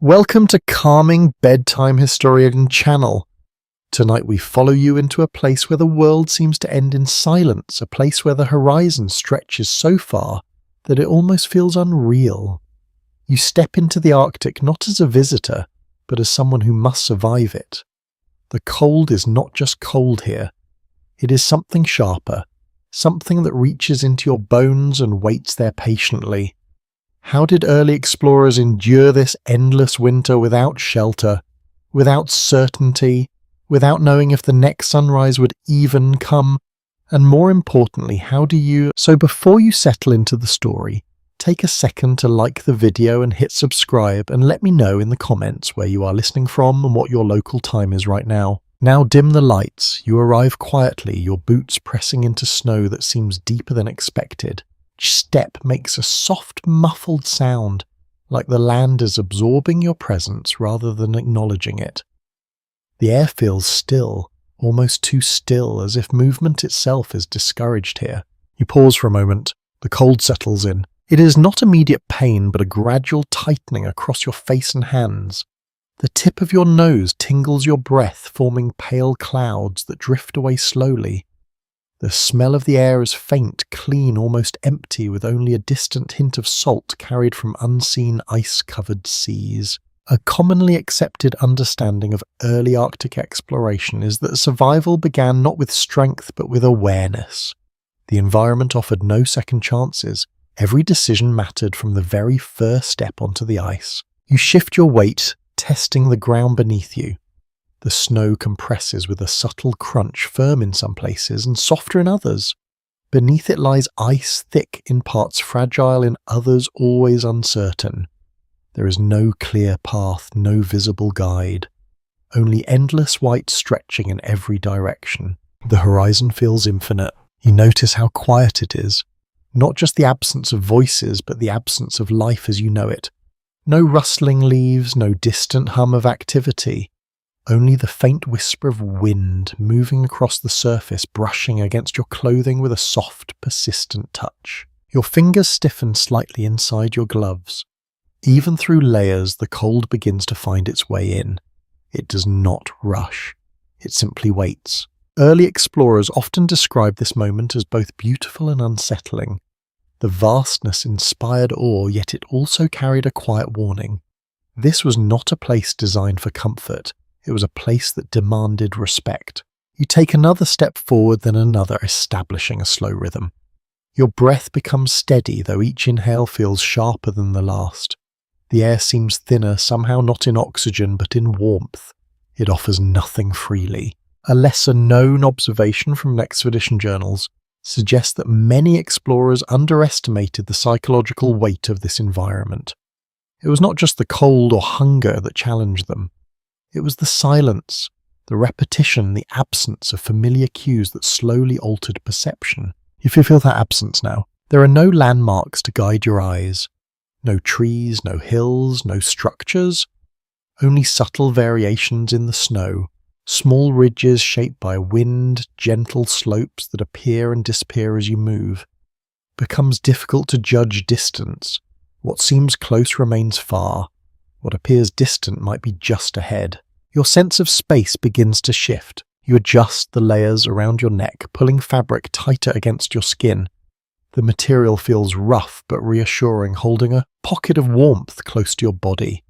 Welcome to Calming Bedtime Historian Channel. Tonight we follow you into a place where the world seems to end in silence, a place where the horizon stretches so far that it almost feels unreal. You step into the Arctic not as a visitor, but as someone who must survive it. The cold is not just cold here. It is something sharper, something that reaches into your bones and waits there patiently. How did early explorers endure this endless winter without shelter, without certainty, without knowing if the next sunrise would even come? And more importantly, how do you... So before you settle into the story, take a second to like the video and hit subscribe and let me know in the comments where you are listening from and what your local time is right now. Now dim the lights, you arrive quietly, your boots pressing into snow that seems deeper than expected. Each step makes a soft, muffled sound, like the land is absorbing your presence rather than acknowledging it. The air feels still, almost too still, as if movement itself is discouraged here. You pause for a moment. The cold settles in. It is not immediate pain, but a gradual tightening across your face and hands. The tip of your nose tingles your breath, forming pale clouds that drift away slowly. The smell of the air is faint, clean, almost empty, with only a distant hint of salt carried from unseen ice-covered seas. A commonly accepted understanding of early Arctic exploration is that survival began not with strength but with awareness. The environment offered no second chances. Every decision mattered from the very first step onto the ice. You shift your weight, testing the ground beneath you. The snow compresses with a subtle crunch, firm in some places and softer in others. Beneath it lies ice, thick in parts, fragile in others, always uncertain. There is no clear path, no visible guide. Only endless white stretching in every direction. The horizon feels infinite. You notice how quiet it is. Not just the absence of voices, but the absence of life as you know it. No rustling leaves, no distant hum of activity. Only the faint whisper of wind moving across the surface, brushing against your clothing with a soft, persistent touch. Your fingers stiffen slightly inside your gloves. Even through layers, the cold begins to find its way in. It does not rush. It simply waits. Early explorers often describe this moment as both beautiful and unsettling. The vastness inspired awe, yet it also carried a quiet warning. This was not a place designed for comfort. It was a place that demanded respect. You take another step forward, then another, establishing a slow rhythm. Your breath becomes steady, though each inhale feels sharper than the last. The air seems thinner, somehow not in oxygen, but in warmth. It offers nothing freely. A lesser-known observation from expedition journals suggests that many explorers underestimated the psychological weight of this environment. It was not just the cold or hunger that challenged them. It was the silence, the repetition, the absence of familiar cues that slowly altered perception. If you feel that absence now, there are no landmarks to guide your eyes. No trees, no hills, no structures. Only subtle variations in the snow. Small ridges shaped by wind, gentle slopes that appear and disappear as you move. It becomes difficult to judge distance. What seems close remains far. What appears distant might be just ahead. Your sense of space begins to shift. You adjust the layers around your neck, pulling fabric tighter against your skin. The material feels rough but reassuring, holding a pocket of warmth close to your body.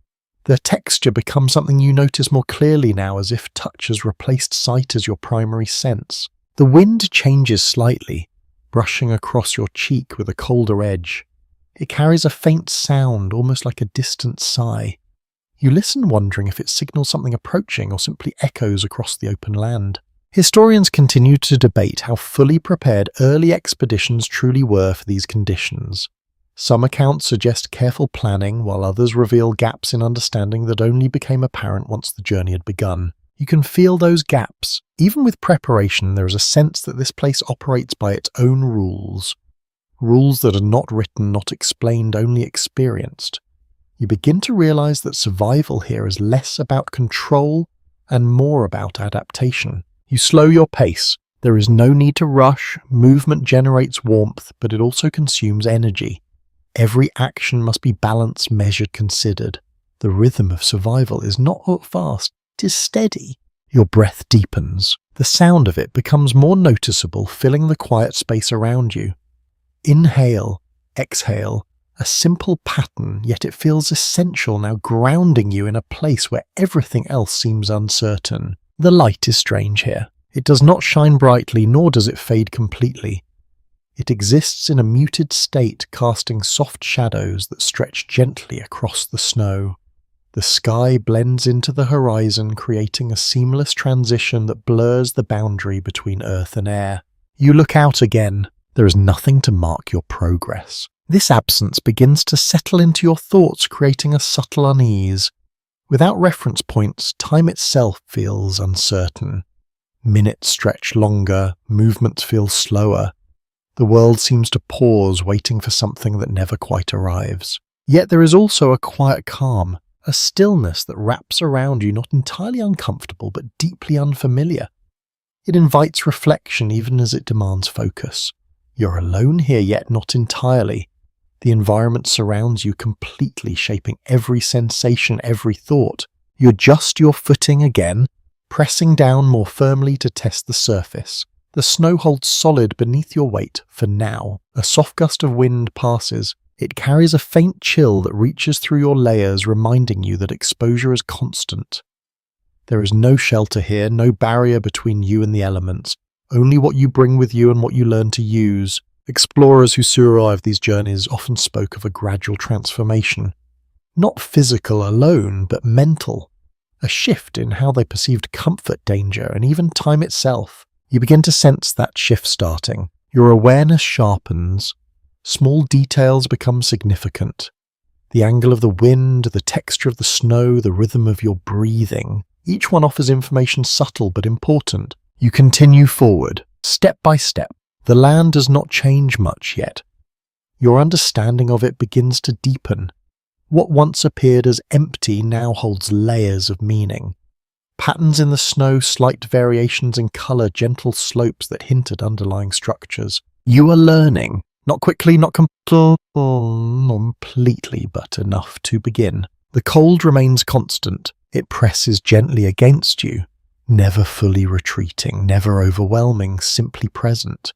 The texture becomes something you notice more clearly now, as if touch has replaced sight as your primary sense. The wind changes slightly, brushing across your cheek with a colder edge. It carries a faint sound, almost like a distant sigh. You listen, wondering if it signals something approaching or simply echoes across the open land. Historians continue to debate how fully prepared early expeditions truly were for these conditions. Some accounts suggest careful planning, while others reveal gaps in understanding that only became apparent once the journey had begun. You can feel those gaps. Even with preparation, there is a sense that this place operates by its own rules. Rules that are not written, not explained, only experienced. You begin to realize that survival here is less about control and more about adaptation. You slow your pace. There is no need to rush. Movement generates warmth, but it also consumes energy. Every action must be balanced, measured, considered. The rhythm of survival is not fast, it is steady. Your breath deepens. The sound of it becomes more noticeable, filling the quiet space around you. Inhale, exhale, a simple pattern, yet it feels essential now, grounding you in a place where everything else seems uncertain. The light is strange here. It does not shine brightly, nor does it fade completely. It exists in a muted state, casting soft shadows that stretch gently across the snow. The sky blends into the horizon, creating a seamless transition that blurs the boundary between earth and air. You look out again. There is nothing to mark your progress. This absence begins to settle into your thoughts, creating a subtle unease. Without reference points, time itself feels uncertain. Minutes stretch longer, movements feel slower. The world seems to pause, waiting for something that never quite arrives. Yet there is also a quiet calm, a stillness that wraps around you, not entirely uncomfortable, but deeply unfamiliar. It invites reflection even as it demands focus. You're alone here, yet not entirely. The environment surrounds you completely, shaping every sensation, every thought. You adjust your footing again, pressing down more firmly to test the surface. The snow holds solid beneath your weight for now. A soft gust of wind passes. It carries a faint chill that reaches through your layers, reminding you that exposure is constant. There is no shelter here, no barrier between you and the elements, only what you bring with you and what you learn to use. Explorers who survive these journeys often spoke of a gradual transformation. Not physical alone, but mental. A shift in how they perceived comfort, danger, and even time itself. You begin to sense that shift starting. Your awareness sharpens. Small details become significant. The angle of the wind, the texture of the snow, the rhythm of your breathing. Each one offers information subtle but important. You continue forward, step by step. The land does not change much yet. Your understanding of it begins to deepen. What once appeared as empty now holds layers of meaning. Patterns in the snow, slight variations in colour, gentle slopes that hint at underlying structures. You are learning. Not quickly, not completely, but enough to begin. The cold remains constant. It presses gently against you, never fully retreating, never overwhelming, simply present.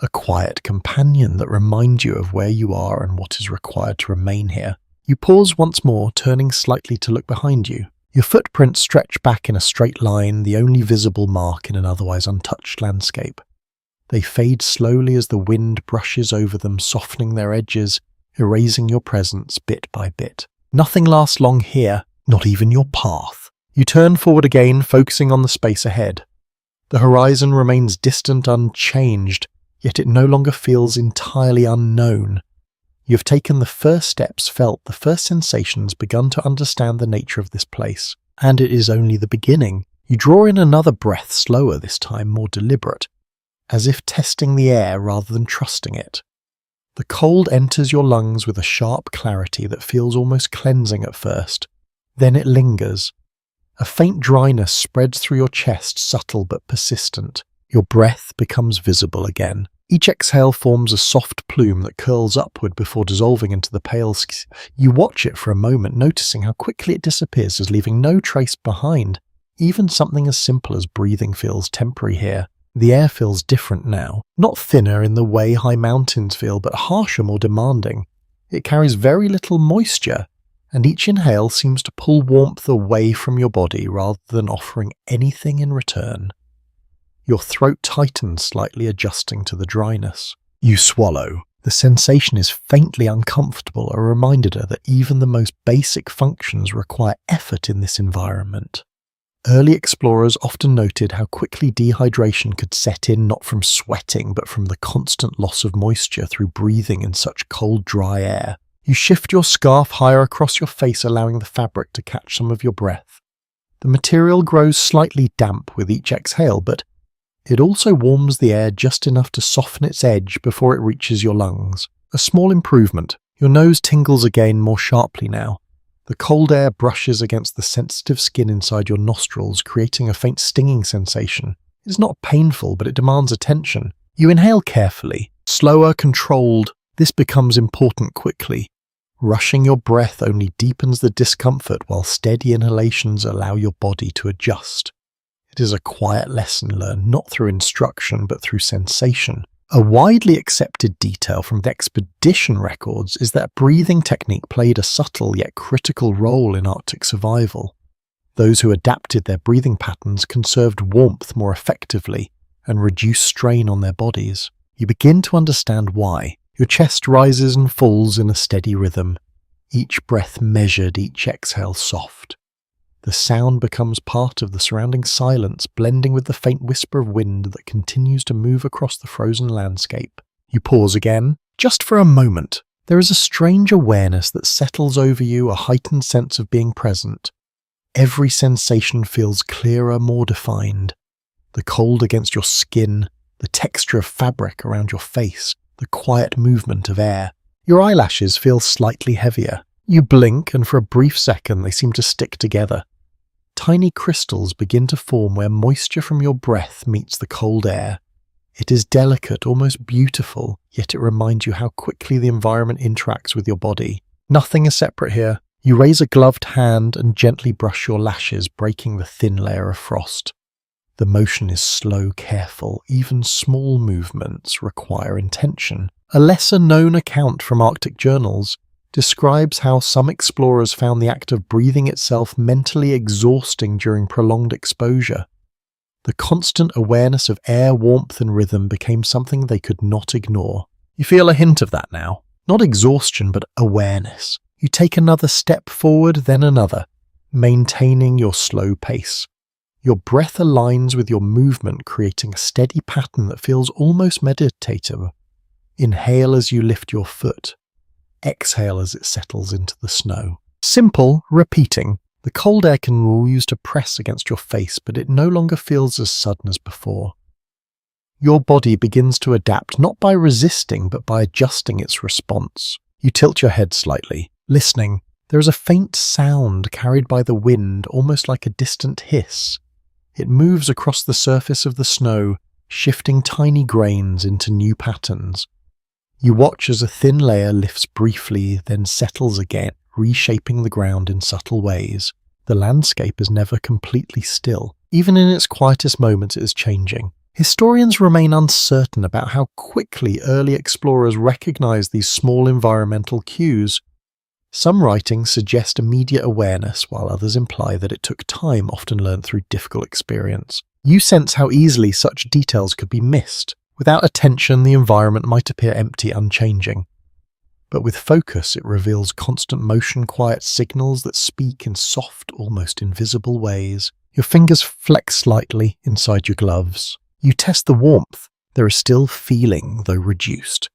A quiet companion that reminds you of where you are and what is required to remain here. You pause once more, turning slightly to look behind you. Your footprints stretch back in a straight line, the only visible mark in an otherwise untouched landscape. They fade slowly as the wind brushes over them, softening their edges, erasing your presence bit by bit. Nothing lasts long here, not even your path. You turn forward again, focusing on the space ahead. The horizon remains distant, unchanged, yet it no longer feels entirely unknown. You have taken the first steps, felt the first sensations, begun to understand the nature of this place. And it is only the beginning. You draw in another breath, slower this time, more deliberate, as if testing the air rather than trusting it. The cold enters your lungs with a sharp clarity that feels almost cleansing at first. Then it lingers. A faint dryness spreads through your chest, subtle but persistent. Your breath becomes visible again. Each exhale forms a soft plume that curls upward before dissolving into the pale sky. You watch it for a moment, noticing how quickly it disappears as leaving no trace behind. Even something as simple as breathing feels temporary here. The air feels different now. Not thinner in the way high mountains feel, but harsher, more demanding. It carries very little moisture, and each inhale seems to pull warmth away from your body rather than offering anything in return. Your throat tightens slightly, adjusting to the dryness. You swallow. The sensation is faintly uncomfortable, a reminder that even the most basic functions require effort in this environment. Early explorers often noted how quickly dehydration could set in, not from sweating, but from the constant loss of moisture through breathing in such cold, dry air. You shift your scarf higher across your face, allowing the fabric to catch some of your breath. The material grows slightly damp with each exhale, but it also warms the air just enough to soften its edge before it reaches your lungs. A small improvement. Your nose tingles again, more sharply now. The cold air brushes against the sensitive skin inside your nostrils, creating a faint stinging sensation. It is not painful, but it demands attention. You inhale carefully, slower, controlled. This becomes important quickly. Rushing your breath only deepens the discomfort, while steady inhalations allow your body to adjust. It is a quiet lesson learned not through instruction but through sensation. A widely accepted detail from the expedition records is that breathing technique played a subtle yet critical role in Arctic survival. Those who adapted their breathing patterns conserved warmth more effectively and reduced strain on their bodies. You begin to understand why. Your chest rises and falls in a steady rhythm, each breath measured, each exhale soft. The sound becomes part of the surrounding silence, blending with the faint whisper of wind that continues to move across the frozen landscape. You pause again, just for a moment. There is a strange awareness that settles over you, a heightened sense of being present. Every sensation feels clearer, more defined. The cold against your skin, the texture of fabric around your face, the quiet movement of air. Your eyelashes feel slightly heavier. You blink, and for a brief second they seem to stick together. Tiny crystals begin to form where moisture from your breath meets the cold air. It is delicate, almost beautiful, yet it reminds you how quickly the environment interacts with your body. Nothing is separate here. You raise a gloved hand and gently brush your lashes, breaking the thin layer of frost. The motion is slow, careful. Even small movements require intention. A lesser-known account from Arctic journals describes how some explorers found the act of breathing itself mentally exhausting during prolonged exposure. The constant awareness of air, warmth and rhythm became something they could not ignore. You feel a hint of that now. Not exhaustion, but awareness. You take another step forward, then another, maintaining your slow pace. Your breath aligns with your movement, creating a steady pattern that feels almost meditative. Inhale as you lift your foot. Exhale as it settles into the snow. Simple, repeating. The cold air can be used to press against your face, but it no longer feels as sudden as before. Your body begins to adapt, not by resisting, but by adjusting its response. You tilt your head slightly, listening. There is a faint sound carried by the wind, almost like a distant hiss. It moves across the surface of the snow, shifting tiny grains into new patterns. You watch as a thin layer lifts briefly, then settles again, reshaping the ground in subtle ways. The landscape is never completely still. Even in its quietest moments, it is changing. Historians remain uncertain about how quickly early explorers recognized these small environmental cues. Some writings suggest immediate awareness, while others imply that it took time, often learned through difficult experience. You sense how easily such details could be missed. Without attention, the environment might appear empty, unchanging. But with focus, it reveals constant motion, quiet signals that speak in soft, almost invisible ways. Your fingers flex slightly inside your gloves. You test the warmth. There is still feeling, though reduced.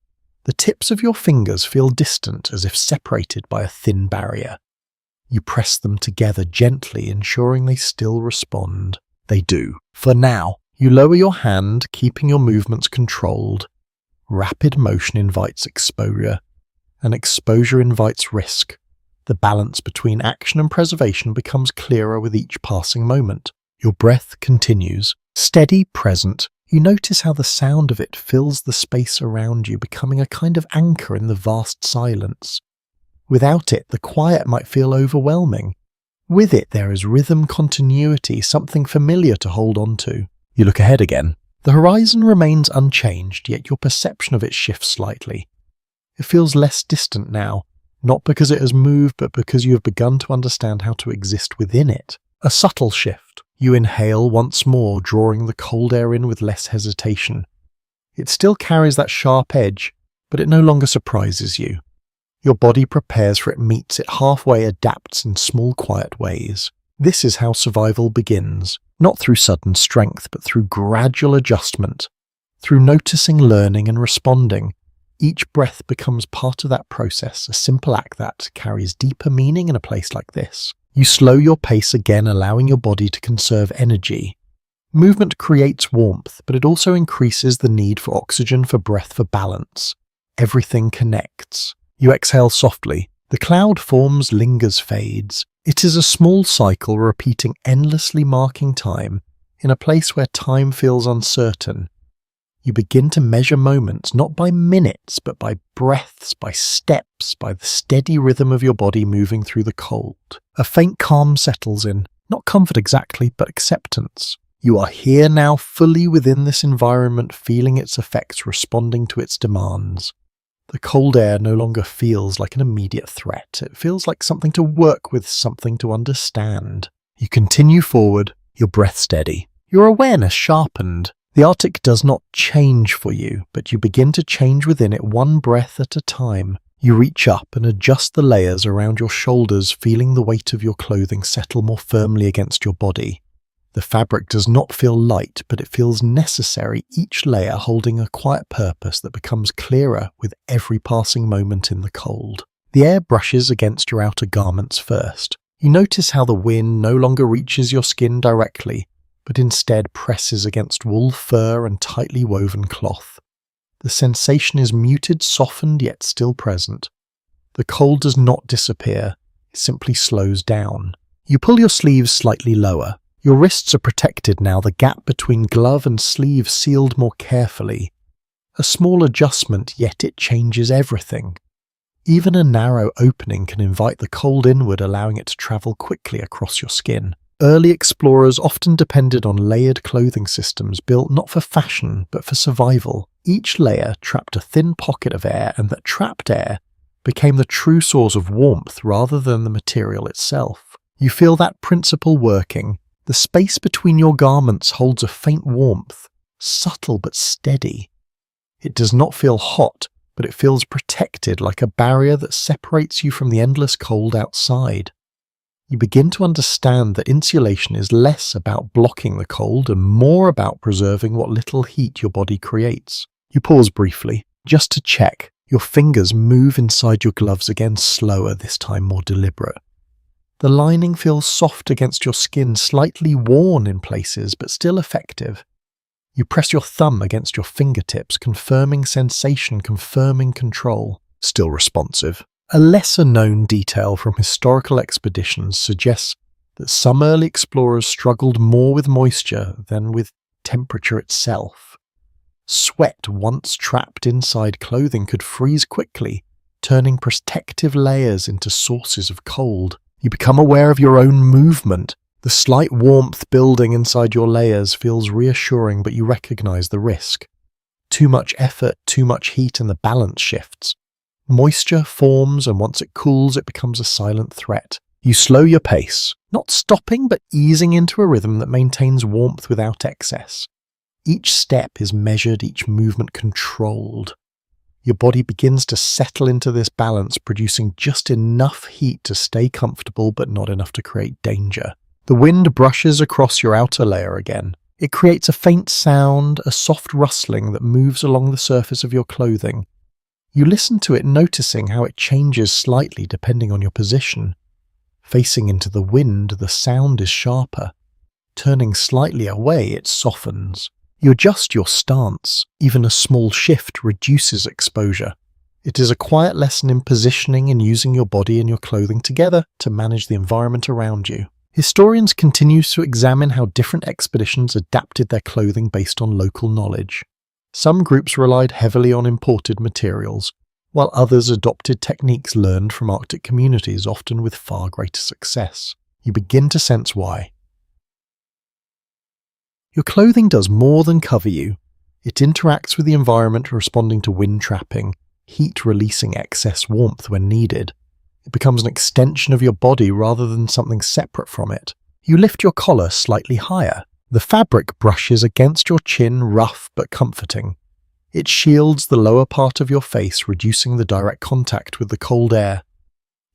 The tips of your fingers feel distant, as if separated by a thin barrier. You press them together gently, ensuring they still respond. They do. For now. You lower your hand, keeping your movements controlled. Rapid motion invites exposure, and exposure invites risk. The balance between action and preservation becomes clearer with each passing moment. Your breath continues. Steady, present, you notice how the sound of it fills the space around you, becoming a kind of anchor in the vast silence. Without it, the quiet might feel overwhelming. With it, there is rhythm, continuity, something familiar to hold on to. You look ahead again. The horizon remains unchanged, yet your perception of it shifts slightly. It feels less distant now, not because it has moved, but because you have begun to understand how to exist within it. A subtle shift. You inhale once more, drawing the cold air in with less hesitation. It still carries that sharp edge, but it no longer surprises you. Your body prepares for it, meets it halfway, adapts in small, quiet ways. This is how survival begins. Not through sudden strength, but through gradual adjustment. Through noticing, learning, and responding. Each breath becomes part of that process, a simple act that carries deeper meaning in a place like this. You slow your pace again, allowing your body to conserve energy. Movement creates warmth, but it also increases the need for oxygen, for breath, for balance. Everything connects. You exhale softly. The cloud forms, lingers, fades. It is a small cycle repeating endlessly, marking time in a place where time feels uncertain. You begin to measure moments not by minutes, but by breaths, by steps, by the steady rhythm of your body moving through the cold. A faint calm settles in, not comfort exactly, but acceptance. You are here now, fully within this environment, feeling its effects, responding to its demands. The cold air no longer feels like an immediate threat. It feels like something to work with, something to understand. You continue forward, your breath steady, your awareness sharpened. The Arctic does not change for you, but you begin to change within it, one breath at a time. You reach up and adjust the layers around your shoulders, feeling the weight of your clothing settle more firmly against your body. The fabric does not feel light, but it feels necessary, each layer holding a quiet purpose that becomes clearer with every passing moment in the cold. The air brushes against your outer garments first. You notice how the wind no longer reaches your skin directly, but instead presses against wool, fur, and tightly woven cloth. The sensation is muted, softened, yet still present. The cold does not disappear, it simply slows down. You pull your sleeves slightly lower. Your wrists are protected now, the gap between glove and sleeve sealed more carefully. A small adjustment, yet it changes everything. Even a narrow opening can invite the cold inward, allowing it to travel quickly across your skin. Early explorers often depended on layered clothing systems built not for fashion, but for survival. Each layer trapped a thin pocket of air, and that trapped air became the true source of warmth rather than the material itself. You feel that principle working. The space between your garments holds a faint warmth, subtle but steady. It does not feel hot, but it feels protected, like a barrier that separates you from the endless cold outside. You begin to understand that insulation is less about blocking the cold and more about preserving what little heat your body creates. You pause briefly, just to check. Your fingers move inside your gloves again, slower, this time more deliberate. The lining feels soft against your skin, slightly worn in places, but still effective. You press your thumb against your fingertips, confirming sensation, confirming control. Still responsive. A lesser-known detail from historical expeditions suggests that some early explorers struggled more with moisture than with temperature itself. Sweat, once trapped inside clothing, could freeze quickly, turning protective layers into sources of cold. You become aware of your own movement. The slight warmth building inside your layers feels reassuring, but you recognize the risk. Too much effort, too much heat, and the balance shifts. Moisture forms, and once it cools, it becomes a silent threat. You slow your pace, not stopping, but easing into a rhythm that maintains warmth without excess. Each step is measured, each movement controlled. Your body begins to settle into this balance, producing just enough heat to stay comfortable, but not enough to create danger. The wind brushes across your outer layer again. It creates a faint sound, a soft rustling that moves along the surface of your clothing. You listen to it, noticing how it changes slightly depending on your position. Facing into the wind, the sound is sharper. Turning slightly away, it softens. You adjust your stance. Even a small shift reduces exposure. It is a quiet lesson in positioning and using your body and your clothing together to manage the environment around you. Historians continue to examine how different expeditions adapted their clothing based on local knowledge. Some groups relied heavily on imported materials, while others adopted techniques learned from Arctic communities, often with far greater success. You begin to sense why. Your clothing does more than cover you. It interacts with the environment, responding to wind trapping, heat releasing excess warmth when needed. It becomes an extension of your body rather than something separate from it. You lift your collar slightly higher. The fabric brushes against your chin, rough but comforting. It shields the lower part of your face, reducing the direct contact with the cold air.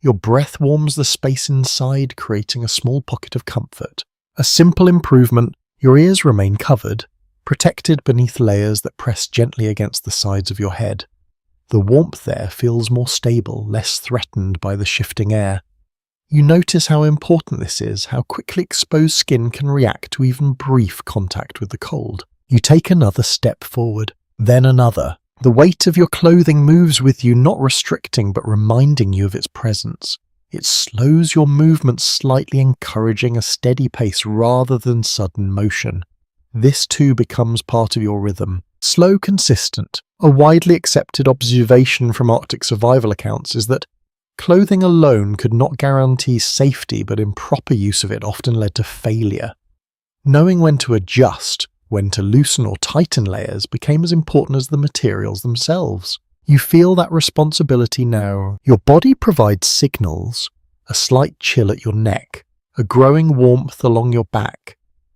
Your breath warms the space inside, creating a small pocket of comfort. A simple improvement. Your ears remain covered, protected beneath layers that press gently against the sides of your head. The warmth there feels more stable, less threatened by the shifting air. You notice how important this is, how quickly exposed skin can react to even brief contact with the cold. You take another step forward, then another. The weight of your clothing moves with you, not restricting but reminding you of its presence. It slows your movements slightly, encouraging a steady pace rather than sudden motion. This too becomes part of your rhythm. Slow, consistent, a widely accepted observation from Arctic survival accounts is that clothing alone could not guarantee safety, but improper use of it often led to failure. Knowing when to adjust, when to loosen or tighten layers became as important as the materials themselves. You feel that responsibility now. Your body provides signals, a slight chill at your neck, a growing warmth along your back.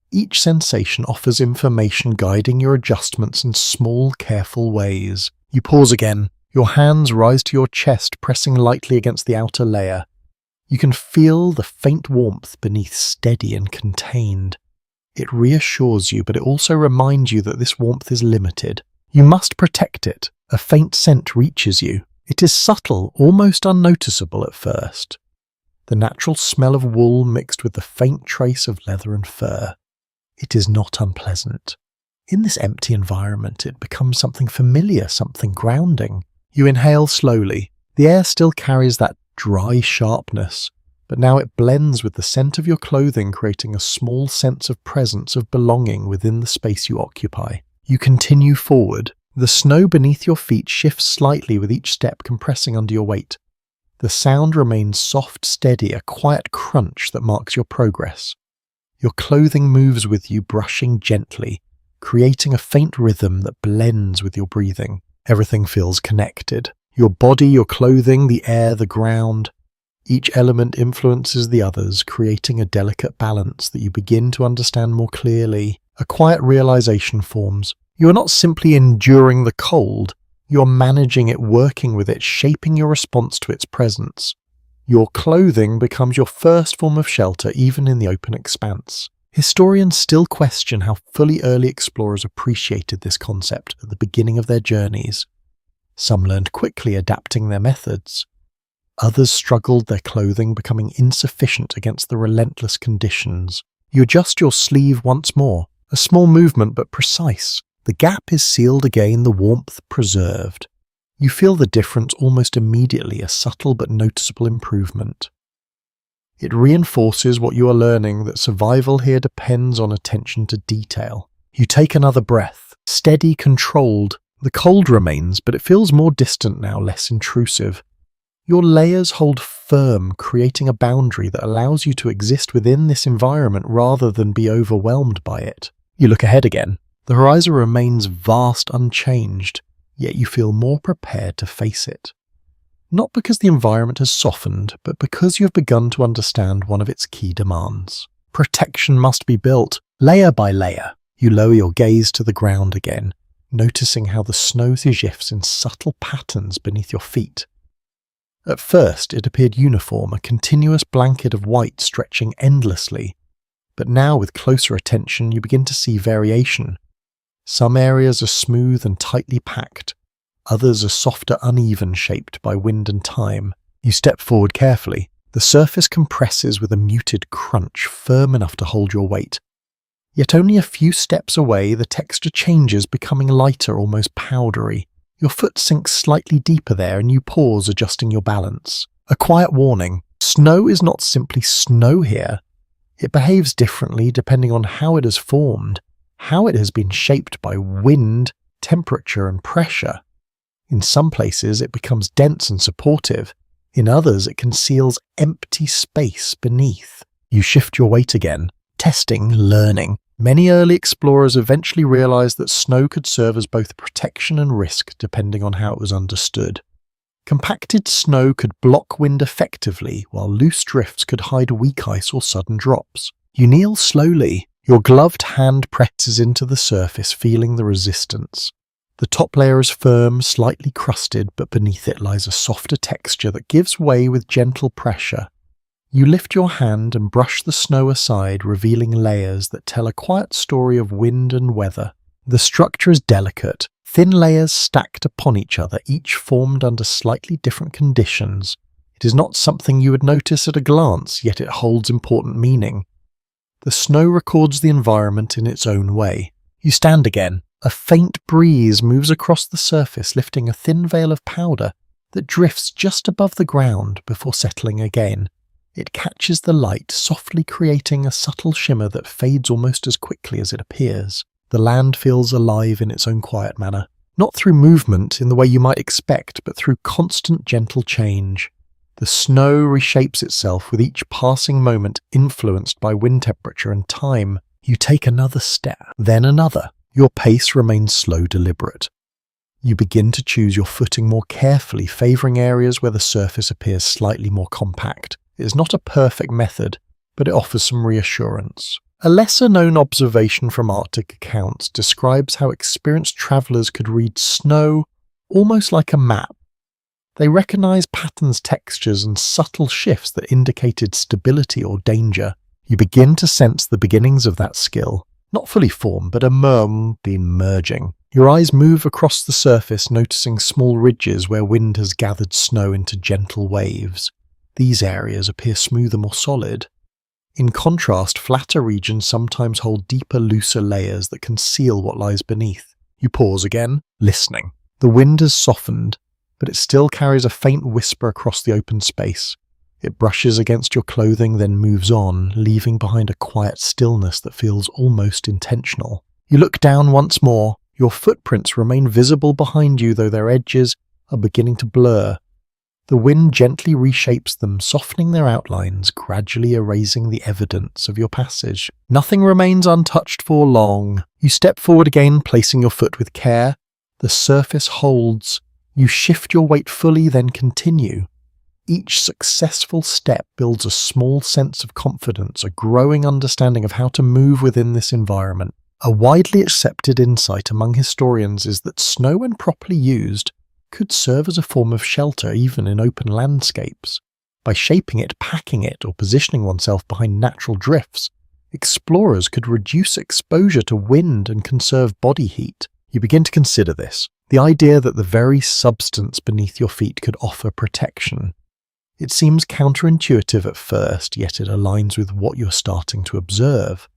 Each sensation offers information guiding your adjustments in small, careful ways. You pause again. Your hands rise to your chest, pressing lightly against the outer layer. You can feel the faint warmth beneath, steady and contained. It reassures you, but it also reminds you that this warmth is limited. You must protect it. A faint scent reaches you. It is subtle, almost unnoticeable at first. The natural smell of wool mixed with the faint trace of leather and fur. It is not unpleasant. In this empty environment, it becomes something familiar, something grounding. You inhale slowly. The air still carries that dry sharpness, but now it blends with the scent of your clothing, creating a small sense of presence, of belonging within the space you occupy. You continue forward. The snow beneath your feet shifts slightly with each step, compressing under your weight. The sound remains soft, steady, a quiet crunch that marks your progress. Your clothing moves with you, brushing gently, creating a faint rhythm that blends with your breathing. Everything feels connected. Your body, your clothing, the air, the ground. Each element influences the others, creating a delicate balance that you begin to understand more clearly. A quiet realization forms. You are not simply enduring the cold, you are managing it, working with it, shaping your response to its presence. Your clothing becomes your first form of shelter, even in the open expanse. Historians still question how fully early explorers appreciated this concept at the beginning of their journeys. Some learned quickly, adapting their methods. Others struggled, their clothing becoming insufficient against the relentless conditions. You adjust your sleeve once more, a small movement but precise. The gap is sealed again, the warmth preserved. You feel the difference almost immediately, a subtle but noticeable improvement. It reinforces what you are learning, that survival here depends on attention to detail. You take another breath, steady, controlled. The cold remains, but it feels more distant now, less intrusive. Your layers hold firm, creating a boundary that allows you to exist within this environment rather than be overwhelmed by it. You look ahead again. The horizon remains vast, unchanged, yet you feel more prepared to face it. Not because the environment has softened, but because you have begun to understand one of its key demands. Protection must be built, layer by layer. You lower your gaze to the ground again, noticing how the snow shifts in subtle patterns beneath your feet. At first, it appeared uniform, a continuous blanket of white stretching endlessly. But now, with closer attention, you begin to see variation. Some areas are smooth and tightly packed. Others are softer, uneven, shaped by wind and time. You step forward carefully. The surface compresses with a muted crunch, firm enough to hold your weight. Yet only a few steps away, the texture changes, becoming lighter, almost powdery. Your foot sinks slightly deeper there, and you pause, adjusting your balance. A quiet warning. Snow is not simply snow here. It behaves differently depending on how it has formed, how it has been shaped by wind, temperature, and pressure. In some places, it becomes dense and supportive. In others, it conceals empty space beneath. You shift your weight again, testing, learning. Many early explorers eventually realized that snow could serve as both protection and risk, depending on how it was understood. Compacted snow could block wind effectively, while loose drifts could hide weak ice or sudden drops. You kneel slowly. Your gloved hand presses into the surface, feeling the resistance. The top layer is firm, slightly crusted, but beneath it lies a softer texture that gives way with gentle pressure. You lift your hand and brush the snow aside, revealing layers that tell a quiet story of wind and weather. The structure is delicate, thin layers stacked upon each other, each formed under slightly different conditions. It is not something you would notice at a glance, yet it holds important meaning. The snow records the environment in its own way. You stand again. A faint breeze moves across the surface, lifting a thin veil of powder that drifts just above the ground before settling again. It catches the light, softly creating a subtle shimmer that fades almost as quickly as it appears. The land feels alive in its own quiet manner, not through movement in the way you might expect, but through constant gentle change. The snow reshapes itself with each passing moment influenced by wind temperature and time. You take another step, then another. Your pace remains slow, deliberate. You begin to choose your footing more carefully, favouring areas where the surface appears slightly more compact. It is not a perfect method, but it offers some reassurance. A lesser-known observation from Arctic accounts describes how experienced travellers could read snow almost like a map. They recognised patterns, textures, and subtle shifts that indicated stability or danger. You begin to sense the beginnings of that skill, not fully formed, but emerging. Your eyes move across the surface, noticing small ridges where wind has gathered snow into gentle waves. These areas appear smoother, more solid. In contrast, flatter regions sometimes hold deeper, looser layers that conceal what lies beneath. You pause again, listening. The wind has softened, but it still carries a faint whisper across the open space. It brushes against your clothing, then moves on, leaving behind a quiet stillness that feels almost intentional. You look down once more. Your footprints remain visible behind you, though their edges are beginning to blur. The wind gently reshapes them, softening their outlines, gradually erasing the evidence of your passage. Nothing remains untouched for long. You step forward again, placing your foot with care. The surface holds. You shift your weight fully, then continue. Each successful step builds a small sense of confidence, a growing understanding of how to move within this environment. A widely accepted insight among historians is that snow, when properly used, could serve as a form of shelter even in open landscapes. By shaping it, packing it, or positioning oneself behind natural drifts, explorers could reduce exposure to wind and conserve body heat. You begin to consider this, the idea that the very substance beneath your feet could offer protection. It seems counterintuitive at first, yet it aligns with what you're starting to observe.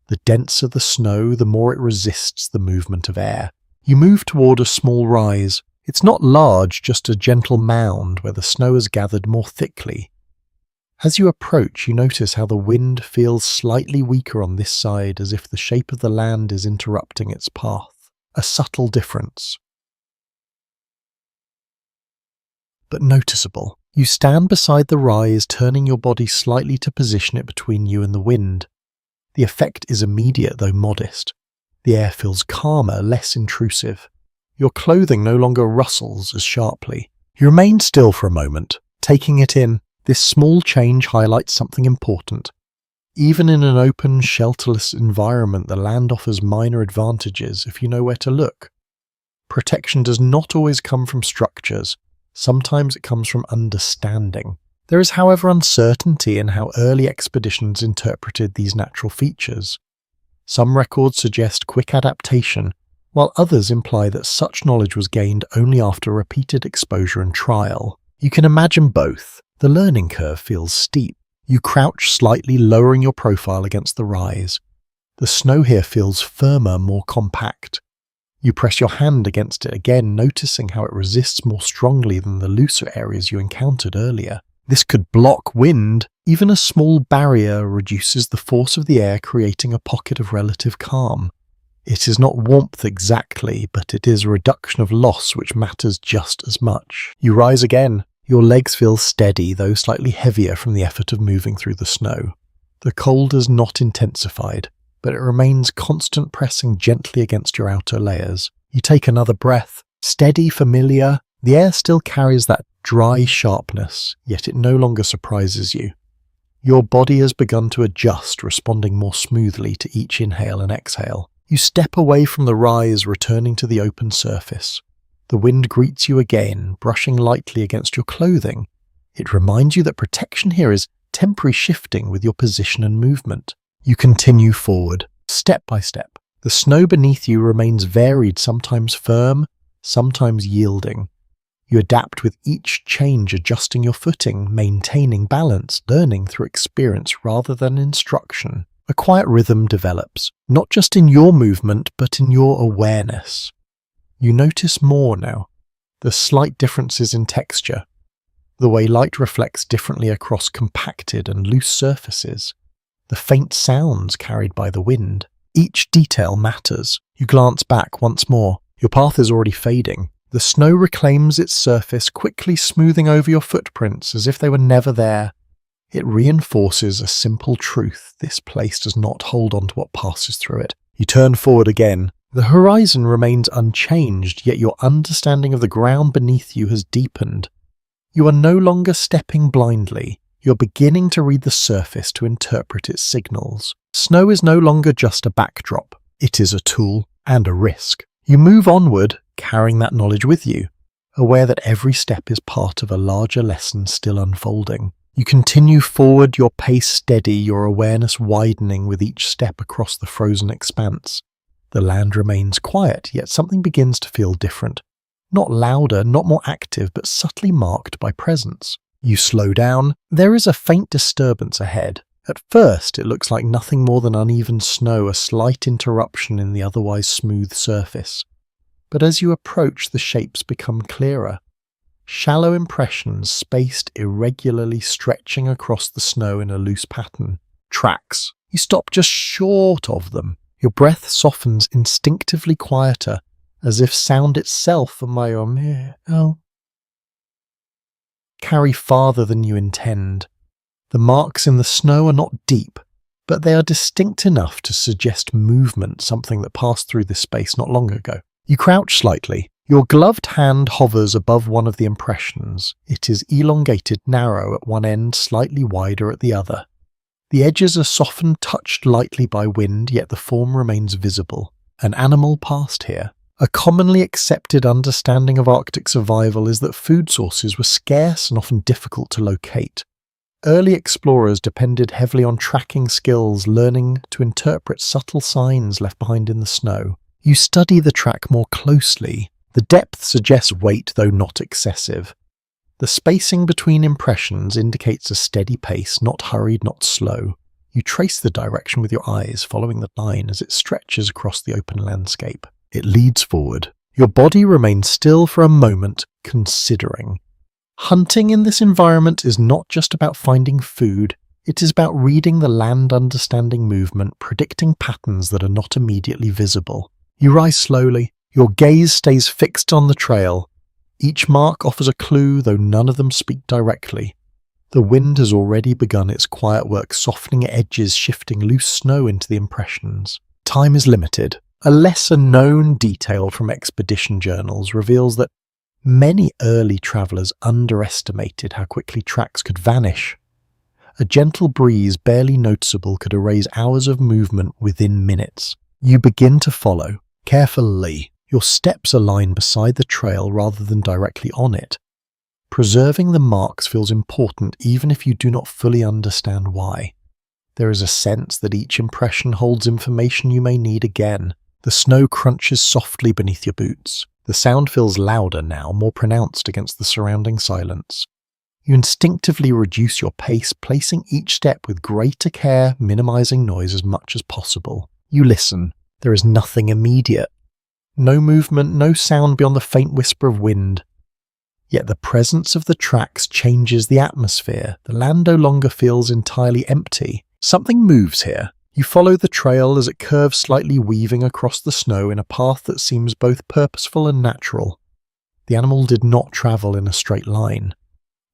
The denser the snow, the more it resists the movement of air. You move toward a small rise. It's not large, just a gentle mound where the snow has gathered more thickly. As you approach, you notice how the wind feels slightly weaker on this side, as if the shape of the land is interrupting its path. A subtle difference, but noticeable. You stand beside the rise, turning your body slightly to position it between you and the wind. The effect is immediate, though modest. The air feels calmer, less intrusive. Your clothing no longer rustles as sharply. You remain still for a moment, taking it in. This small change highlights something important. Even in an open, shelterless environment, the land offers minor advantages if you know where to look. Protection does not always come from structures. Sometimes it comes from understanding. There is, however, uncertainty in how early expeditions interpreted these natural features. Some records suggest quick adaptation, while others imply that such knowledge was gained only after repeated exposure and trial. You can imagine both. The learning curve feels steep. You crouch slightly, lowering your profile against the rise. The snow here feels firmer, more compact. You press your hand against it again, noticing how it resists more strongly than the looser areas you encountered earlier. This could block wind. Even a small barrier reduces the force of the air, creating a pocket of relative calm. It is not warmth exactly, but it is a reduction of loss which matters just as much. You rise again. Your legs feel steady, though slightly heavier from the effort of moving through the snow. The cold has not intensified, but it remains constant, pressing gently against your outer layers. You take another breath. Steady, familiar. The air still carries that dry sharpness, yet it no longer surprises you. Your body has begun to adjust, responding more smoothly to each inhale and exhale. You step away from the rise, returning to the open surface. The wind greets you again, brushing lightly against your clothing. It reminds you that protection here is temporary, shifting with your position and movement. You continue forward, step by step. The snow beneath you remains varied, sometimes firm, sometimes yielding. You adapt with each change, adjusting your footing, maintaining balance, learning through experience rather than instruction. A quiet rhythm develops, not just in your movement, but in your awareness. You notice more now. The slight differences in texture, the way light reflects differently across compacted and loose surfaces, the faint sounds carried by the wind. Each detail matters. You glance back once more. Your path is already fading. The snow reclaims its surface, quickly smoothing over your footprints as if they were never there. It reinforces a simple truth: this place does not hold on to what passes through it. You turn forward again. The horizon remains unchanged, yet your understanding of the ground beneath you has deepened. You are no longer stepping blindly. You're beginning to read the surface to interpret its signals. Snow is no longer just a backdrop. It is a tool and a risk. You move onward, carrying that knowledge with you, aware that every step is part of a larger lesson still unfolding. You continue forward, your pace steady, your awareness widening with each step across the frozen expanse. The land remains quiet, yet something begins to feel different. Not louder, not more active, but subtly marked by presence. You slow down. There is a faint disturbance ahead. At first, it looks like nothing more than uneven snow, a slight interruption in the otherwise smooth surface. But as you approach, the shapes become clearer. Shallow impressions spaced irregularly, stretching across the snow in a loose pattern. Tracks. You stop just short of them. Your breath softens, instinctively quieter, as if sound itself carry farther than you intend. The marks in the snow are not deep, but they are distinct enough to suggest movement, something that passed through this space not long ago. You crouch slightly. Your gloved hand hovers above one of the impressions. It is elongated, narrow at one end, slightly wider at the other. The edges are softened, touched lightly by wind, yet the form remains visible. An animal passed here. A commonly accepted understanding of Arctic survival is that food sources were scarce and often difficult to locate. Early explorers depended heavily on tracking skills, learning to interpret subtle signs left behind in the snow. You study the track more closely. The depth suggests weight, though not excessive. The spacing between impressions indicates a steady pace, not hurried, not slow. You trace the direction with your eyes, following the line as it stretches across the open landscape. It leads forward. Your body remains still for a moment, considering. Hunting in this environment is not just about finding food. It is about reading the land, understanding movement, predicting patterns that are not immediately visible. You rise slowly. Your gaze stays fixed on the trail. Each mark offers a clue, though none of them speak directly. The wind has already begun its quiet work, softening edges, shifting loose snow into the impressions. Time is limited. A lesser-known detail from expedition journals reveals that many early travellers underestimated how quickly tracks could vanish. A gentle breeze, barely noticeable, could erase hours of movement within minutes. You begin to follow, carefully. Your steps align beside the trail rather than directly on it. Preserving the marks feels important even if you do not fully understand why. There is a sense that each impression holds information you may need again. The snow crunches softly beneath your boots. The sound feels louder now, more pronounced against the surrounding silence. You instinctively reduce your pace, placing each step with greater care, minimizing noise as much as possible. You listen. There is nothing immediate. No movement, no sound beyond the faint whisper of wind. Yet the presence of the tracks changes the atmosphere. The land no longer feels entirely empty. Something moves here. You follow the trail as it curves slightly, weaving across the snow in a path that seems both purposeful and natural. The animal did not travel in a straight line.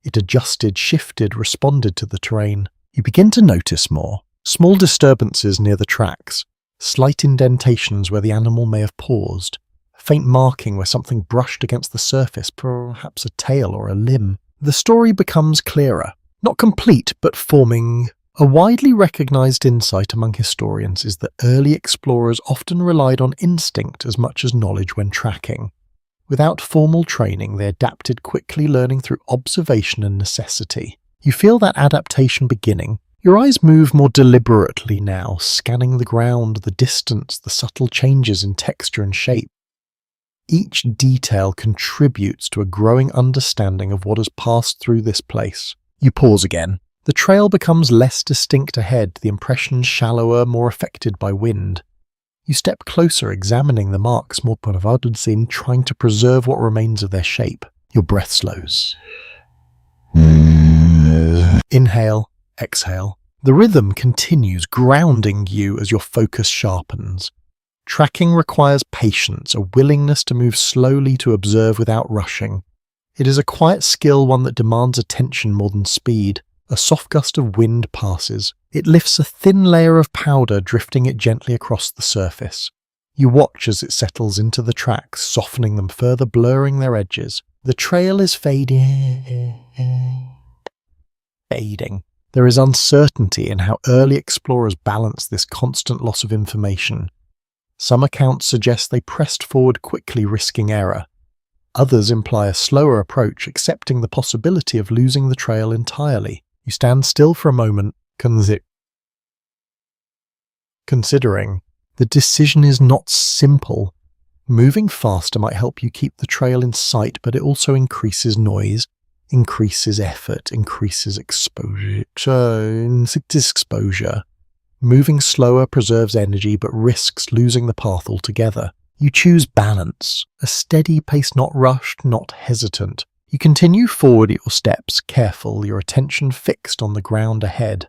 It adjusted, shifted, responded to the terrain. You begin to notice more. Small disturbances near the tracks. Slight indentations where the animal may have paused. A faint marking where something brushed against the surface, perhaps a tail or a limb. The story becomes clearer. Not complete, but forming. A widely recognized insight among historians is that early explorers often relied on instinct as much as knowledge when tracking. Without formal training, they adapted quickly, learning through observation and necessity. You feel that adaptation beginning. Your eyes move more deliberately now, scanning the ground, the distance, the subtle changes in texture and shape. Each detail contributes to a growing understanding of what has passed through this place. You pause again. The trail becomes less distinct ahead, the impressions shallower, more affected by wind. You step closer, examining the marks more pervaded, trying to preserve what remains of their shape. Your breath slows. Inhale, exhale. The rhythm continues, grounding you as your focus sharpens. Tracking requires patience, a willingness to move slowly, to observe without rushing. It is a quiet skill, one that demands attention more than speed. A soft gust of wind passes. It lifts a thin layer of powder, drifting it gently across the surface. You watch as it settles into the tracks, softening them further, blurring their edges. The trail is fading. There is uncertainty in how early explorers balance this constant loss of information. Some accounts suggest they pressed forward quickly, risking error. Others imply a slower approach, accepting the possibility of losing the trail entirely. You stand still for a moment, considering. The decision is not simple. Moving faster might help you keep the trail in sight, but it also increases noise, increases effort, increases exposure. Moving slower preserves energy, but risks losing the path altogether. You choose balance, a steady pace, not rushed, not hesitant. You continue forward at your steps, careful, your attention fixed on the ground ahead.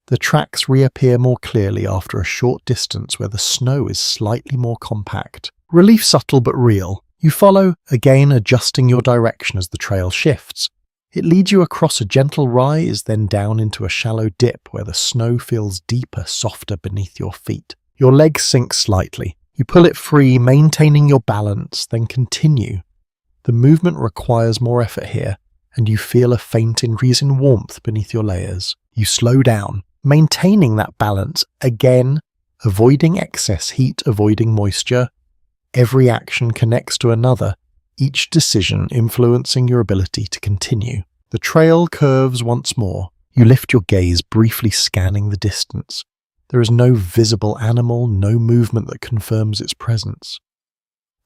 The tracks reappear more clearly after a short distance where the snow is slightly more compact. Relief subtle but real. You follow, again adjusting your direction as the trail shifts. It leads you across a gentle rise, then down into a shallow dip where the snow feels deeper, softer beneath your feet. Your leg sinks slightly. You pull it free, maintaining your balance, then continue. The movement requires more effort here, and you feel a faint increase in warmth beneath your layers. You slow down, maintaining that balance, again, avoiding excess heat, avoiding moisture. Every action connects to another, each decision influencing your ability to continue. The trail curves once more. You lift your gaze, briefly scanning the distance. There is no visible animal, no movement that confirms its presence.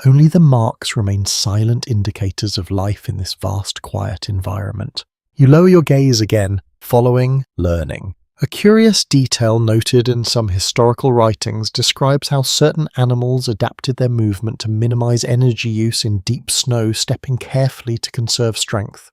Only the marks remain silent indicators of life in this vast, quiet environment. You lower your gaze again, following, learning. A curious detail noted in some historical writings describes how certain animals adapted their movement to minimize energy use in deep snow, stepping carefully to conserve strength.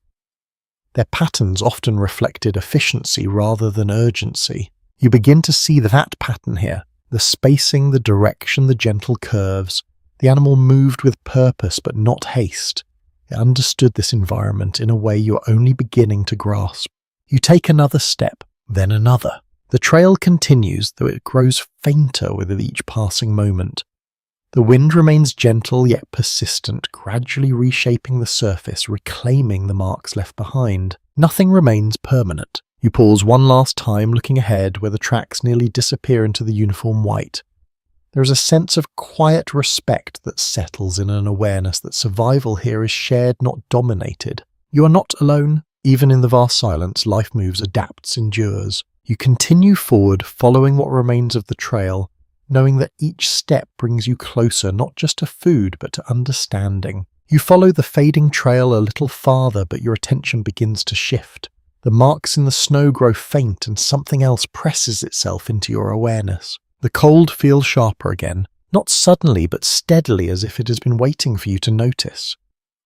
Their patterns often reflected efficiency rather than urgency. You begin to see that pattern here, the spacing, the direction, the gentle curves. The animal moved with purpose but not haste. It understood this environment in a way you are only beginning to grasp. You take another step, then another. The trail continues, though it grows fainter with each passing moment. The wind remains gentle yet persistent, gradually reshaping the surface, reclaiming the marks left behind. Nothing remains permanent. You pause one last time, looking ahead where the tracks nearly disappear into the uniform white. There is a sense of quiet respect that settles in, an awareness that survival here is shared, not dominated. You are not alone. Even in the vast silence, life moves, adapts, endures. You continue forward, following what remains of the trail, knowing that each step brings you closer, not just to food, but to understanding. You follow the fading trail a little farther, but your attention begins to shift. The marks in the snow grow faint, and something else presses itself into your awareness. The cold feels sharper again, not suddenly but steadily, as if it has been waiting for you to notice.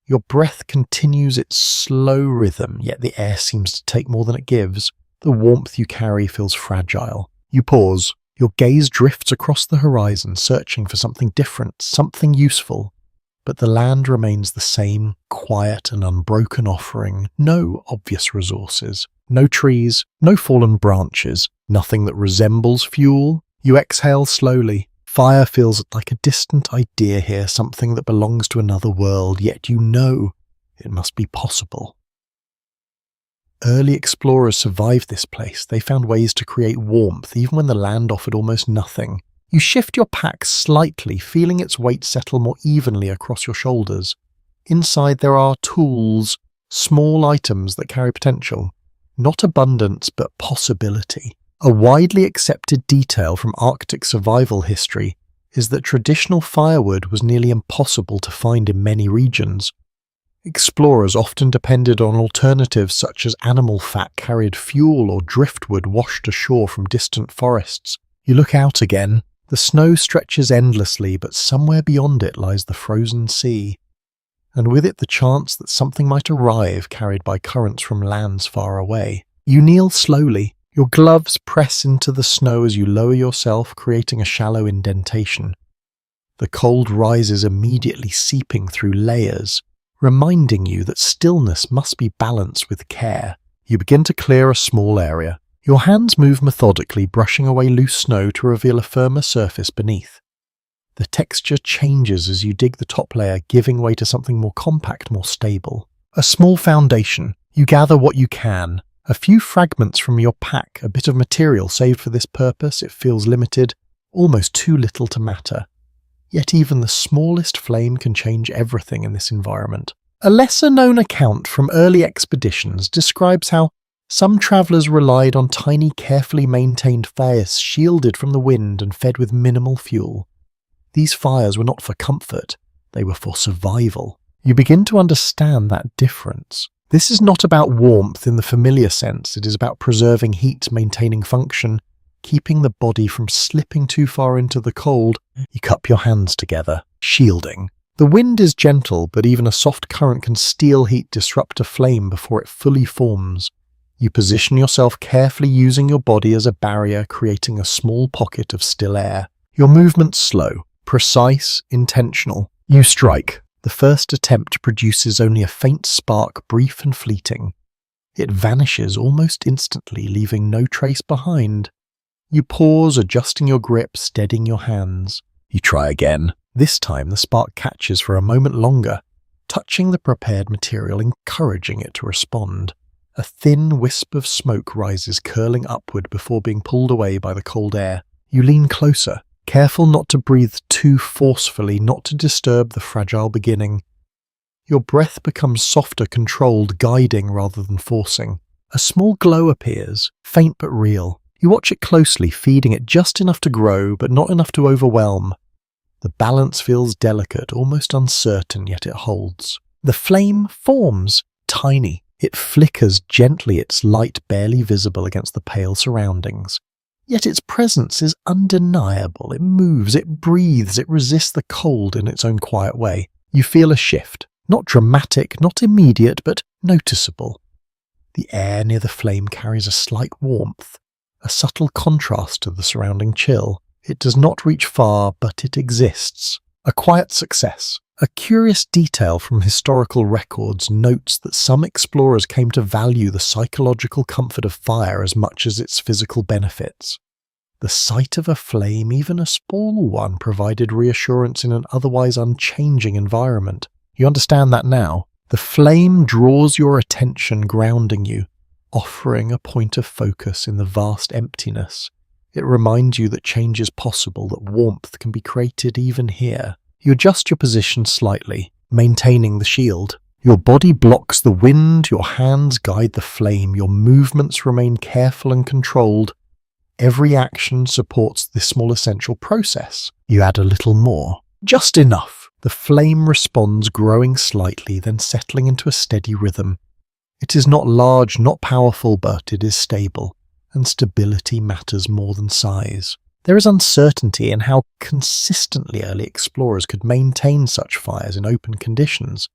Your breath continues its slow rhythm, yet the air seems to take more than it gives. The warmth you carry feels fragile. You pause. Your gaze drifts across the horizon, searching for something different, something useful. But the land remains the same, quiet and unbroken, offering no obvious resources. No trees, no fallen branches, nothing that resembles fuel. You exhale slowly. Fire feels like a distant idea here, something that belongs to another world, yet you know it must be possible. Early explorers survived this place. They found ways to create warmth, even when the land offered almost nothing. You shift your pack slightly, feeling its weight settle more evenly across your shoulders. Inside there are tools, small items that carry potential. Not abundance, but possibility. A widely accepted detail from Arctic survival history is that traditional firewood was nearly impossible to find in many regions. Explorers often depended on alternatives such as animal fat carried fuel or driftwood washed ashore from distant forests. You look out again. The snow stretches endlessly, but somewhere beyond it lies the frozen sea. And with it the chance that something might arrive carried by currents from lands far away. You kneel slowly. Your gloves press into the snow as you lower yourself, creating a shallow indentation. The cold rises immediately, seeping through layers, reminding you that stillness must be balanced with care. You begin to clear a small area. Your hands move methodically, brushing away loose snow to reveal a firmer surface beneath. The texture changes as you dig the top layer, giving way to something more compact, more stable. A small foundation. You gather what you can. A few fragments from your pack, a bit of material saved for this purpose. It feels limited, almost too little to matter. Yet even the smallest flame can change everything in this environment. A lesser-known account from early expeditions describes how some travellers relied on tiny, carefully maintained fires shielded from the wind and fed with minimal fuel. These fires were not for comfort, they were for survival. You begin to understand that difference. This is not about warmth in the familiar sense, it is about preserving heat, maintaining function, keeping the body from slipping too far into the cold. You cup your hands together, shielding. The wind is gentle, but even a soft current can steal heat, disrupt a flame before it fully forms. You position yourself carefully, using your body as a barrier, creating a small pocket of still air. Your movements slow, precise, intentional. You strike. The first attempt produces only a faint spark, brief and fleeting. It vanishes almost instantly, leaving no trace behind. You pause, adjusting your grip, steadying your hands. You try again. This time the spark catches for a moment longer, touching the prepared material, encouraging it to respond. A thin wisp of smoke rises, curling upward before being pulled away by the cold air. You lean closer, careful not to breathe too forcefully, not to disturb the fragile beginning. Your breath becomes softer, controlled, guiding rather than forcing. A small glow appears, faint but real. You watch it closely, feeding it just enough to grow, but not enough to overwhelm. The balance feels delicate, almost uncertain, yet it holds. The flame forms, tiny. It flickers gently, its light barely visible against the pale surroundings. Yet its presence is undeniable. It moves, it breathes, it resists the cold in its own quiet way. You feel a shift, not dramatic, not immediate, but noticeable. The air near the flame carries a slight warmth, a subtle contrast to the surrounding chill. It does not reach far, but it exists. A quiet success. A curious detail from historical records notes that some explorers came to value the psychological comfort of fire as much as its physical benefits. The sight of a flame, even a small one, provided reassurance in an otherwise unchanging environment. You understand that now? The flame draws your attention, grounding you, offering a point of focus in the vast emptiness. It reminds you that change is possible, that warmth can be created even here. You adjust your position slightly, maintaining the shield. Your body blocks the wind, your hands guide the flame, your movements remain careful and controlled. Every action supports this small essential process. You add a little more, just enough. The flame responds, growing slightly, then settling into a steady rhythm. It is not large, not powerful, but it is stable, and stability matters more than size. There is uncertainty in how consistently early explorers could maintain such fires in open conditions.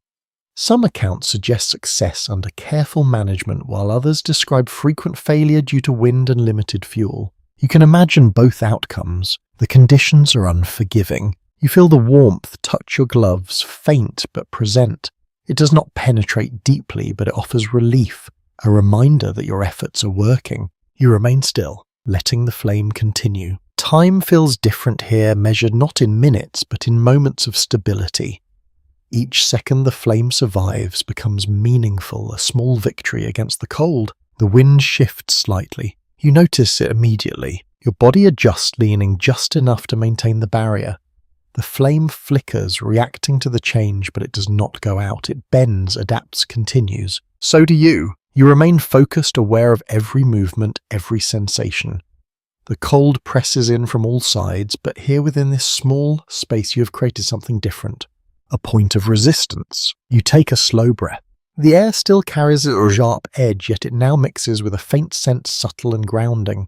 Some accounts suggest success under careful management, while others describe frequent failure due to wind and limited fuel. You can imagine both outcomes. The conditions are unforgiving. You feel the warmth touch your gloves, faint but present. It does not penetrate deeply, but it offers relief, a reminder that your efforts are working. You remain still, letting the flame continue. Time feels different here, measured not in minutes, but in moments of stability. Each second the flame survives becomes meaningful, a small victory against the cold. The wind shifts slightly. You notice it immediately. Your body adjusts, leaning just enough to maintain the barrier. The flame flickers, reacting to the change, but it does not go out. It bends, adapts, continues. So do you. You remain focused, aware of every movement, every sensation. The cold presses in from all sides, but here within this small space you have created something different. A point of resistance. You take a slow breath. The air still carries a sharp edge, yet it now mixes with a faint scent, subtle and grounding.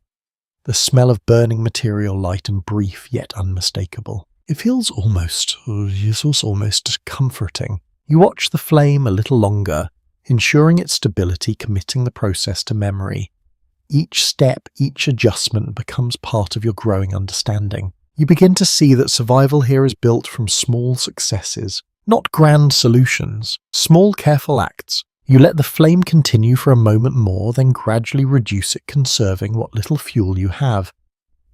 The smell of burning material, light and brief, yet unmistakable. It feels almost comforting. You watch the flame a little longer, ensuring its stability, committing the process to memory. Each step, each adjustment becomes part of your growing understanding. You begin to see that survival here is built from small successes, not grand solutions, small careful acts. You let the flame continue for a moment more, then gradually reduce it, conserving what little fuel you have.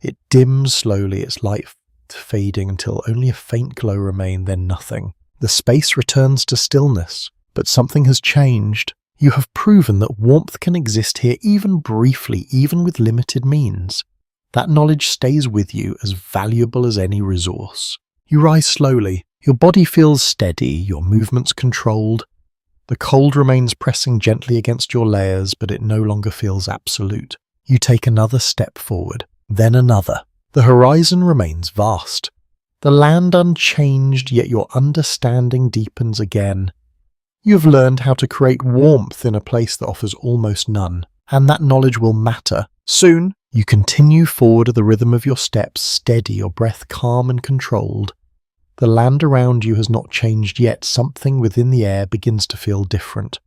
It dims slowly, its light fading until only a faint glow remains, then nothing. The space returns to stillness, but something has changed. You have proven that warmth can exist here even briefly, even with limited means. That knowledge stays with you, as valuable as any resource. You rise slowly. Your body feels steady, your movements controlled. The cold remains pressing gently against your layers, but it no longer feels absolute. You take another step forward, then another. The horizon remains vast. The land unchanged, yet your understanding deepens again. You have learned how to create warmth in a place that offers almost none, and that knowledge will matter. Soon, you continue forward at the rhythm of your steps, steady, your breath calm and controlled. The land around you has not changed yet. Something within the air begins to feel different.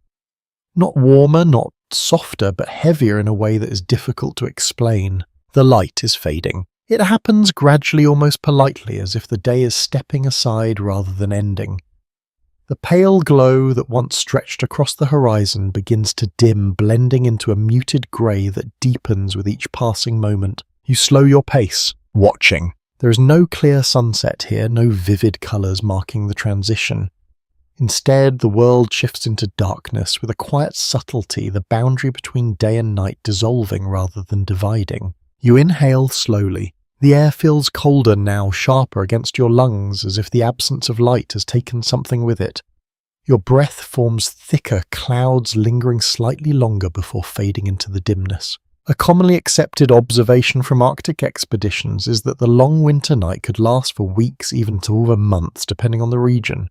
Not warmer, not softer, but heavier in a way that is difficult to explain. The light is fading. It happens gradually, almost politely, as if the day is stepping aside rather than ending. The pale glow that once stretched across the horizon begins to dim, blending into a muted grey that deepens with each passing moment. You slow your pace, watching. There is no clear sunset here, no vivid colours marking the transition. Instead, the world shifts into darkness with a quiet subtlety, the boundary between day and night dissolving rather than dividing. You inhale slowly. The air feels colder now, sharper against your lungs, as if the absence of light has taken something with it. Your breath forms thicker clouds lingering slightly longer before fading into the dimness. A commonly accepted observation from Arctic expeditions is that the long winter night could last for weeks, even to over months, depending on the region.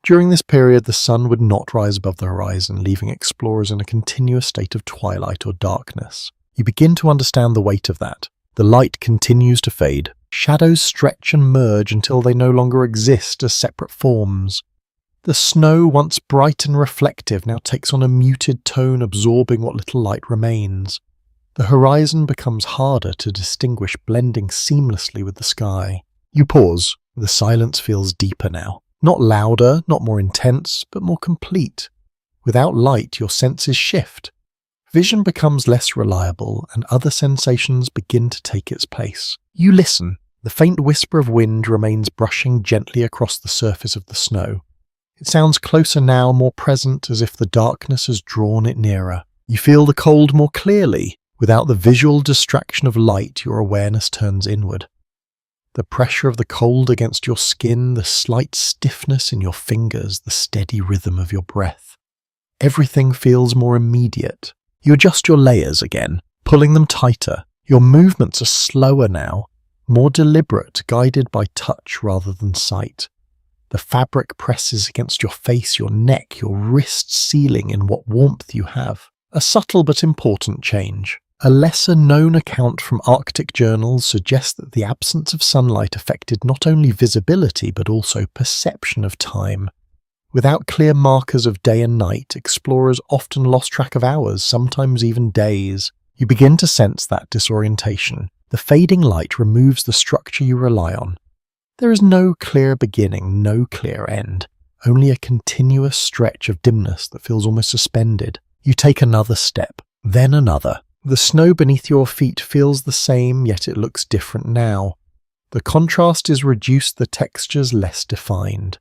During this period, the sun would not rise above the horizon, leaving explorers in a continuous state of twilight or darkness. You begin to understand the weight of that. The light continues to fade. Shadows stretch and merge until they no longer exist as separate forms. The snow, once bright and reflective, now takes on a muted tone, absorbing what little light remains. The horizon becomes harder to distinguish, blending seamlessly with the sky. You pause. The silence feels deeper now. Not louder, not more intense, but more complete. Without light, your senses shift. Vision becomes less reliable, and other sensations begin to take its place. You listen. The faint whisper of wind remains brushing gently across the surface of the snow. It sounds closer now, more present, as if the darkness has drawn it nearer. You feel the cold more clearly. Without the visual distraction of light, your awareness turns inward. The pressure of the cold against your skin, the slight stiffness in your fingers, the steady rhythm of your breath. Everything feels more immediate. You adjust your layers again, pulling them tighter. Your movements are slower now, more deliberate, guided by touch rather than sight. The fabric presses against your face, your neck, your wrists, sealing in what warmth you have. A subtle but important change. A lesser-known account from Arctic journals suggests that the absence of sunlight affected not only visibility but also perception of time. Without clear markers of day and night, explorers often lost track of hours, sometimes even days. You begin to sense that disorientation. The fading light removes the structure you rely on. There is no clear beginning, no clear end, only a continuous stretch of dimness that feels almost suspended. You take another step, then another. The snow beneath your feet feels the same, yet it looks different now. The contrast is reduced, the textures less defined.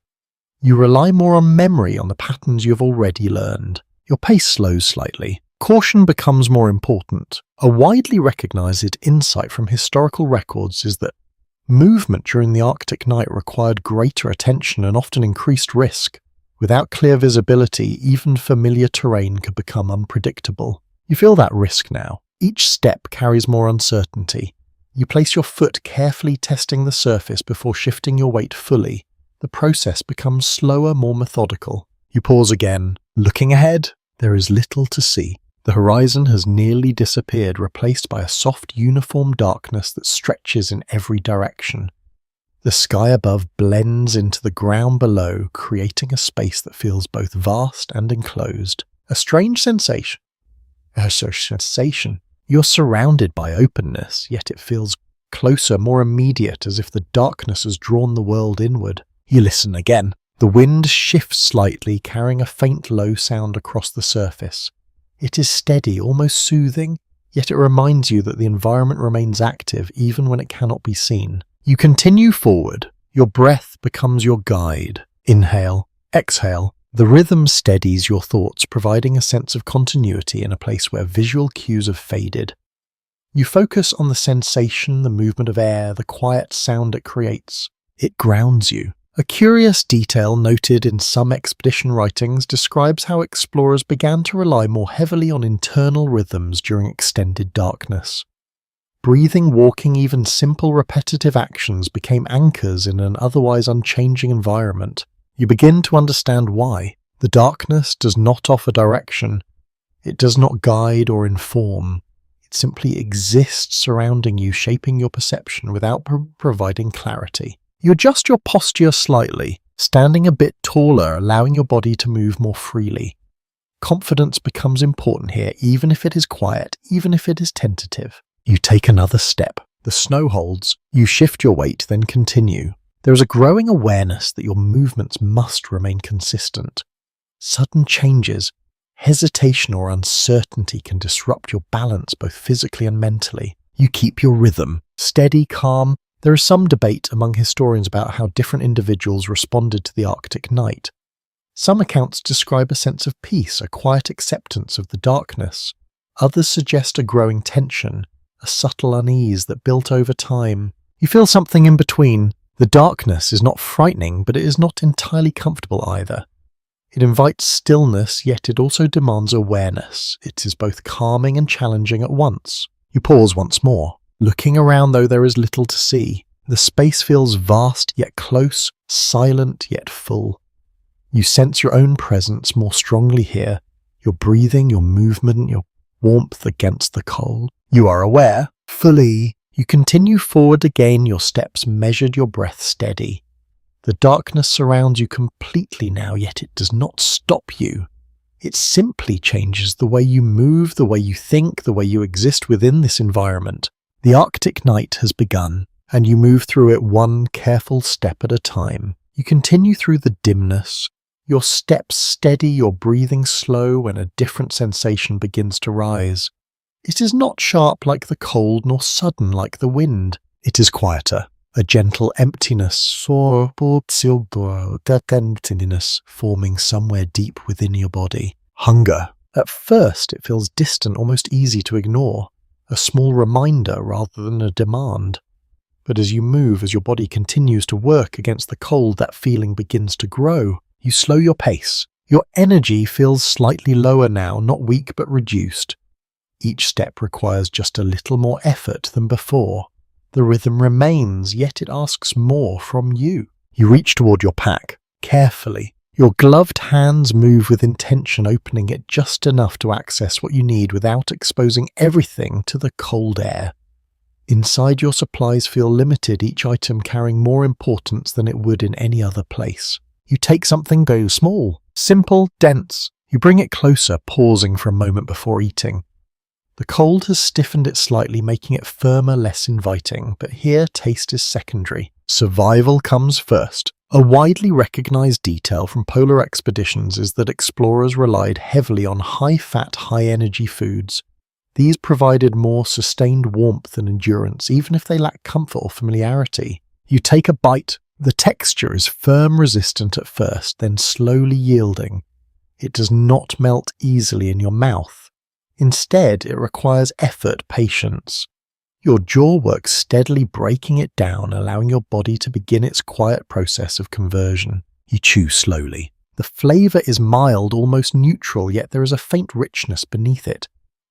You rely more on memory, on the patterns you have already learned. Your pace slows slightly. Caution becomes more important. A widely recognized insight from historical records is that movement during the Arctic night required greater attention and often increased risk. Without clear visibility, even familiar terrain could become unpredictable. You feel that risk now. Each step carries more uncertainty. You place your foot carefully, testing the surface before shifting your weight fully. The process becomes slower, more methodical. You pause again. Looking ahead, there is little to see. The horizon has nearly disappeared, replaced by a soft, uniform darkness that stretches in every direction. The sky above blends into the ground below, creating a space that feels both vast and enclosed. A strange sensation. You're surrounded by openness, yet it feels closer, more immediate, as if the darkness has drawn the world inward. You listen again. The wind shifts slightly, carrying a faint low sound across the surface. It is steady, almost soothing, yet it reminds you that the environment remains active even when it cannot be seen. You continue forward. Your breath becomes your guide. Inhale, exhale. The rhythm steadies your thoughts, providing a sense of continuity in a place where visual cues have faded. You focus on the sensation, the movement of air, the quiet sound it creates. It grounds you. A curious detail noted in some expedition writings describes how explorers began to rely more heavily on internal rhythms during extended darkness. Breathing, walking, even simple repetitive actions became anchors in an otherwise unchanging environment. You begin to understand why. The darkness does not offer direction. It does not guide or inform. It simply exists surrounding you, shaping your perception without providing clarity. You adjust your posture slightly, standing a bit taller, allowing your body to move more freely. Confidence becomes important here, even if it is quiet, even if it is tentative. You take another step. The snow holds. You shift your weight, then continue. There is a growing awareness that your movements must remain consistent. Sudden changes, hesitation or uncertainty can disrupt your balance both physically and mentally. You keep your rhythm, steady, calm. There is some debate among historians about how different individuals responded to the Arctic night. Some accounts describe a sense of peace, a quiet acceptance of the darkness. Others suggest a growing tension, a subtle unease that built over time. You feel something in between. The darkness is not frightening, but it is not entirely comfortable either. It invites stillness, yet it also demands awareness. It is both calming and challenging at once. You pause once more. Looking around, though there is little to see. The space feels vast yet close, silent yet full. You sense your own presence more strongly here. Your breathing, your movement, your warmth against the cold. You are aware, fully. You continue forward again, your steps measured, your breath steady. The darkness surrounds you completely now, yet it does not stop you. It simply changes the way you move, the way you think, the way you exist within this environment. The Arctic night has begun, and you move through it one careful step at a time. You continue through the dimness, your steps steady, your breathing slow when a different sensation begins to rise. It is not sharp like the cold, nor sudden like the wind. It is quieter, a gentle emptiness, forming somewhere deep within your body. Hunger. At first it feels distant, almost easy to ignore, a small reminder rather than a demand. But as you move, as your body continues to work against the cold, that feeling begins to grow. You slow your pace. Your energy feels slightly lower now, not weak but reduced. Each step requires just a little more effort than before. The rhythm remains, yet it asks more from you. You reach toward your pack, carefully. Your gloved hands move with intention, opening it just enough to access what you need without exposing everything to the cold air. Inside, your supplies feel limited, each item carrying more importance than it would in any other place. You take something though small, simple, dense. You bring it closer, pausing for a moment before eating. The cold has stiffened it slightly, making it firmer, less inviting, but here taste is secondary. Survival comes first. A widely recognized detail from polar expeditions is that explorers relied heavily on high-fat, high-energy foods. These provided more sustained warmth and endurance, even if they lack comfort or familiarity. You take a bite. The texture is firm, resistant at first, then slowly yielding. It does not melt easily in your mouth. Instead, it requires effort, patience. Your jaw works steadily, breaking it down, allowing your body to begin its quiet process of conversion. You chew slowly. The flavor is mild, almost neutral, yet there is a faint richness beneath it.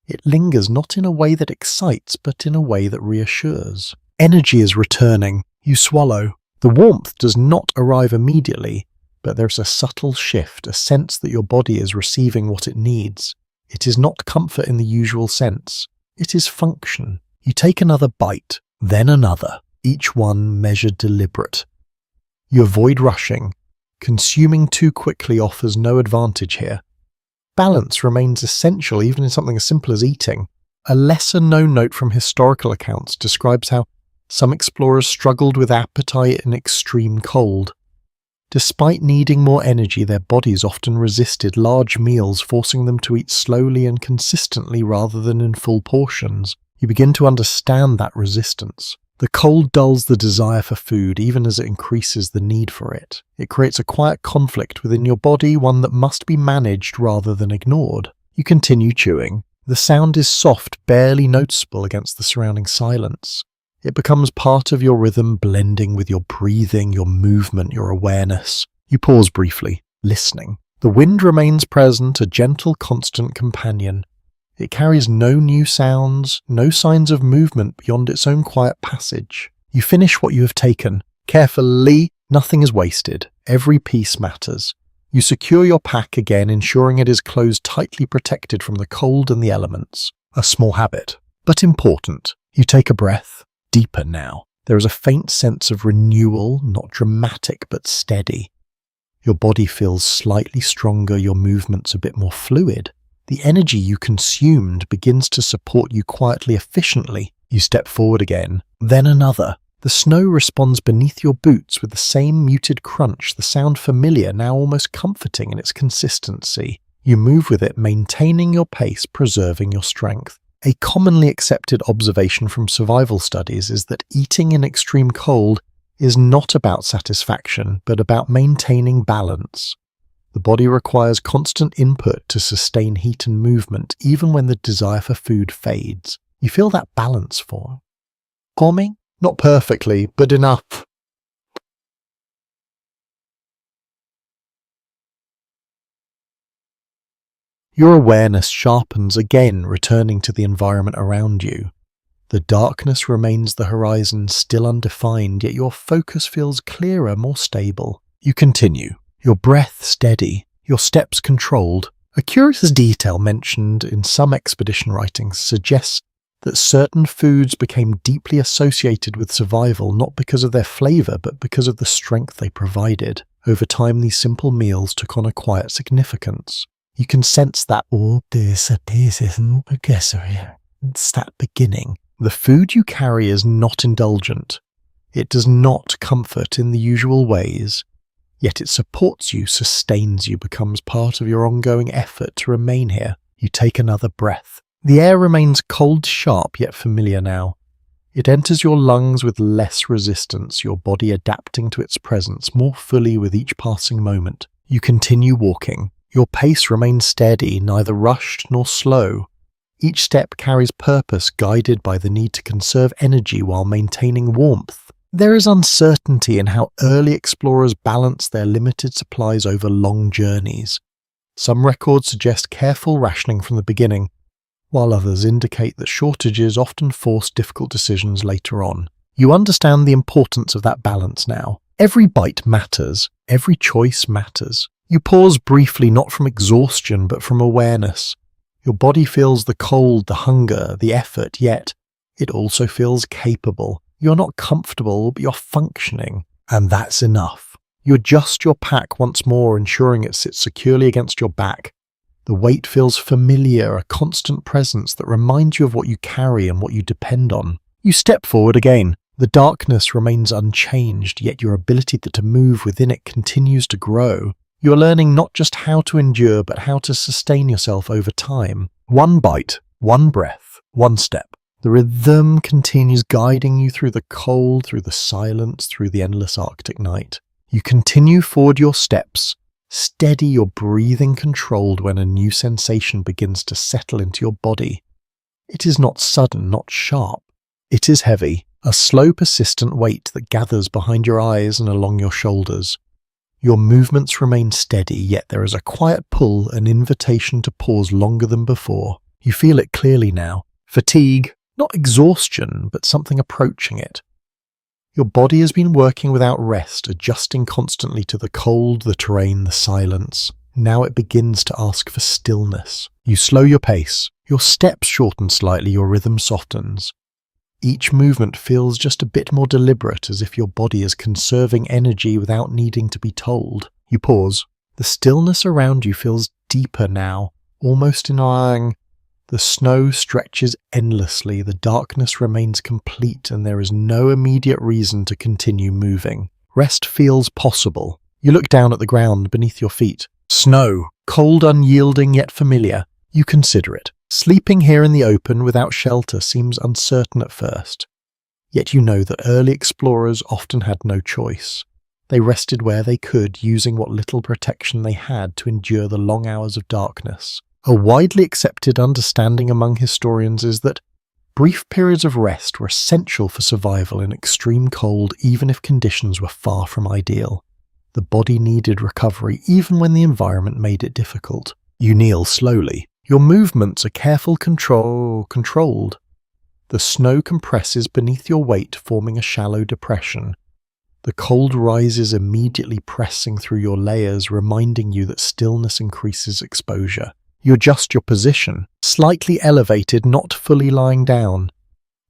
It lingers not in a way that excites, but in a way that reassures. Energy is returning. You swallow. The warmth does not arrive immediately, but there's a subtle shift, a sense that your body is receiving what it needs. It is not comfort in the usual sense. It is function. You take another bite, then another, each one measured, deliberate. You avoid rushing. Consuming too quickly offers no advantage here. Balance remains essential even in something as simple as eating. A lesser-known note from historical accounts describes how some explorers struggled with appetite in extreme cold. Despite needing more energy, their bodies often resisted large meals, forcing them to eat slowly and consistently rather than in full portions. You begin to understand that resistance. The cold dulls the desire for food even as it increases the need for it. It creates a quiet conflict within your body, one that must be managed rather than ignored. You continue chewing. The sound is soft, barely noticeable against the surrounding silence. It becomes part of your rhythm, blending with your breathing, your movement, your awareness. You pause briefly, listening. The wind remains present, a gentle, constant companion. It carries no new sounds, no signs of movement beyond its own quiet passage. You finish what you have taken. Carefully, nothing is wasted. Every piece matters. You secure your pack again, ensuring it is closed tightly, protected from the cold and the elements. A small habit, but important. You take a breath. Deeper now. There is a faint sense of renewal, not dramatic but steady. Your body feels slightly stronger, your movements a bit more fluid. The energy you consumed begins to support you quietly, efficiently. You step forward again, then another. The snow responds beneath your boots with the same muted crunch, the sound familiar, now almost comforting in its consistency. You move with it, maintaining your pace, preserving your strength. A commonly accepted observation from survival studies is that eating in extreme cold is not about satisfaction, but about maintaining balance. The body requires constant input to sustain heat and movement, even when the desire for food fades. You feel that balance forming? Not perfectly, but enough. Your awareness sharpens again, returning to the environment around you. The darkness remains the horizon, still undefined, yet your focus feels clearer, more stable. You continue, your breath steady, your steps controlled. A curious detail mentioned in some expedition writings suggests that certain foods became deeply associated with survival, not because of their flavor, but because of the strength they provided. Over time, these simple meals took on a quiet significance. You can sense that, it's that beginning. The food you carry is not indulgent. It does not comfort in the usual ways, yet it supports you, sustains you, becomes part of your ongoing effort to remain here. You take another breath. The air remains cold, sharp, yet familiar now. It enters your lungs with less resistance, your body adapting to its presence more fully with each passing moment. You continue walking. Your pace remains steady, neither rushed nor slow. Each step carries purpose, guided by the need to conserve energy while maintaining warmth. There is uncertainty in how early explorers balance their limited supplies over long journeys. Some records suggest careful rationing from the beginning, while others indicate that shortages often force difficult decisions later on. You understand the importance of that balance now. Every bite matters. Every choice matters. You pause briefly, not from exhaustion, but from awareness. Your body feels the cold, the hunger, the effort, yet it also feels capable. You're not comfortable, but you're functioning. And that's enough. You adjust your pack once more, ensuring it sits securely against your back. The weight feels familiar, a constant presence that reminds you of what you carry and what you depend on. You step forward again. The darkness remains unchanged, yet your ability to move within it continues to grow. You are learning not just how to endure, but how to sustain yourself over time. One bite, one breath, one step. The rhythm continues, guiding you through the cold, through the silence, through the endless Arctic night. You continue forward your steps, steady, your breathing controlled when a new sensation begins to settle into your body. It is not sudden, not sharp. It is heavy, a slow, persistent weight that gathers behind your eyes and along your shoulders. Your movements remain steady, yet there is a quiet pull, an invitation to pause longer than before. You feel it clearly now. Fatigue, not exhaustion, but something approaching it. Your body has been working without rest, adjusting constantly to the cold, the terrain, the silence. Now it begins to ask for stillness. You slow your pace. Your steps shorten slightly, your rhythm softens. Each movement feels just a bit more deliberate, as if your body is conserving energy without needing to be told. You pause. The stillness around you feels deeper now, almost inviting. The snow stretches endlessly, the darkness remains complete, and there is no immediate reason to continue moving. Rest feels possible. You look down at the ground beneath your feet. Snow, cold, unyielding, yet familiar. You consider it. Sleeping here in the open without shelter seems uncertain at first. Yet you know that early explorers often had no choice. They rested where they could, using what little protection they had to endure the long hours of darkness. A widely accepted understanding among historians is that brief periods of rest were essential for survival in extreme cold, even if conditions were far from ideal. The body needed recovery even when the environment made it difficult. You kneel slowly. Your movements are controlled. The snow compresses beneath your weight, forming a shallow depression. The cold rises immediately, pressing through your layers, reminding you that stillness increases exposure. You adjust your position, slightly elevated, not fully lying down.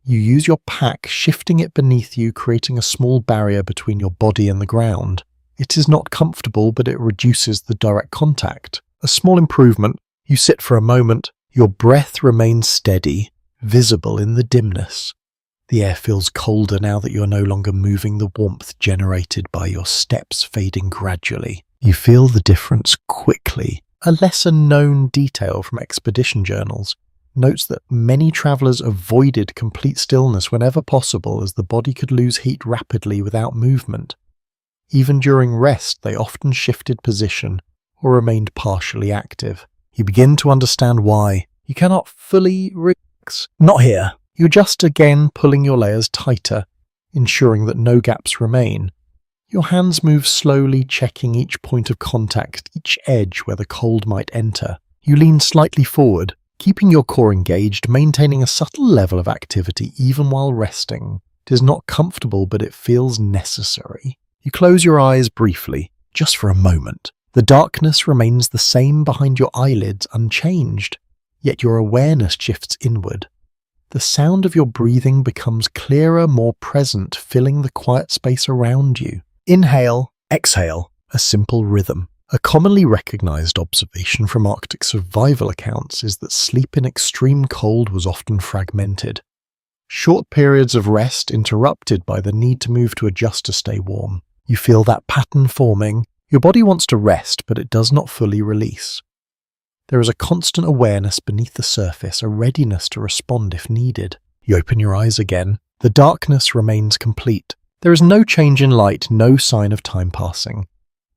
You use your pack, shifting it beneath you, creating a small barrier between your body and the ground. It is not comfortable, but it reduces the direct contact. A small improvement. You sit for a moment. Your breath remains steady, visible in the dimness. The air feels colder now that you're no longer moving, the warmth generated by your steps fading gradually. You feel the difference quickly. A lesser-known detail from expedition journals notes that many travelers avoided complete stillness whenever possible, as the body could lose heat rapidly without movement. Even during rest, they often shifted position or remained partially active. You begin to understand why. You cannot fully relax. Not here. You adjust again, pulling your layers tighter, ensuring that no gaps remain. Your hands move slowly, checking each point of contact, each edge where the cold might enter. You lean slightly forward, keeping your core engaged, maintaining a subtle level of activity even while resting. It is not comfortable, but it feels necessary. You close your eyes briefly, just for a moment. The darkness remains the same behind your eyelids, unchanged, yet your awareness shifts inward. The sound of your breathing becomes clearer, more present, filling the quiet space around you. Inhale, exhale, a simple rhythm. A commonly recognized observation from Arctic survival accounts is that sleep in extreme cold was often fragmented. Short periods of rest interrupted by the need to move to adjust to stay warm. You feel that pattern forming. Your body wants to rest, but it does not fully release. There is a constant awareness beneath the surface, a readiness to respond if needed. You open your eyes again. The darkness remains complete. There is no change in light, no sign of time passing.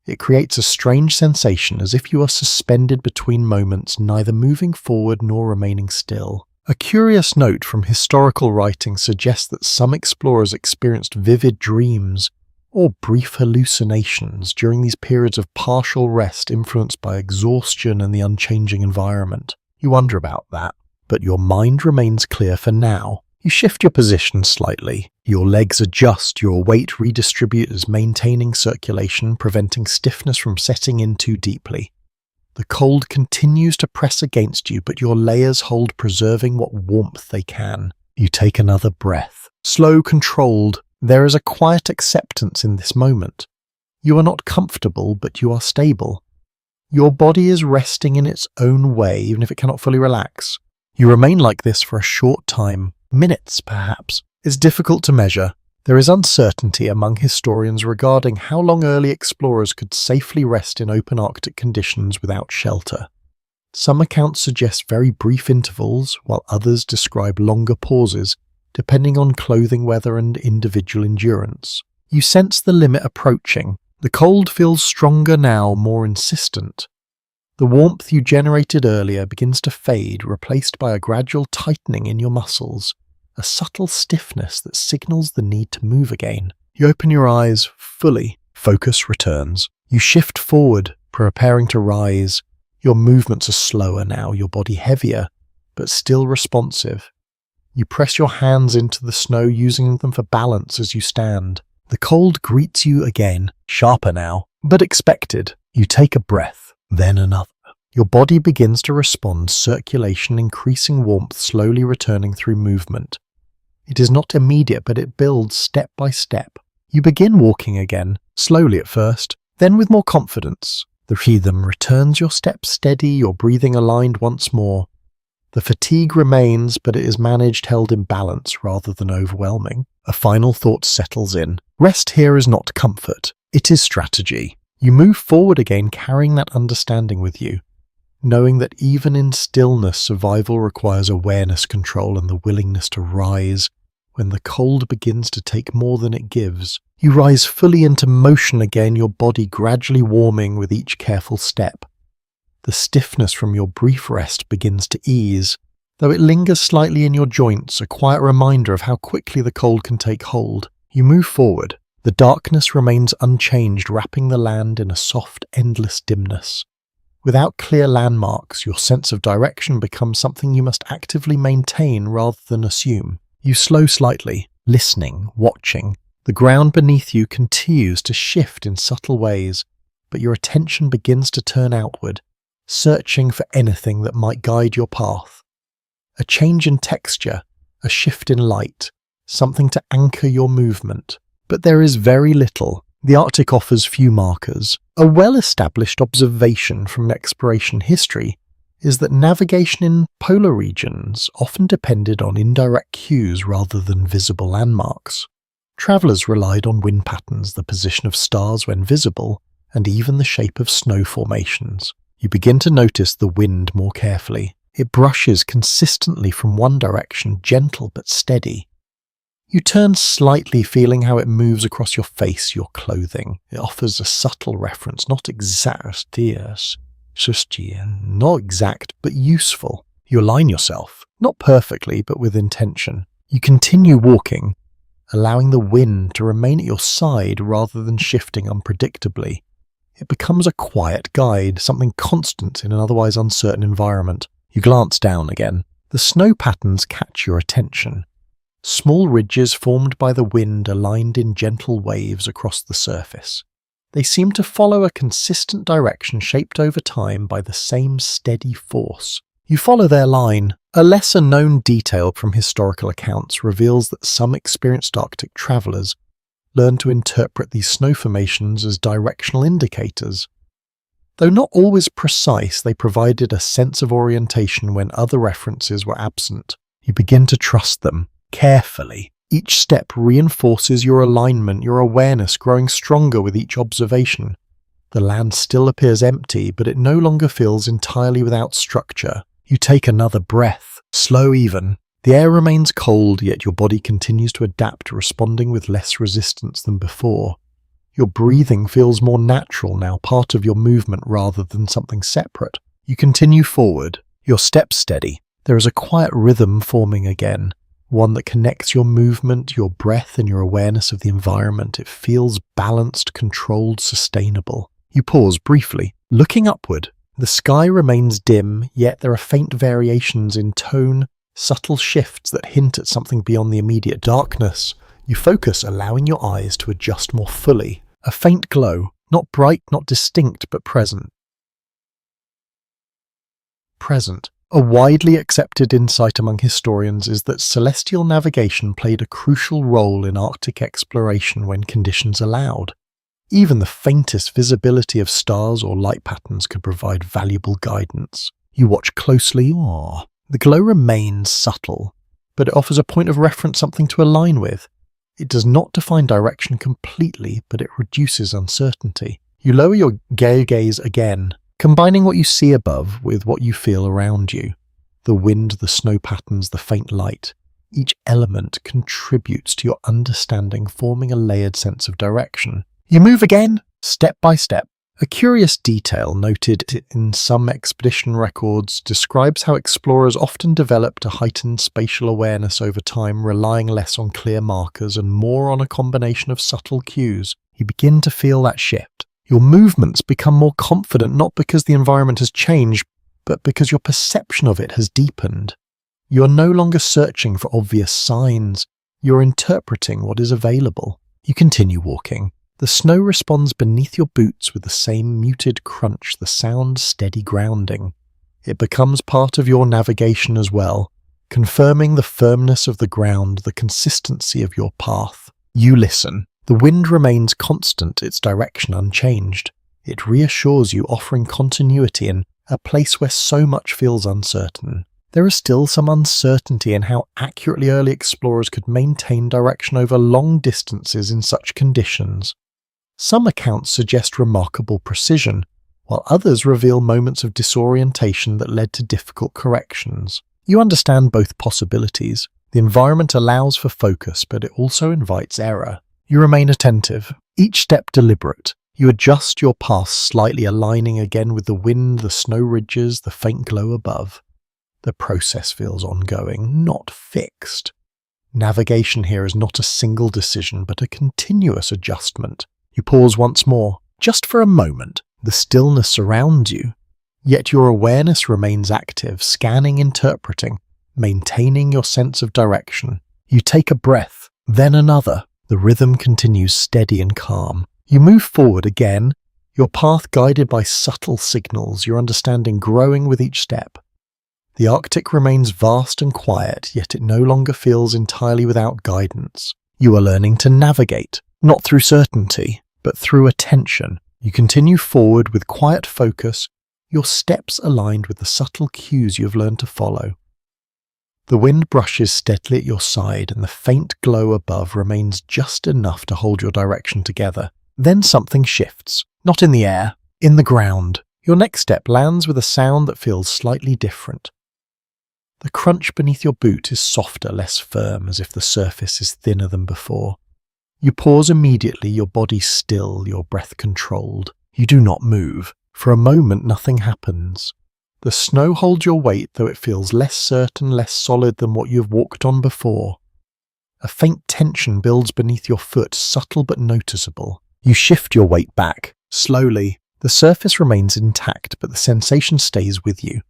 It creates a strange sensation, as if you are suspended between moments, neither moving forward nor remaining still. A curious note from historical writing suggests that some explorers experienced vivid dreams or brief hallucinations during these periods of partial rest influenced by exhaustion and the unchanging environment. You wonder about that, but your mind remains clear for now. You shift your position slightly. Your legs adjust, your weight redistributes, maintaining circulation, preventing stiffness from setting in too deeply. The cold continues to press against you, but your layers hold, preserving what warmth they can. You take another breath. Slow, controlled. There is a quiet acceptance in this moment. You are not comfortable, but you are stable. Your body is resting in its own way, even if it cannot fully relax. You remain like this for a short time, minutes perhaps. It's difficult to measure. There is uncertainty among historians regarding how long early explorers could safely rest in open Arctic conditions without shelter. Some accounts suggest very brief intervals, while others describe longer pauses, depending on clothing weather and individual endurance. You sense the limit approaching. The cold feels stronger now, more insistent. The warmth you generated earlier begins to fade, replaced by a gradual tightening in your muscles, a subtle stiffness that signals the need to move again. You open your eyes fully. Focus returns. You shift forward, preparing to rise. Your movements are slower now, your body heavier, but still responsive. You press your hands into the snow, using them for balance as you stand. The cold greets you again, sharper now, but expected. You take a breath, then another. Your body begins to respond, circulation increasing, warmth slowly returning through movement. It is not immediate, but it builds step by step. You begin walking again, slowly at first, then with more confidence. The rhythm returns, your steps steady, your breathing aligned once more. The fatigue remains, but it is managed, held in balance rather than overwhelming. A final thought settles in. Rest here is not comfort, it is strategy. You move forward again, carrying that understanding with you, knowing that even in stillness, survival requires awareness, control, and the willingness to rise when the cold begins to take more than it gives. You rise fully into motion again, your body gradually warming with each careful step. The stiffness from your brief rest begins to ease, though it lingers slightly in your joints, a quiet reminder of how quickly the cold can take hold. You move forward. The darkness remains unchanged, wrapping the land in a soft, endless dimness. Without clear landmarks, your sense of direction becomes something you must actively maintain rather than assume. You slow slightly, listening, watching. The ground beneath you continues to shift in subtle ways, but your attention begins to turn outward, searching for anything that might guide your path. A change in texture, a shift in light, something to anchor your movement. But there is very little. The Arctic offers few markers. A well-established observation from exploration history is that navigation in polar regions often depended on indirect cues rather than visible landmarks. Travellers relied on wind patterns, the position of stars when visible, and even the shape of snow formations. You begin to notice the wind more carefully. It brushes consistently from one direction, gentle but steady. You turn slightly, feeling how it moves across your face, your clothing. It offers a subtle reference, not exact, not exact, but useful. You align yourself, not perfectly, but with intention. You continue walking, allowing the wind to remain at your side rather than shifting unpredictably. It becomes a quiet guide, something constant in an otherwise uncertain environment. You glance down again. The snow patterns catch your attention. Small ridges formed by the wind aligned in gentle waves across the surface. They seem to follow a consistent direction shaped over time by the same steady force. You follow their line. A lesser-known detail from historical accounts reveals that some experienced Arctic travellers learned to interpret these snow formations as directional indicators. Though not always precise, they provided a sense of orientation when other references were absent. You begin to trust them. Carefully. Each step reinforces your alignment, your awareness growing stronger with each observation. The land still appears empty, but it no longer feels entirely without structure. You take another breath, slow even. The air remains cold, yet your body continues to adapt, responding with less resistance than before. Your breathing feels more natural now, part of your movement rather than something separate. You continue forward, your steps steady. There is a quiet rhythm forming again. One that connects your movement, your breath, and your awareness of the environment. It feels balanced, controlled, sustainable. You pause briefly, looking upward. The sky remains dim, yet there are faint variations in tone, subtle shifts that hint at something beyond the immediate darkness. You focus, allowing your eyes to adjust more fully. A faint glow, not bright, not distinct, but present. A widely accepted insight among historians is that celestial navigation played a crucial role in Arctic exploration when conditions allowed. Even the faintest visibility of stars or light patterns could provide valuable guidance. You watch closely. The glow remains subtle, but it offers a point of reference, something to align with. It does not define direction completely, but it reduces uncertainty. You lower your gaze again, combining what you see above with what you feel around you. The wind, the snow patterns, the faint light. Each element contributes to your understanding, forming a layered sense of direction. You move again, step by step. A curious detail noted in some expedition records describes how explorers often developed a heightened spatial awareness over time, relying less on clear markers and more on a combination of subtle cues. You begin to feel that shift. Your movements become more confident, not because the environment has changed, but because your perception of it has deepened. You are no longer searching for obvious signs. You're interpreting what is available. You continue walking. The snow responds beneath your boots with the same muted crunch, the sound steady grounding. It becomes part of your navigation as well, confirming the firmness of the ground, the consistency of your path. You listen. The wind remains constant, its direction unchanged. It reassures you, offering continuity in a place where so much feels uncertain. There is still some uncertainty in how accurately early explorers could maintain direction over long distances in such conditions. Some accounts suggest remarkable precision, while others reveal moments of disorientation that led to difficult corrections. You understand both possibilities. The environment allows for focus, but it also invites error. You remain attentive, each step deliberate. You adjust your path slightly, aligning again with the wind, the snow ridges, the faint glow above. The process feels ongoing, not fixed. Navigation here is not a single decision, but a continuous adjustment. You pause once more, just for a moment. The stillness surrounds you, yet your awareness remains active, scanning, interpreting, maintaining your sense of direction. You take a breath, then another. The rhythm continues steady and calm. You move forward again, your path guided by subtle signals, your understanding growing with each step. The Arctic remains vast and quiet, yet it no longer feels entirely without guidance. You are learning to navigate, not through certainty, but through attention. You continue forward with quiet focus, your steps aligned with the subtle cues you have learned to follow. The wind brushes steadily at your side, and the faint glow above remains just enough to hold your direction together. Then something shifts, not in the air, in the ground. Your next step lands with a sound that feels slightly different. The crunch beneath your boot is softer, less firm, as if the surface is thinner than before. You pause immediately, your body still, your breath controlled. You do not move. For a moment, nothing happens. The snow holds your weight, though it feels less certain, less solid than what you have walked on before. A faint tension builds beneath your foot, subtle but noticeable. You shift your weight back, slowly. The surface remains intact, but the sensation stays with you.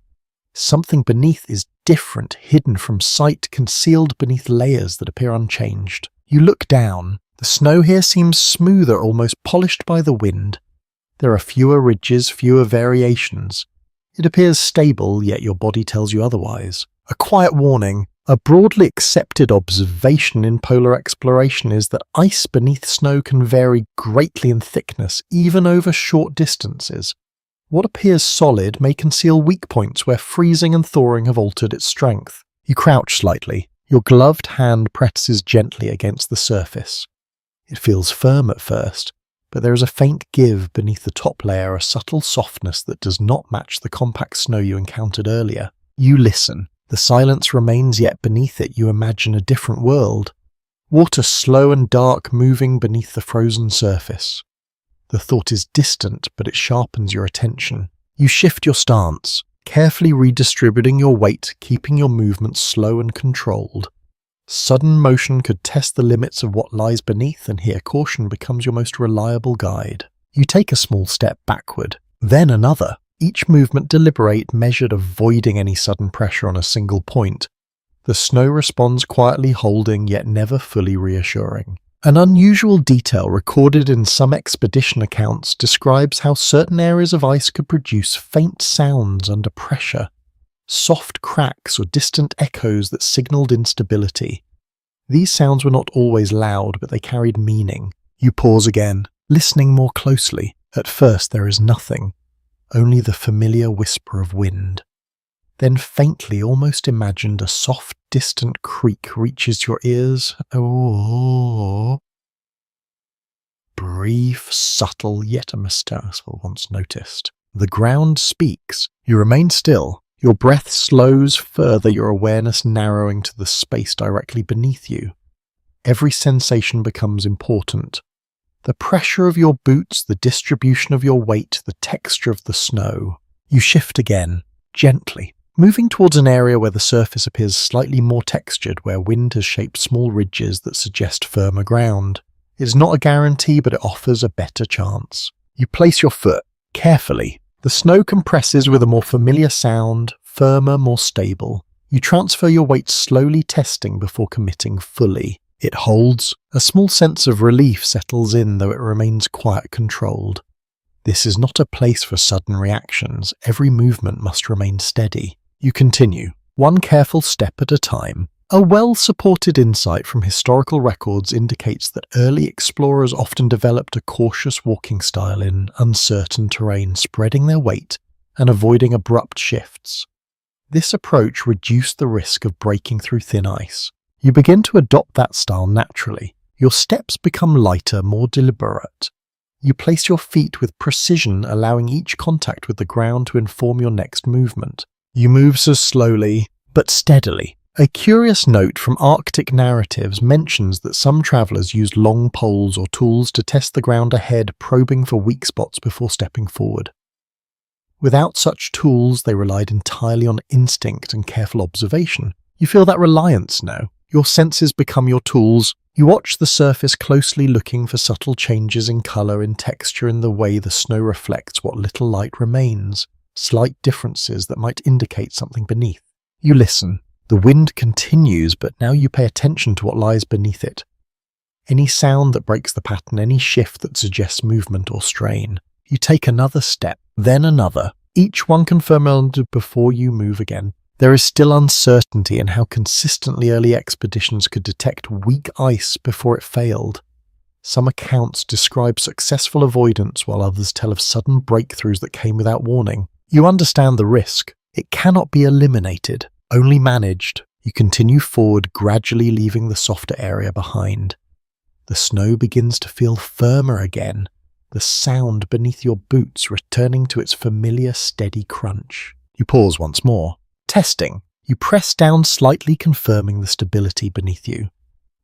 Something beneath is different, hidden from sight, concealed beneath layers that appear unchanged. You look down. The snow here seems smoother, almost polished by the wind. There are fewer ridges, fewer variations. It appears stable, yet your body tells you otherwise. A quiet warning, a broadly accepted observation in polar exploration is that ice beneath snow can vary greatly in thickness, even over short distances. What appears solid may conceal weak points where freezing and thawing have altered its strength. You crouch slightly. Your gloved hand presses gently against the surface. It feels firm at first, but there is a faint give beneath the top layer, a subtle softness that does not match the compact snow you encountered earlier. You listen. The silence remains, yet beneath it you imagine a different world. Water slow and dark moving beneath the frozen surface. The thought is distant, but it sharpens your attention. You shift your stance, carefully redistributing your weight, keeping your movements slow and controlled. Sudden motion could test the limits of what lies beneath, and here caution becomes your most reliable guide. You take a small step backward, then another, each movement deliberate, measured, avoiding any sudden pressure on a single point. The snow responds quietly, holding, yet never fully reassuring. An unusual detail recorded in some expedition accounts describes how certain areas of ice could produce faint sounds under pressure, soft cracks or distant echoes that signaled instability. These sounds were not always loud, but they carried meaning. You pause again, listening more closely. At first there is nothing, only the familiar whisper of wind. Then faintly, almost imagined, a soft, distant creak reaches your ears. Oh. Brief, subtle, yet a mysterious once noticed. The ground speaks. You remain still. Your breath slows further, your awareness narrowing to the space directly beneath you. Every sensation becomes important. The pressure of your boots, the distribution of your weight, the texture of the snow. You shift again, gently, moving towards an area where the surface appears slightly more textured, where wind has shaped small ridges that suggest firmer ground. It is not a guarantee, but it offers a better chance. You place your foot carefully. The snow compresses with a more familiar sound, firmer, more stable. You transfer your weight slowly, testing before committing fully. It holds. A small sense of relief settles in, though it remains quiet, controlled. This is not a place for sudden reactions. Every movement must remain steady. You continue, one careful step at a time. A well-supported insight from historical records indicates that early explorers often developed a cautious walking style in uncertain terrain, spreading their weight and avoiding abrupt shifts. This approach reduced the risk of breaking through thin ice. You begin to adopt that style naturally. Your steps become lighter, more deliberate. You place your feet with precision, allowing each contact with the ground to inform your next movement. You move so slowly, but steadily. A curious note from Arctic narratives mentions that some travelers used long poles or tools to test the ground ahead, probing for weak spots before stepping forward. Without such tools, they relied entirely on instinct and careful observation. You feel that reliance now. Your senses become your tools. You watch the surface closely, looking for subtle changes in colour, in texture, in the way the snow reflects what little light remains, slight differences that might indicate something beneath. You listen. The wind continues, but now you pay attention to what lies beneath it. Any sound that breaks the pattern, any shift that suggests movement or strain. You take another step, then another, each one confirmed before you move again. There is still uncertainty in how consistently early expeditions could detect weak ice before it failed. Some accounts describe successful avoidance, while others tell of sudden breakthroughs that came without warning. You understand the risk. It cannot be eliminated, only managed. You continue forward, gradually leaving the softer area behind. The snow begins to feel firmer again, the sound beneath your boots returning to its familiar steady crunch. You pause once more. Testing. You press down slightly, confirming the stability beneath you.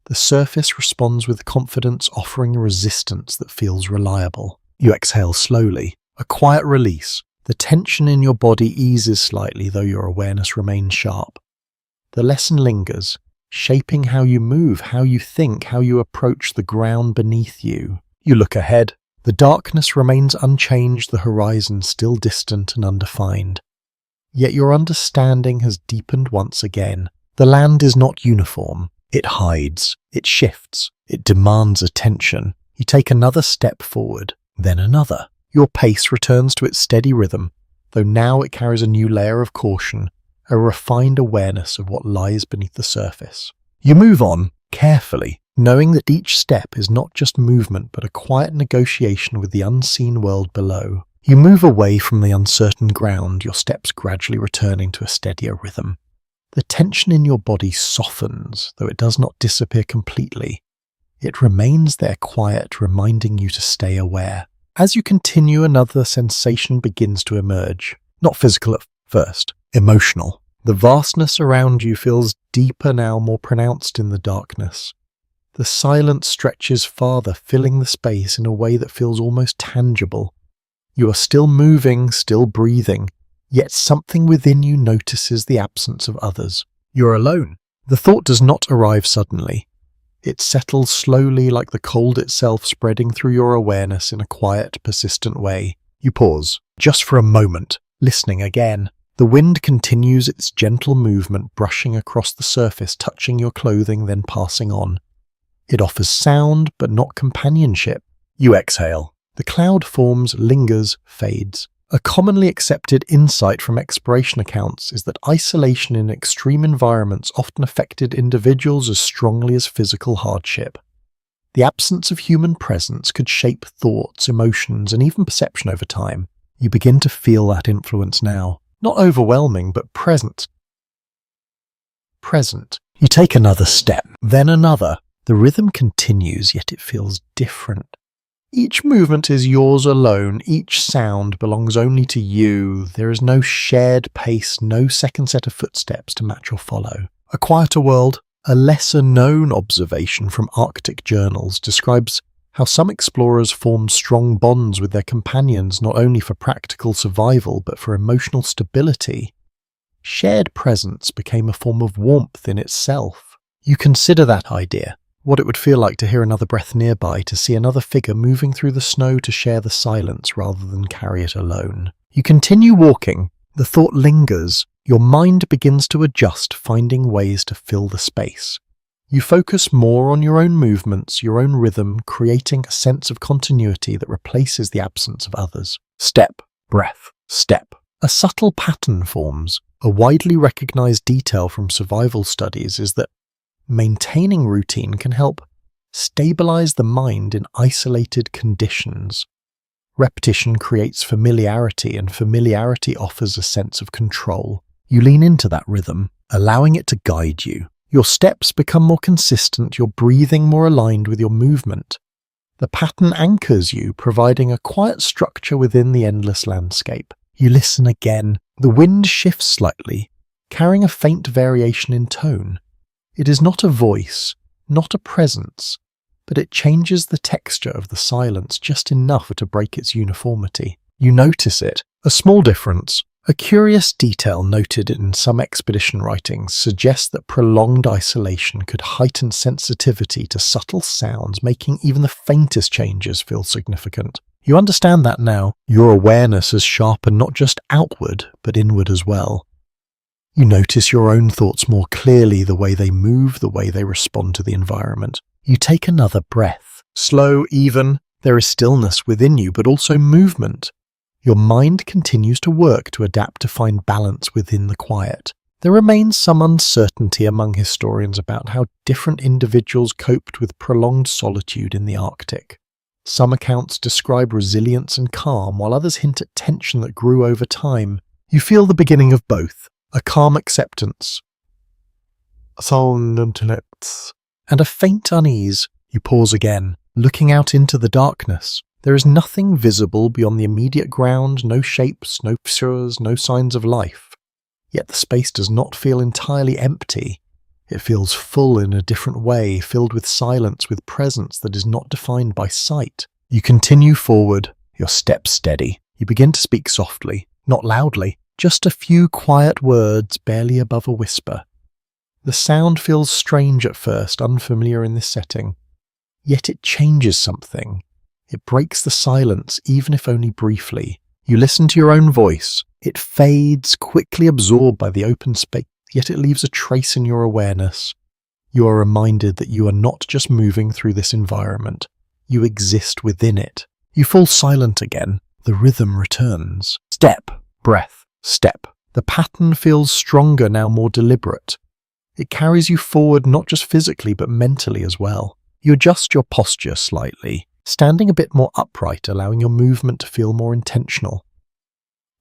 The surface responds with confidence, offering a resistance that feels reliable. You exhale slowly. A quiet release. The tension in your body eases slightly, though your awareness remains sharp. The lesson lingers, shaping how you move, how you think, how you approach the ground beneath you. You look ahead. The darkness remains unchanged, the horizon still distant and undefined. Yet your understanding has deepened once again. The land is not uniform. It hides. It shifts. It demands attention. You take another step forward, then another. Your pace returns to its steady rhythm, though now it carries a new layer of caution, a refined awareness of what lies beneath the surface. You move on, carefully, knowing that each step is not just movement but a quiet negotiation with the unseen world below. You move away from the uncertain ground, your steps gradually returning to a steadier rhythm. The tension in your body softens, though it does not disappear completely. It remains there quiet, reminding you to stay aware. As you continue, another sensation begins to emerge. Not physical at first, emotional. The vastness around you feels deeper now, more pronounced in the darkness. The silence stretches farther, filling the space in a way that feels almost tangible. You are still moving, still breathing, yet something within you notices the absence of others. You're alone. The thought does not arrive suddenly. It settles slowly, like the cold itself, spreading through your awareness in a quiet, persistent way. You pause, just for a moment, listening again. The wind continues its gentle movement, brushing across the surface, touching your clothing, then passing on. It offers sound, but not companionship. You exhale. The cloud forms, lingers, fades. A commonly accepted insight from exploration accounts is that isolation in extreme environments often affected individuals as strongly as physical hardship. The absence of human presence could shape thoughts, emotions, and even perception over time. You begin to feel that influence now. Not overwhelming, but present. You take another step, then another. The rhythm continues, yet it feels different. Each movement is yours alone, each sound belongs only to you. There is no shared pace, no second set of footsteps to match or follow. A Quieter World, a lesser-known observation from Arctic journals, describes how some explorers formed strong bonds with their companions not only for practical survival but for emotional stability. Shared presence became a form of warmth in itself. You consider that idea. What it would feel like to hear another breath nearby, to see another figure moving through the snow to share the silence rather than carry it alone. You continue walking. The thought lingers. Your mind begins to adjust, finding ways to fill the space. You focus more on your own movements, your own rhythm, creating a sense of continuity that replaces the absence of others. Step, breath, step. A subtle pattern forms. A widely recognized detail from survival studies is that maintaining routine can help stabilize the mind in isolated conditions. Repetition creates familiarity, and familiarity offers a sense of control. You lean into that rhythm, allowing it to guide you. Your steps become more consistent, your breathing more aligned with your movement. The pattern anchors you, providing a quiet structure within the endless landscape. You listen again. The wind shifts slightly, carrying a faint variation in tone. It is not a voice, not a presence, but it changes the texture of the silence just enough to break its uniformity. You notice it, a small difference. A curious detail noted in some expedition writings suggests that prolonged isolation could heighten sensitivity to subtle sounds, making even the faintest changes feel significant. You understand that now. Your awareness has sharpened not just outward, but inward as well. You notice your own thoughts more clearly, the way they move, the way they respond to the environment. You take another breath. Slow, even. There is stillness within you, but also movement. Your mind continues to work to adapt to find balance within the quiet. There remains some uncertainty among historians about how different individuals coped with prolonged solitude in the Arctic. Some accounts describe resilience and calm, while others hint at tension that grew over time. You feel the beginning of both, a calm acceptance, and a faint unease. You pause again, looking out into the darkness. There is nothing visible beyond the immediate ground, no shapes, no fissures, no signs of life. Yet the space does not feel entirely empty. It feels full in a different way, filled with silence, with presence that is not defined by sight. You continue forward, your steps steady. You begin to speak softly, not loudly, just a few quiet words barely above a whisper. The sound feels strange at first, unfamiliar in this setting. Yet it changes something. It breaks the silence, even if only briefly. You listen to your own voice. It fades, quickly absorbed by the open space, yet it leaves a trace in your awareness. You are reminded that you are not just moving through this environment. You exist within it. You fall silent again. The rhythm returns. Step, breath, step. The pattern feels stronger now, more deliberate. It carries you forward not just physically, but mentally as well. You adjust your posture slightly, standing a bit more upright, allowing your movement to feel more intentional.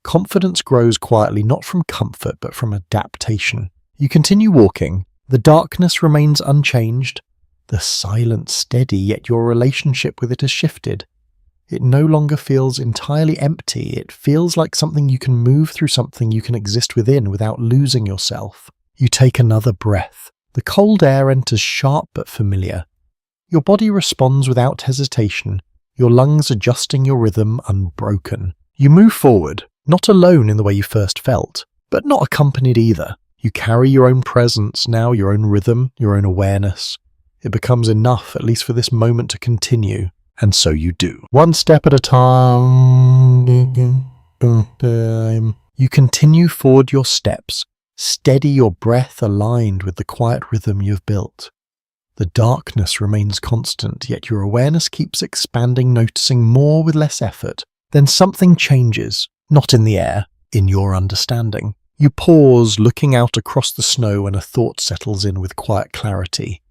Confidence grows quietly, not from comfort, but from adaptation. You continue walking. The darkness remains unchanged. The silence steady, yet your relationship with it has shifted. It no longer feels entirely empty. It feels like something you can move through, something you can exist within without losing yourself. You take another breath. The cold air enters sharp but familiar. Your body responds without hesitation, your lungs adjusting your rhythm unbroken. You move forward, not alone in the way you first felt, but not accompanied either. You carry your own presence now, your own rhythm, your own awareness. It becomes enough, at least for this moment, to continue, and so you do. One step at a time. You continue forward your steps, steady, your breath aligned with the quiet rhythm you've built. The darkness remains constant, yet your awareness keeps expanding, noticing more with less effort. Then something changes, not in the air, in your understanding. You pause, looking out across the snow, and a thought settles in with quiet clarity.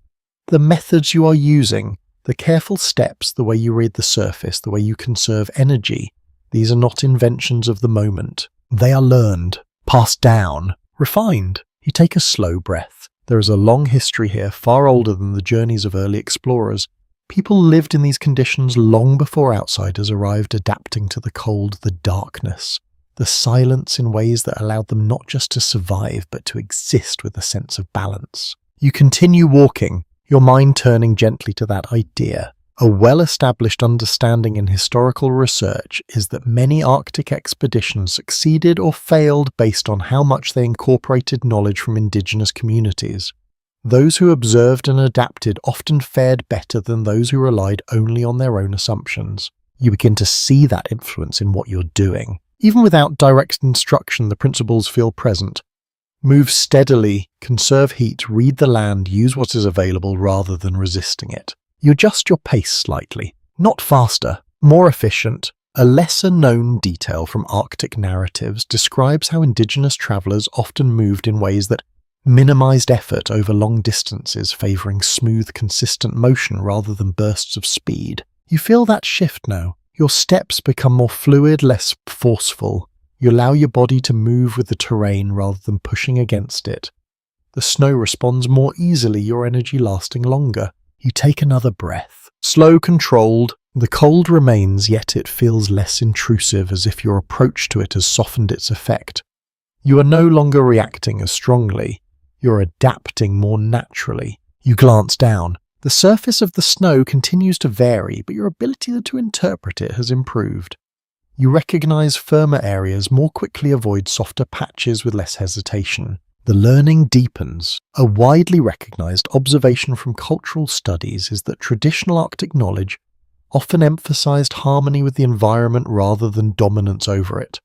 The methods you are using, the careful steps, the way you read the surface, the way you conserve energy, these are not inventions of the moment. They are learned, passed down, refined. You take a slow breath. There is a long history here, far older than the journeys of early explorers. People lived in these conditions long before outsiders arrived, adapting to the cold, the darkness, the silence in ways that allowed them not just to survive, but to exist with a sense of balance. You continue walking, your mind turning gently to that idea. A well-established understanding in historical research is that many Arctic expeditions succeeded or failed based on how much they incorporated knowledge from indigenous communities. Those who observed and adapted often fared better than those who relied only on their own assumptions. You begin to see that influence in what you're doing. Even without direct instruction, the principles feel present. Move steadily, conserve heat, read the land, use what is available rather than resisting it. You adjust your pace slightly, not faster, more efficient. A lesser-known detail from Arctic narratives describes how indigenous travelers often moved in ways that minimized effort over long distances, favoring smooth, consistent motion rather than bursts of speed. You feel that shift now. Your steps become more fluid, less forceful. You allow your body to move with the terrain rather than pushing against it. The snow responds more easily, your energy lasting longer. You take another breath. Slow, controlled. The cold remains, yet it feels less intrusive, as if your approach to it has softened its effect. You are no longer reacting as strongly. You're adapting more naturally. You glance down. The surface of the snow continues to vary, but your ability to interpret it has improved. You recognize firmer areas, more quickly avoid softer patches with less hesitation. The learning deepens. A widely recognized observation from cultural studies is that traditional Arctic knowledge often emphasized harmony with the environment rather than dominance over it.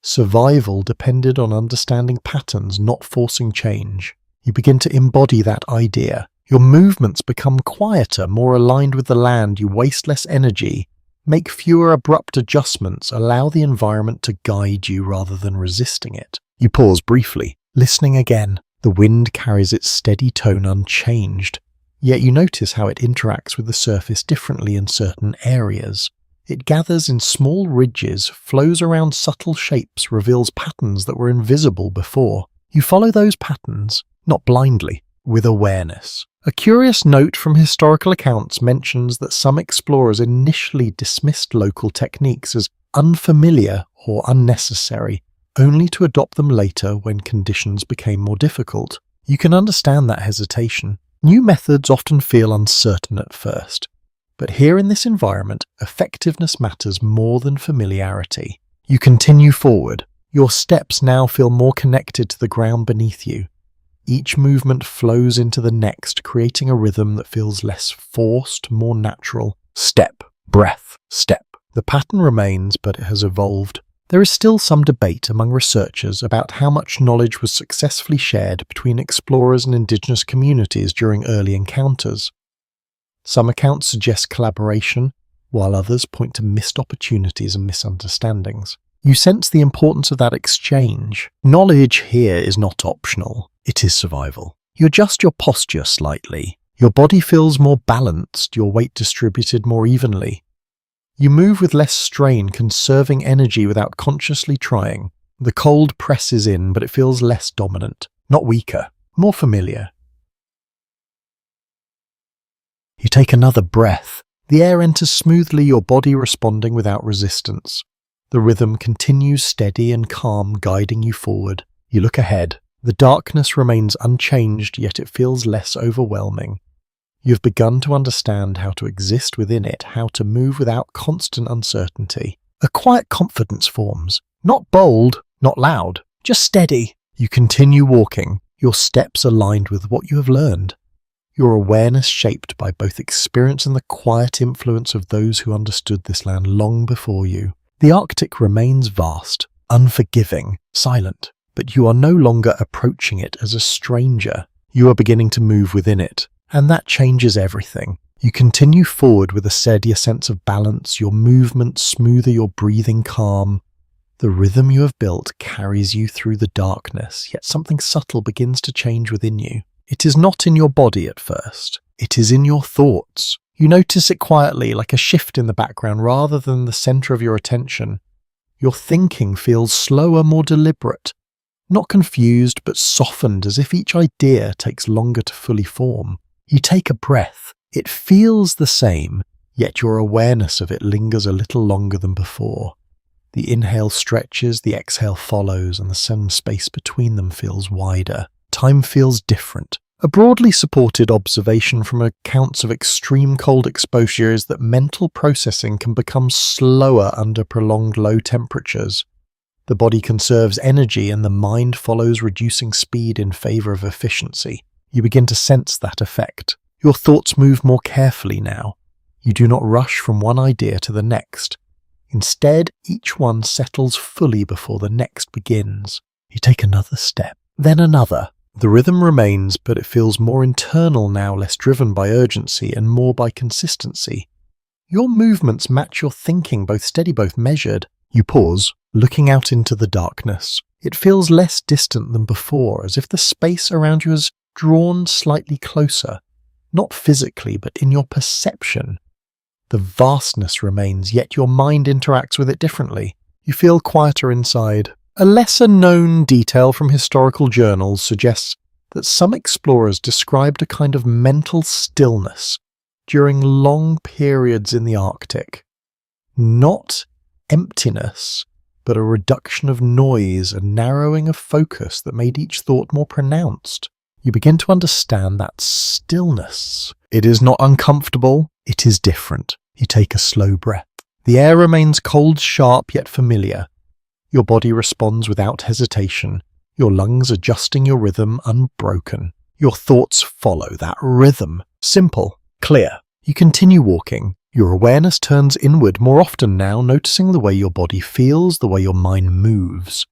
Survival depended on understanding patterns, not forcing change. You begin to embody that idea. Your movements become quieter, more aligned with the land. You waste less energy, make fewer abrupt adjustments, allow the environment to guide you rather than resisting it. You pause briefly, listening again. The wind carries its steady tone unchanged, yet you notice how it interacts with the surface differently in certain areas. It gathers in small ridges, flows around subtle shapes, reveals patterns that were invisible before. You follow those patterns, not blindly, with awareness. A curious note from historical accounts mentions that some explorers initially dismissed local techniques as unfamiliar or unnecessary, only to adopt them later when conditions became more difficult. You can understand that hesitation. New methods often feel uncertain at first. But here in this environment, effectiveness matters more than familiarity. You continue forward. Your steps now feel more connected to the ground beneath you. Each movement flows into the next, creating a rhythm that feels less forced, more natural. Step, breath, step. The pattern remains, but it has evolved. There is still some debate among researchers about how much knowledge was successfully shared between explorers and indigenous communities during early encounters. Some accounts suggest collaboration, while others point to missed opportunities and misunderstandings. You sense the importance of that exchange. Knowledge here is not optional, it is survival. You adjust your posture slightly. Your body feels more balanced, your weight distributed more evenly. You move with less strain, conserving energy without consciously trying. The cold presses in, but it feels less dominant, not weaker, more familiar. You take another breath. The air enters smoothly, your body responding without resistance. The rhythm continues steady and calm, guiding you forward. You look ahead. The darkness remains unchanged, yet it feels less overwhelming. You've begun to understand how to exist within it, how to move without constant uncertainty. A quiet confidence forms. Not bold, not loud, just steady. You continue walking, your steps aligned with what you have learned. Your awareness shaped by both experience and the quiet influence of those who understood this land long before you. The Arctic remains vast, unforgiving, silent, but you are no longer approaching it as a stranger. You are beginning to move within it, and that changes everything. You continue forward with a steadier sense of balance, your movements smoother, your breathing calm. The rhythm you have built carries you through the darkness, yet something subtle begins to change within you. It is not in your body at first. It is in your thoughts. You notice it quietly, like a shift in the background rather than the center of your attention. Your thinking feels slower, more deliberate. Not confused, but softened, as if each idea takes longer to fully form. You take a breath. It feels the same, yet your awareness of it lingers a little longer than before. The inhale stretches, the exhale follows, and the some space between them feels wider. Time feels different. A broadly supported observation from accounts of extreme cold exposure is that mental processing can become slower under prolonged low temperatures. The body conserves energy and the mind follows, reducing speed in favor of efficiency. You begin to sense that effect. Your thoughts move more carefully now. You do not rush from one idea to the next. Instead, each one settles fully before the next begins. You take another step, then another. The rhythm remains, but it feels more internal now, less driven by urgency and more by consistency. Your movements match your thinking, both steady, both measured. You pause, looking out into the darkness. It feels less distant than before, as if the space around you has drawn slightly closer, not physically, but in your perception. The vastness remains, yet your mind interacts with it differently. You feel quieter inside. A lesser-known detail from historical journals suggests that some explorers described a kind of mental stillness during long periods in the Arctic. Not emptiness, but a reduction of noise, a narrowing of focus that made each thought more pronounced. You begin to understand that stillness. It is not uncomfortable, it is different. You take a slow breath. The air remains cold, sharp, yet familiar. Your body responds without hesitation, your lungs adjusting your rhythm unbroken. Your thoughts follow that rhythm. Simple, clear. You continue walking. Your awareness turns inward more often now, noticing the way your body feels, the way your mind moves.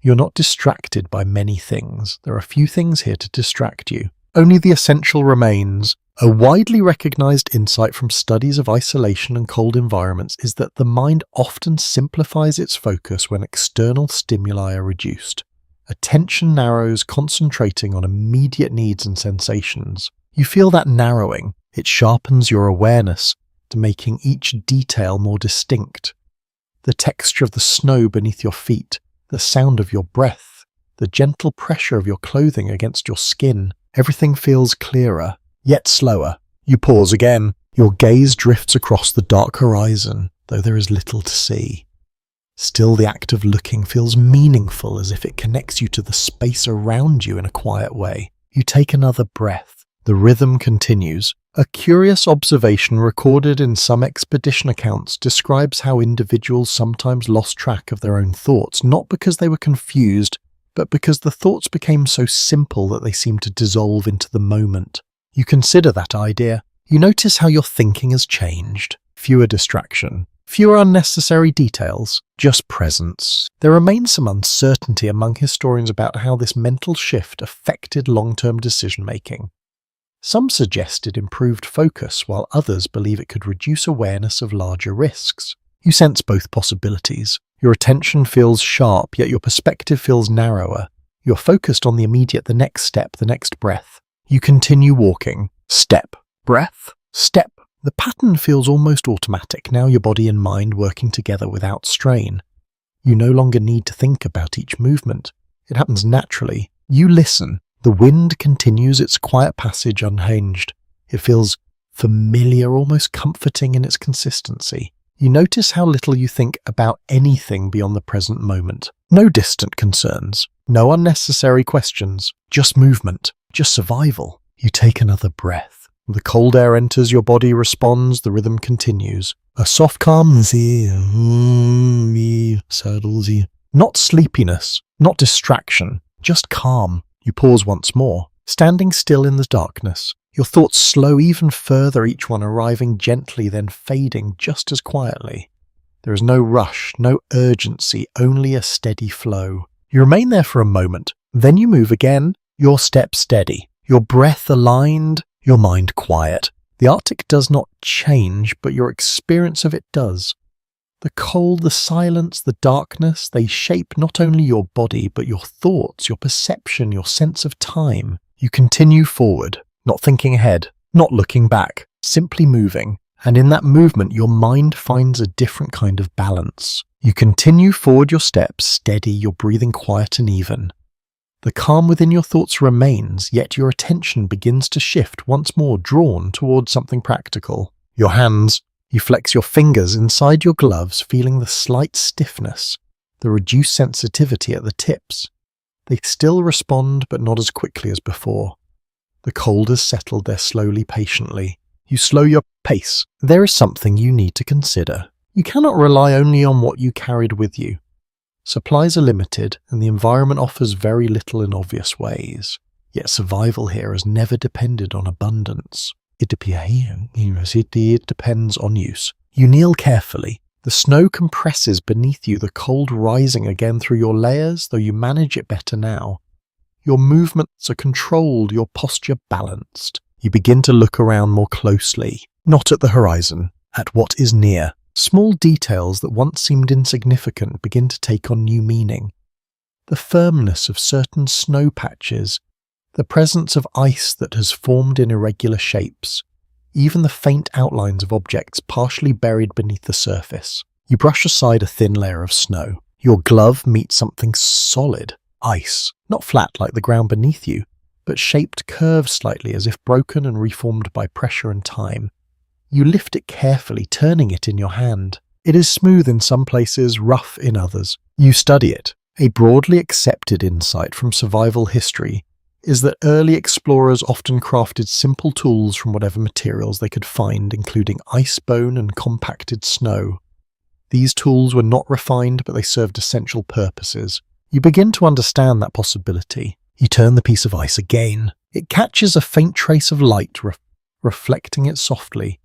You're not distracted by many things. There are few things here to distract you. Only the essential remains. A widely recognized insight from studies of isolation and cold environments is that the mind often simplifies its focus when external stimuli are reduced. Attention narrows, concentrating on immediate needs and sensations. You feel that narrowing. It sharpens your awareness to making each detail more distinct. The texture of the snow beneath your feet, the sound of your breath, the gentle pressure of your clothing against your skin, everything feels clearer, yet slower. You pause again. Your gaze drifts across the dark horizon, though there is little to see. Still, the act of looking feels meaningful, as if it connects you to the space around you in a quiet way. You take another breath. The rhythm continues. A curious observation recorded in some expedition accounts describes how individuals sometimes lost track of their own thoughts, not because they were confused, but because the thoughts became so simple that they seemed to dissolve into the moment. You consider that idea. You notice how your thinking has changed. Fewer distraction. Fewer unnecessary details. Just presence. There remains some uncertainty among historians about how this mental shift affected long-term decision-making. Some suggested improved focus, while others believe it could reduce awareness of larger risks. You sense both possibilities. Your attention feels sharp, yet your perspective feels narrower. You're focused on the immediate, the next step, the next breath. You continue walking. Step, breath, step. The pattern feels almost automatic, now your body and mind working together without strain. You no longer need to think about each movement. It happens naturally. You listen. The wind continues its quiet passage unhinged. It feels familiar, almost comforting in its consistency. You notice how little you think about anything beyond the present moment. No distant concerns, no unnecessary questions, just movement, just survival. You take another breath. The cold air enters your body, responds, the rhythm continues. A soft calm, not sleepiness, not distraction, just calm. You pause once more, standing still in the darkness. Your thoughts slow even further, each one arriving gently, then fading just as quietly. There is no rush, no urgency, only a steady flow. You remain there for a moment, then you move again, your step steady, your breath aligned, your mind quiet. The Arctic does not change, but your experience of it does. The cold, the silence, the darkness, they shape not only your body, but your thoughts, your perception, your sense of time. You continue forward, not thinking ahead, not looking back, simply moving. And in that movement, your mind finds a different kind of balance. You continue forward your steps, steady, your breathing quiet and even. The calm within your thoughts remains, yet your attention begins to shift once more, drawn towards something practical. Your hands. You flex your fingers inside your gloves, feeling the slight stiffness, the reduced sensitivity at the tips. They still respond, but not as quickly as before. The cold has settled there slowly, patiently. You slow your pace. There is something you need to consider. You cannot rely only on what you carried with you. Supplies are limited, and the environment offers very little in obvious ways. Yet survival here has never depended on abundance. It depends on use. You kneel carefully. The snow compresses beneath you, the cold rising again through your layers, though you manage it better now. Your movements are controlled, your posture balanced. You begin to look around more closely, not at the horizon, at what is near. Small details that once seemed insignificant begin to take on new meaning. The firmness of certain snow patches, the presence of ice that has formed in irregular shapes, even the faint outlines of objects partially buried beneath the surface. You brush aside a thin layer of snow. Your glove meets something solid, ice, not flat like the ground beneath you, but shaped curved slightly as if broken and reformed by pressure and time. You lift it carefully, turning it in your hand. It is smooth in some places, rough in others. You study it. A broadly accepted insight from survival history is that early explorers often crafted simple tools from whatever materials they could find, including ice bone and compacted snow. These tools were not refined, but they served essential purposes. You begin to understand that possibility. You turn the piece of ice again. It catches a faint trace of light, reflecting it softly.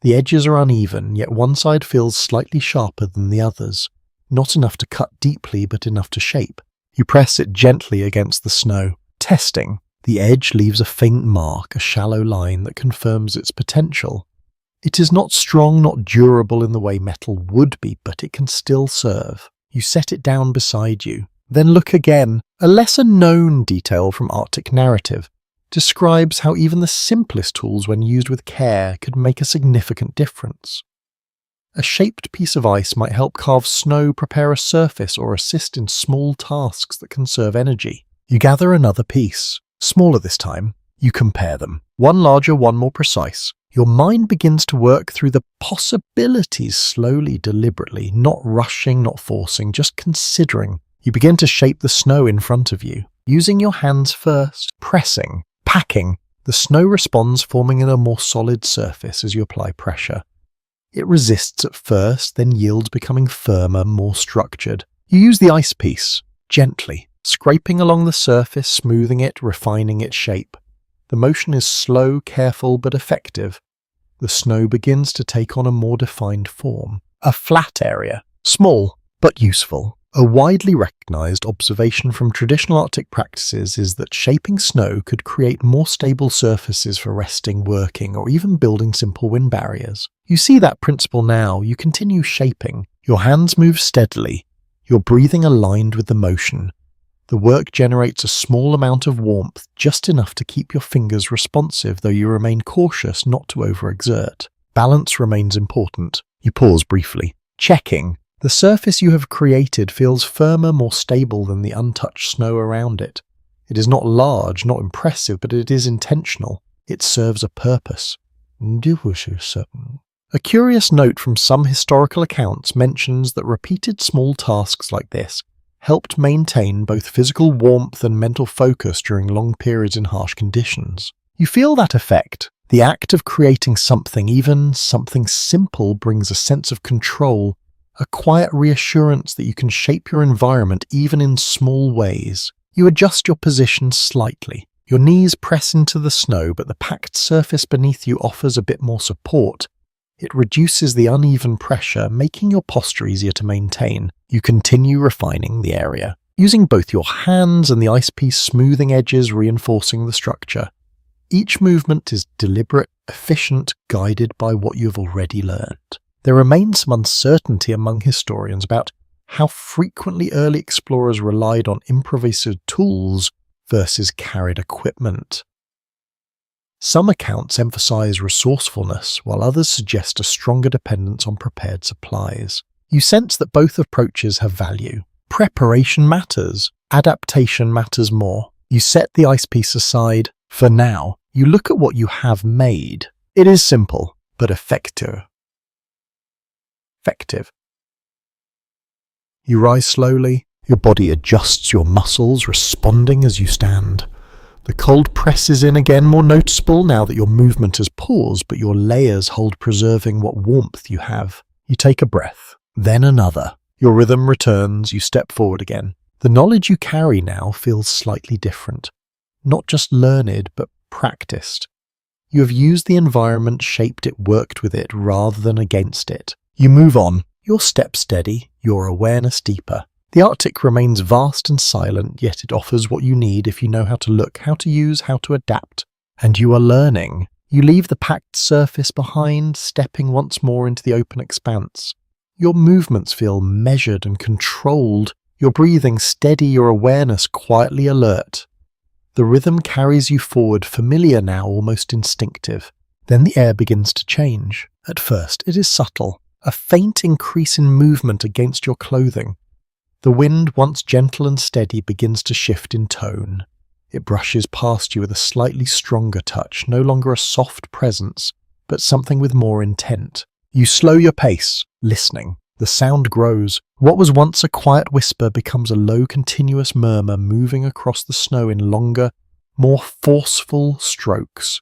The edges are uneven, yet one side feels slightly sharper than the others. Not enough to cut deeply, but enough to shape. You press it gently against the snow. Testing. The edge leaves a faint mark, a shallow line that confirms its potential. It is not strong, not durable in the way metal would be, but it can still serve. You set it down beside you. Then look again. A lesser-known detail from Arctic narrative describes how even the simplest tools, when used with care, could make a significant difference. A shaped piece of ice might help carve snow, prepare a surface, or assist in small tasks that conserve energy. You gather another piece, smaller this time. You compare them. One larger, one more precise. Your mind begins to work through the possibilities slowly, deliberately, not rushing, not forcing, just considering. You begin to shape the snow in front of you, using your hands first, pressing, packing. The snow responds, forming in a more solid surface as you apply pressure. It resists at first, then yields, becoming firmer, more structured. You use the ice piece, gently, scraping along the surface, smoothing it, refining its shape. The motion is slow, careful, but effective. The snow begins to take on a more defined form. A flat area, small, but useful. A widely recognized observation from traditional Arctic practices is that shaping snow could create more stable surfaces for resting, working, or even building simple wind barriers. You see that principle now. You continue shaping. Your hands move steadily. Your breathing aligned with the motion. The work generates a small amount of warmth, just enough to keep your fingers responsive, though you remain cautious not to overexert. Balance remains important. You pause briefly, checking. The surface you have created feels firmer, more stable than the untouched snow around it. It is not large, not impressive, but it is intentional. It serves a purpose. A curious note from some historical accounts mentions that repeated small tasks like this helped maintain both physical warmth and mental focus during long periods in harsh conditions. You feel that effect. The act of creating something, even something simple, brings a sense of control, a quiet reassurance that you can shape your environment even in small ways. You adjust your position slightly. Your knees press into the snow, but the packed surface beneath you offers a bit more support. It reduces the uneven pressure, making your posture easier to maintain. You continue refining the area, using both your hands and the ice piece, smoothing edges, reinforcing the structure. Each movement is deliberate, efficient, guided by what you have already learned. There remains some uncertainty among historians about how frequently early explorers relied on improvised tools versus carried equipment. Some accounts emphasize resourcefulness, while others suggest a stronger dependence on prepared supplies. You sense that both approaches have value. Preparation matters. Adaptation matters more. You set the ice piece aside. For now, you look at what you have made. It is simple, but effective. You rise slowly. Your body adjusts, your muscles responding as you stand. The cold presses in again, more noticeable now that your movement has paused, but your layers hold, preserving what warmth you have. You take a breath, then another. Your rhythm returns, you step forward again. The knowledge you carry now feels slightly different. Not just learned, but practiced. You have used the environment, shaped it, worked with it, rather than against it. You move on, your step steady, your awareness deeper. The Arctic remains vast and silent, yet it offers what you need if you know how to look, how to use, how to adapt. And you are learning. You leave the packed surface behind, stepping once more into the open expanse. Your movements feel measured and controlled, your breathing steady, your awareness quietly alert. The rhythm carries you forward, familiar now, almost instinctive. Then the air begins to change. At first, it is subtle. a faint increase in movement against your clothing. The wind, once gentle and steady, begins to shift in tone. It brushes past you with a slightly stronger touch, no longer a soft presence, but something with more intent. You slow your pace, listening. The sound grows. What was once a quiet whisper becomes a low, continuous murmur moving across the snow in longer, more forceful strokes.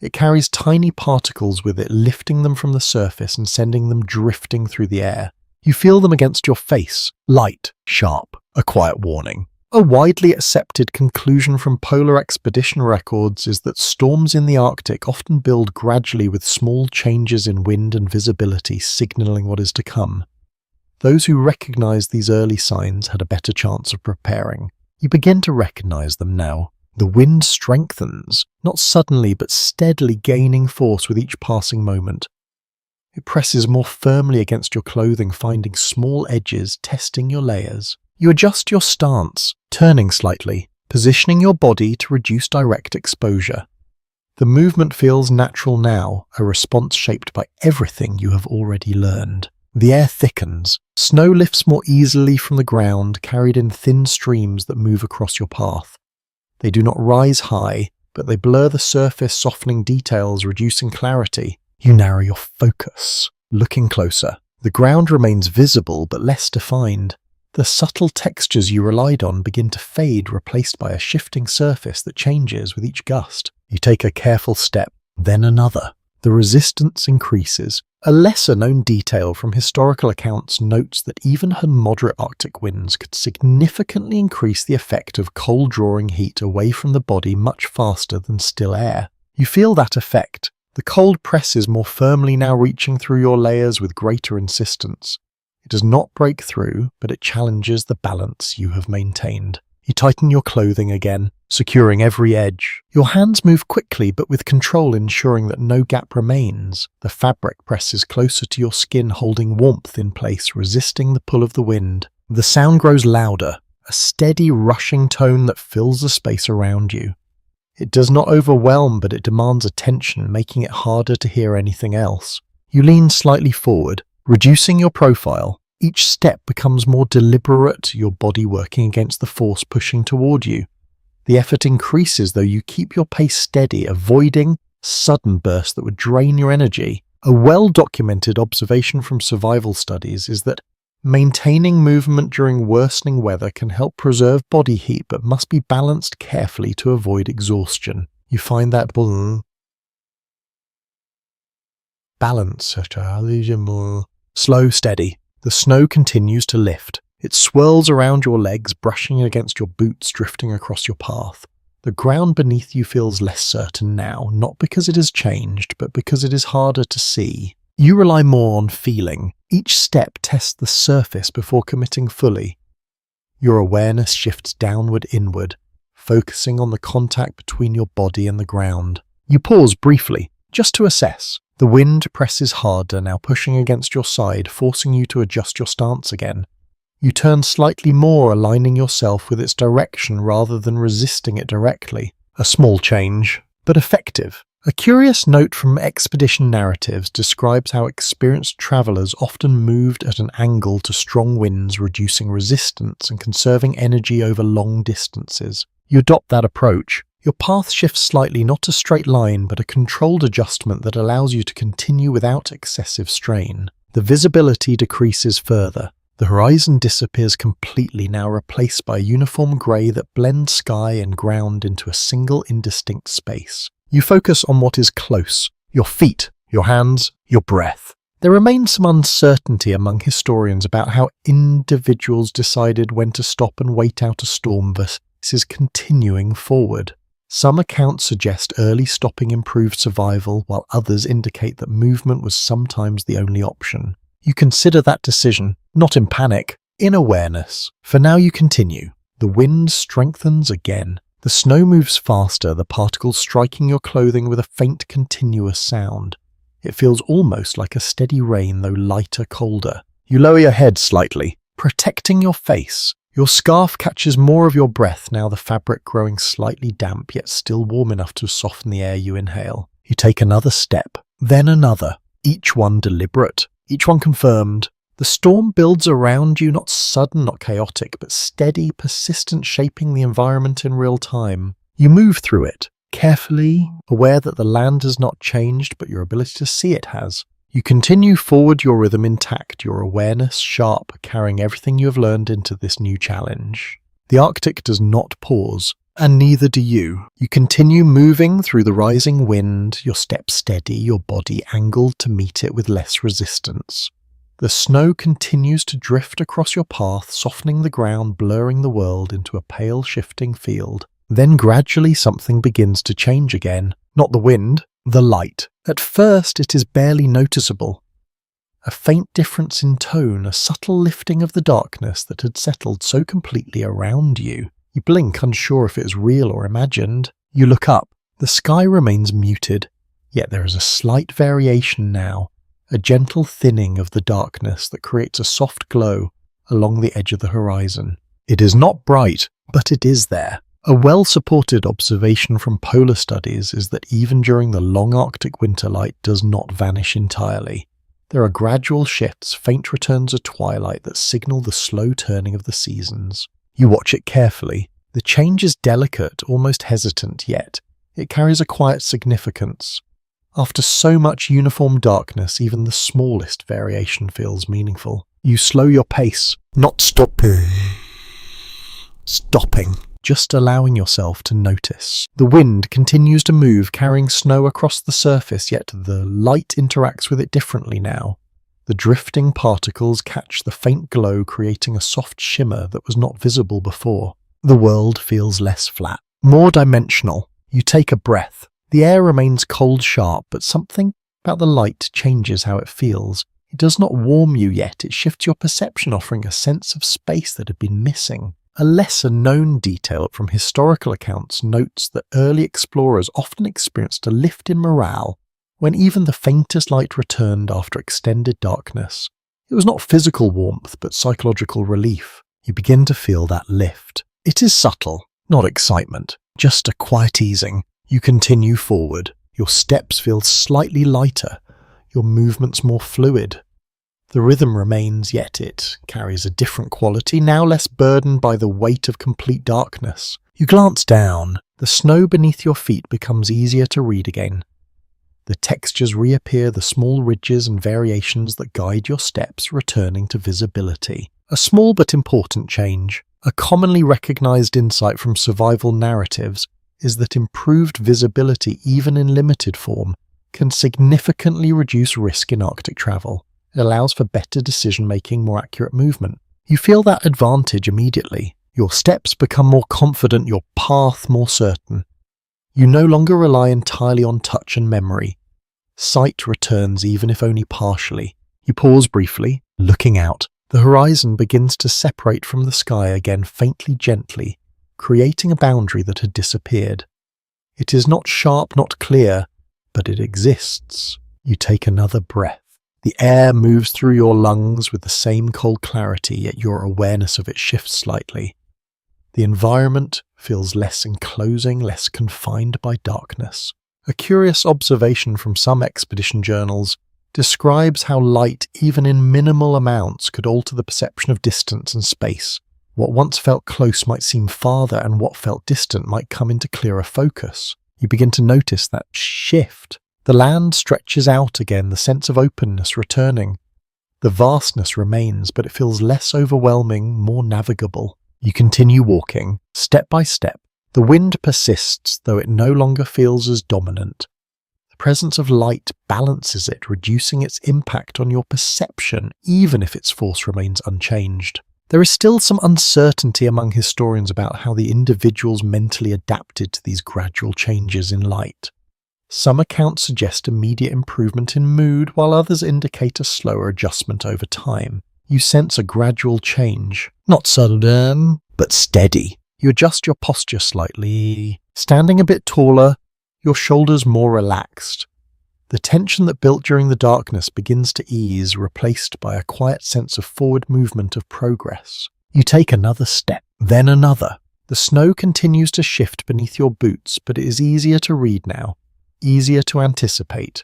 It carries tiny particles with it, lifting them from the surface and sending them drifting through the air. You feel them against your face, light, sharp, a quiet warning. A widely accepted conclusion from polar expedition records is that storms in the Arctic often build gradually with small changes in wind and visibility signaling what is to come. Those who recognized these early signs had a better chance of preparing. You begin to recognize them now. The wind strengthens, not suddenly but steadily gaining force with each passing moment. It presses more firmly against your clothing, finding small edges, testing your layers. You adjust your stance, turning slightly, positioning your body to reduce direct exposure. The movement feels natural now, a response shaped by everything you have already learned. The air thickens. Snow lifts more easily from the ground, carried in thin streams that move across your path. They do not rise high, but they blur the surface, softening details, reducing clarity. You narrow your focus, looking closer. The ground remains visible but less defined. The subtle textures you relied on begin to fade, replaced by a shifting surface that changes with each gust. You take a careful step, then another. The resistance increases. A lesser-known detail from historical accounts notes that even moderate Arctic winds could significantly increase the effect of cold-drawing heat away from the body much faster than still air. You feel that effect. The cold presses more firmly now, reaching through your layers with greater insistence. It does not break through, but it challenges the balance you have maintained. You tighten your clothing again, securing every edge. Your hands move quickly but with control, ensuring that no gap remains. The fabric presses closer to your skin, holding warmth in place, resisting the pull of the wind. The sound grows louder, a steady rushing tone that fills the space around you. It does not overwhelm, but it demands attention, making it harder to hear anything else. You lean slightly forward, reducing your profile. Each step becomes more deliberate, your body working against the force pushing toward you. The effort increases, though you keep your pace steady, avoiding sudden bursts that would drain your energy. A well-documented observation from survival studies is that maintaining movement during worsening weather can help preserve body heat, but must be balanced carefully to avoid exhaustion. You find that balance. Slow, steady. The snow continues to lift. It swirls around your legs, brushing against your boots, drifting across your path. The ground beneath you feels less certain now, not because it has changed, but because it is harder to see. You rely more on feeling. Each step tests the surface before committing fully. Your awareness shifts downward, inward, focusing on the contact between your body and the ground. You pause briefly, just to assess. The wind presses harder, now pushing against your side, forcing you to adjust your stance again. You turn slightly more, aligning yourself with its direction rather than resisting it directly. A small change, but effective. A curious note from expedition narratives describes how experienced travelers often moved at an angle to strong winds, reducing resistance and conserving energy over long distances. You adopt that approach. Your path shifts slightly, not a straight line, but a controlled adjustment that allows you to continue without excessive strain. The visibility decreases further. The horizon disappears completely, now replaced by a uniform grey that blends sky and ground into a single indistinct space. You focus on what is close: your feet, your hands, your breath. There remains some uncertainty among historians about how individuals decided when to stop and wait out a storm versus continuing forward. Some accounts suggest early stopping improved survival, while others indicate that movement was sometimes the only option. You consider that decision, not in panic, in awareness. For now you continue. The wind strengthens again. The snow moves faster, the particles striking your clothing with a faint, continuous sound. It feels almost like a steady rain, though lighter, colder. You lower your head slightly, protecting your face. Your scarf catches more of your breath, now the fabric growing slightly damp, yet still warm enough to soften the air you inhale. You take another step, then another, each one deliberate, Each one confirmed. The storm builds around you, not sudden, not chaotic, but steady, persistent, shaping the environment in real time. You move through it, carefully, aware that the land has not changed, but your ability to see it has. You continue forward, your rhythm intact, your awareness sharp, carrying everything you have learned into this new challenge. The Arctic does not pause, and neither do you. You continue moving through the rising wind, your steps steady, your body angled to meet it with less resistance. The snow continues to drift across your path, softening the ground, blurring the world into a pale, shifting field. Then gradually something begins to change again. Not the wind, the light. At first it is barely noticeable. A faint difference in tone, a subtle lifting of the darkness that had settled so completely around you. You blink, unsure if it is real or imagined. You look up. The sky remains muted, yet there is a slight variation now. A gentle thinning of the darkness that creates a soft glow along the edge of the horizon. It is not bright, but it is there. A well-supported observation from polar studies is that even during the long Arctic winter, light does not vanish entirely. There are gradual shifts, faint returns of twilight that signal the slow turning of the seasons. You watch it carefully. The change is delicate, almost hesitant, yet it carries a quiet significance. After so much uniform darkness, even the smallest variation feels meaningful. You slow your pace, not stopping, just allowing yourself to notice. The wind continues to move, carrying snow across the surface, yet the light interacts with it differently now. The drifting particles catch the faint glow, creating a soft shimmer that was not visible before. The world feels less flat, more dimensional. You take a breath. The air remains cold sharp, but something about the light changes how it feels. It does not warm you yet, it shifts your perception, offering a sense of space that had been missing. A lesser-known detail from historical accounts notes that early explorers often experienced a lift in morale when even the faintest light returned after extended darkness. It was not physical warmth, but psychological relief. You begin to feel that lift. It is subtle, not excitement, just a quiet easing. You continue forward. Your steps feel slightly lighter, your movements more fluid. The rhythm remains, yet it carries a different quality, now less burdened by the weight of complete darkness. You glance down. The snow beneath your feet becomes easier to read again. The textures reappear, the small ridges and variations that guide your steps returning to visibility. A small but important change. A commonly recognized insight from survival narratives is that improved visibility, even in limited form, can significantly reduce risk in Arctic travel. It allows for better decision-making, more accurate movement. You feel that advantage immediately. Your steps become more confident, your path more certain. You no longer rely entirely on touch and memory. Sight returns, even if only partially. You pause briefly, looking out. The horizon begins to separate from the sky again, faintly, gently, creating a boundary that had disappeared. It is not sharp, not clear, but it exists. You take another breath. The air moves through your lungs with the same cold clarity, yet your awareness of it shifts slightly. The environment feels less enclosing, less confined by darkness. A curious observation from some expedition journals describes how light, even in minimal amounts, could alter the perception of distance and space. What once felt close might seem farther, and what felt distant might come into clearer focus. You begin to notice that shift. The land stretches out again, the sense of openness returning. The vastness remains, but it feels less overwhelming, more navigable. You continue walking, step by step. The wind persists, though it no longer feels as dominant. The presence of light balances it, reducing its impact on your perception, even if its force remains unchanged. There is still some uncertainty among historians about how the individuals mentally adapted to these gradual changes in light. Some accounts suggest immediate improvement in mood, while others indicate a slower adjustment over time. You sense a gradual change, not sudden, but steady. You adjust your posture slightly, standing a bit taller, your shoulders more relaxed. The tension that built during the darkness begins to ease, replaced by a quiet sense of forward movement of progress. You take another step, then another. The snow continues to shift beneath your boots, but it is easier to read now, easier to anticipate.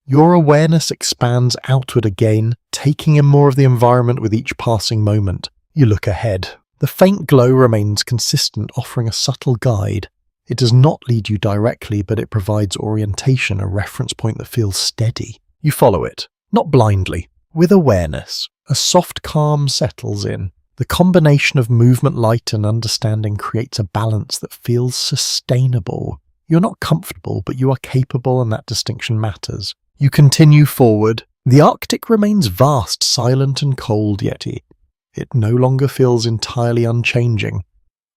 Your awareness expands outward again, taking in more of the environment with each passing moment. You look ahead. The faint glow remains consistent, offering a subtle guide. It does not lead you directly, but it provides orientation, a reference point that feels steady. You follow it, not blindly, with awareness. A soft calm settles in. The combination of movement, light, and understanding creates a balance that feels sustainable. You're not comfortable, but you are capable, and that distinction matters. You continue forward. The Arctic remains vast, silent, and cold, yet it no longer feels entirely unchanging.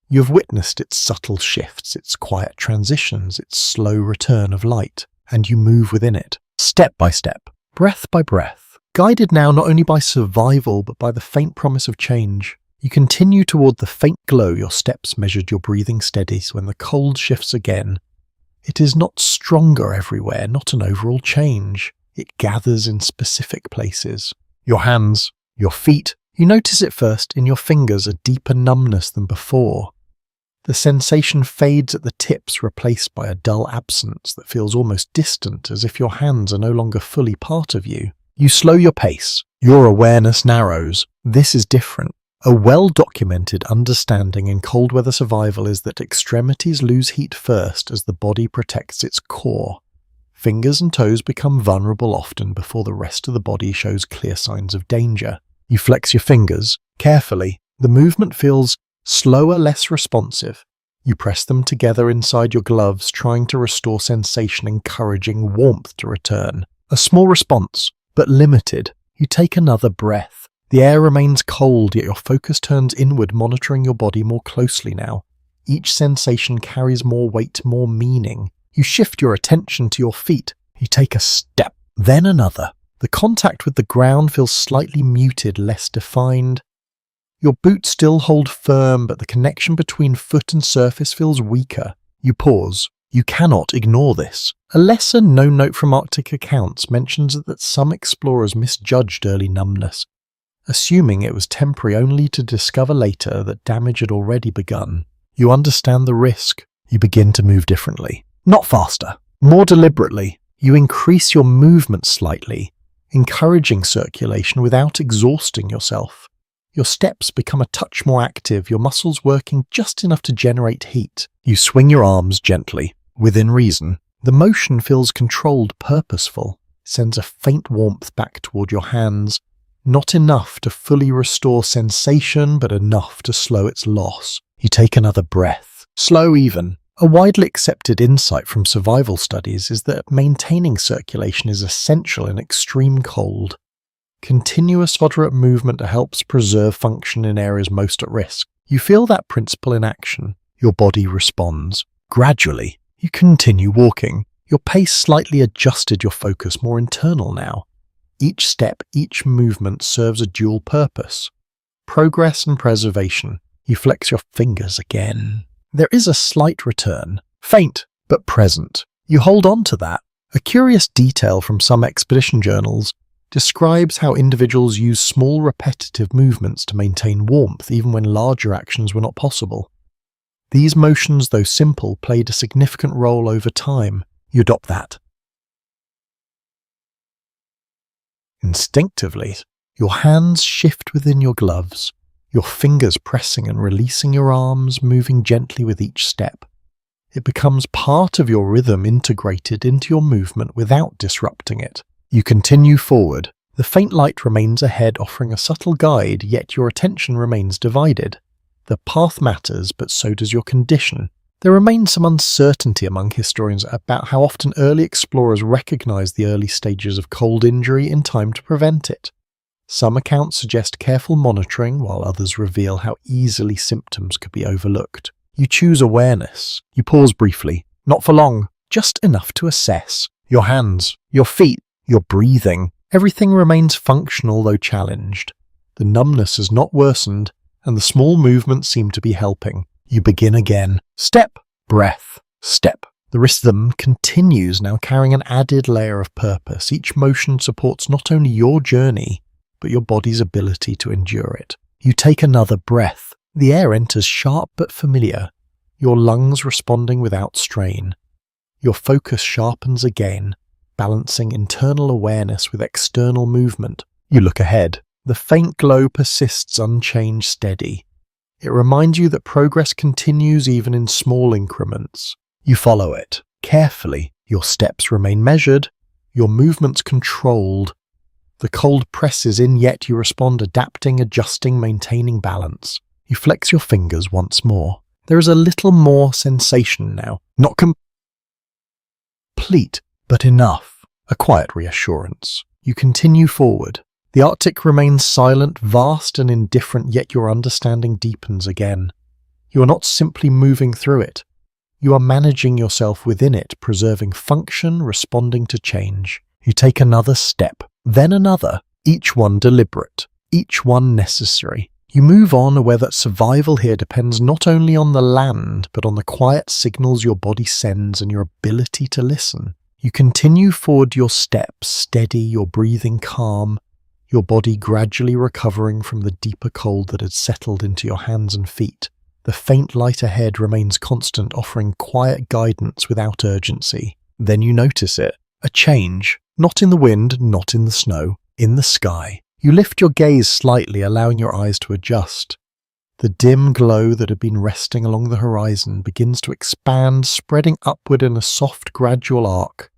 You have witnessed its subtle shifts, its quiet transitions, its slow return of light, and you move within it, step by step, breath by breath, guided now not only by survival but by the faint promise of change. You continue toward the faint glow, your steps measured, your breathing steady, so when the cold shifts again, it is not stronger everywhere, not an overall change. It gathers in specific places. Your hands, your feet, you notice it first in your fingers, a deeper numbness than before. The sensation fades at the tips, replaced by a dull absence that feels almost distant, as if your hands are no longer fully part of you. You slow your pace. Your awareness narrows. This is different. A well-documented understanding in cold weather survival is that extremities lose heat first as the body protects its core. Fingers and toes become vulnerable often before the rest of the body shows clear signs of danger. You flex your fingers carefully. The movement feels slower, less responsive. You press them together inside your gloves, trying to restore sensation, encouraging warmth to return. A small response, but limited. You take another breath. The air remains cold, yet your focus turns inward, monitoring your body more closely now. Each sensation carries more weight, more meaning. You shift your attention to your feet. You take a step, then another. The contact with the ground feels slightly muted, less defined. Your boots still hold firm, but the connection between foot and surface feels weaker. You pause. You cannot ignore this. A lesser known note from Arctic accounts mentions that some explorers misjudged early numbness, assuming it was temporary only to discover later that damage had already begun. You understand the risk. You begin to move differently. Not faster, more deliberately. You increase your movement slightly, encouraging circulation without exhausting yourself. Your steps become a touch more active, your muscles working just enough to generate heat. You swing your arms gently, within reason. The motion feels controlled, purposeful, sends a faint warmth back toward your hands, not enough to fully restore sensation, but enough to slow its loss. You take another breath, slow even. A widely accepted insight from survival studies is that maintaining circulation is essential in extreme cold. Continuous moderate movement helps preserve function in areas most at risk. You feel that principle in action. Your body responds. Gradually, you continue walking. Your pace slightly adjusted, your focus more internal now. Each step, each movement serves a dual purpose. Progress and preservation. You flex your fingers again. There is a slight return. Faint, but present. You hold on to that. A curious detail from some expedition journals describes how individuals use small repetitive movements to maintain warmth even when larger actions were not possible. These motions, though simple, played a significant role over time. You adopt that. Instinctively, your hands shift within your gloves, your fingers pressing and releasing your arms, moving gently with each step. It becomes part of your rhythm, integrated into your movement without disrupting it. You continue forward. The faint light remains ahead, offering a subtle guide, yet your attention remains divided. The path matters, but so does your condition. There remains some uncertainty among historians about how often early explorers recognized the early stages of cold injury in time to prevent it. Some accounts suggest careful monitoring, while others reveal how easily symptoms could be overlooked. You choose awareness. You pause briefly, not for long, just enough to assess. Your hands, your feet, your breathing, everything remains functional though challenged. The numbness has not worsened, and the small movements seem to be helping. You begin again. Step, breath, step. The rhythm continues, now carrying an added layer of purpose. Each motion supports not only your journey, but your body's ability to endure it. You take another breath. The air enters sharp but familiar, your lungs responding without strain. Your focus sharpens again. balancing internal awareness with external movement. You look ahead. The faint glow persists unchanged, steady. It reminds you that progress continues even in small increments. You follow it, carefully. Your steps remain measured, your movements controlled. The cold presses in, yet you respond, adapting, adjusting, maintaining balance. You flex your fingers once more. There is a little more sensation now. Not complete, but enough. A quiet reassurance. You continue forward. The Arctic remains silent, vast and indifferent, yet your understanding deepens again. You are not simply moving through it. You are managing yourself within it, preserving function, responding to change. You take another step, then another, each one deliberate, each one necessary. You move on, aware that survival here depends not only on the land, but on the quiet signals your body sends and your ability to listen. You continue forward your steps, steady, your breathing calm, your body gradually recovering from the deeper cold that had settled into your hands and feet. The faint light ahead remains constant, offering quiet guidance without urgency. Then you notice it. A change. Not in the wind, not in the snow. In the sky. You lift your gaze slightly, allowing your eyes to adjust. The dim glow that had been resting along the horizon begins to expand, spreading upward in a soft, gradual arc.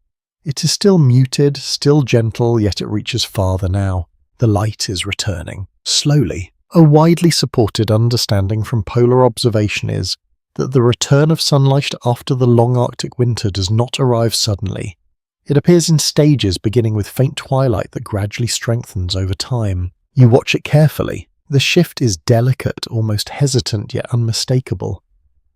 It is still muted, still gentle, yet it reaches farther now. The light is returning. Slowly. A widely supported understanding from polar observation is that the return of sunlight after the long Arctic winter does not arrive suddenly. It appears in stages, beginning with faint twilight that gradually strengthens over time. You watch it carefully. The shift is delicate, almost hesitant, yet unmistakable.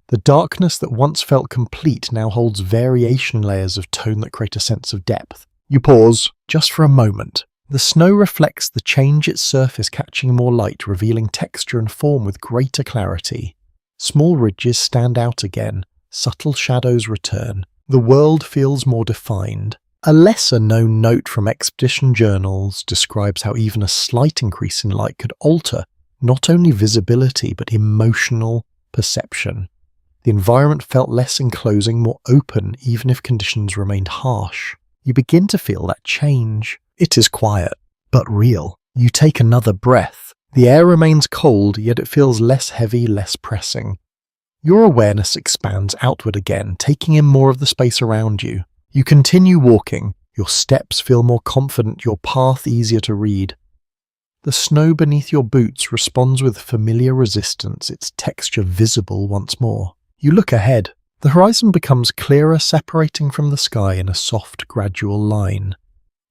The darkness that once felt complete now holds variation layers of tone that create a sense of depth. You pause, just for a moment. The snow reflects the change its surface, catching more light, revealing texture and form with greater clarity. Small ridges stand out again, subtle shadows return. The world feels more defined. A lesser-known note from expedition journals describes how even a slight increase in light could alter not only visibility but emotional perception. The environment felt less enclosing, more open, even if conditions remained harsh. You begin to feel that change. It is quiet, but real. You take another breath. The air remains cold, yet it feels less heavy, less pressing. Your awareness expands outward again, taking in more of the space around you. You continue walking. Your steps feel more confident, your path easier to read. The snow beneath your boots responds with familiar resistance, its texture visible once more. You look ahead. The horizon becomes clearer, separating from the sky in a soft, gradual line.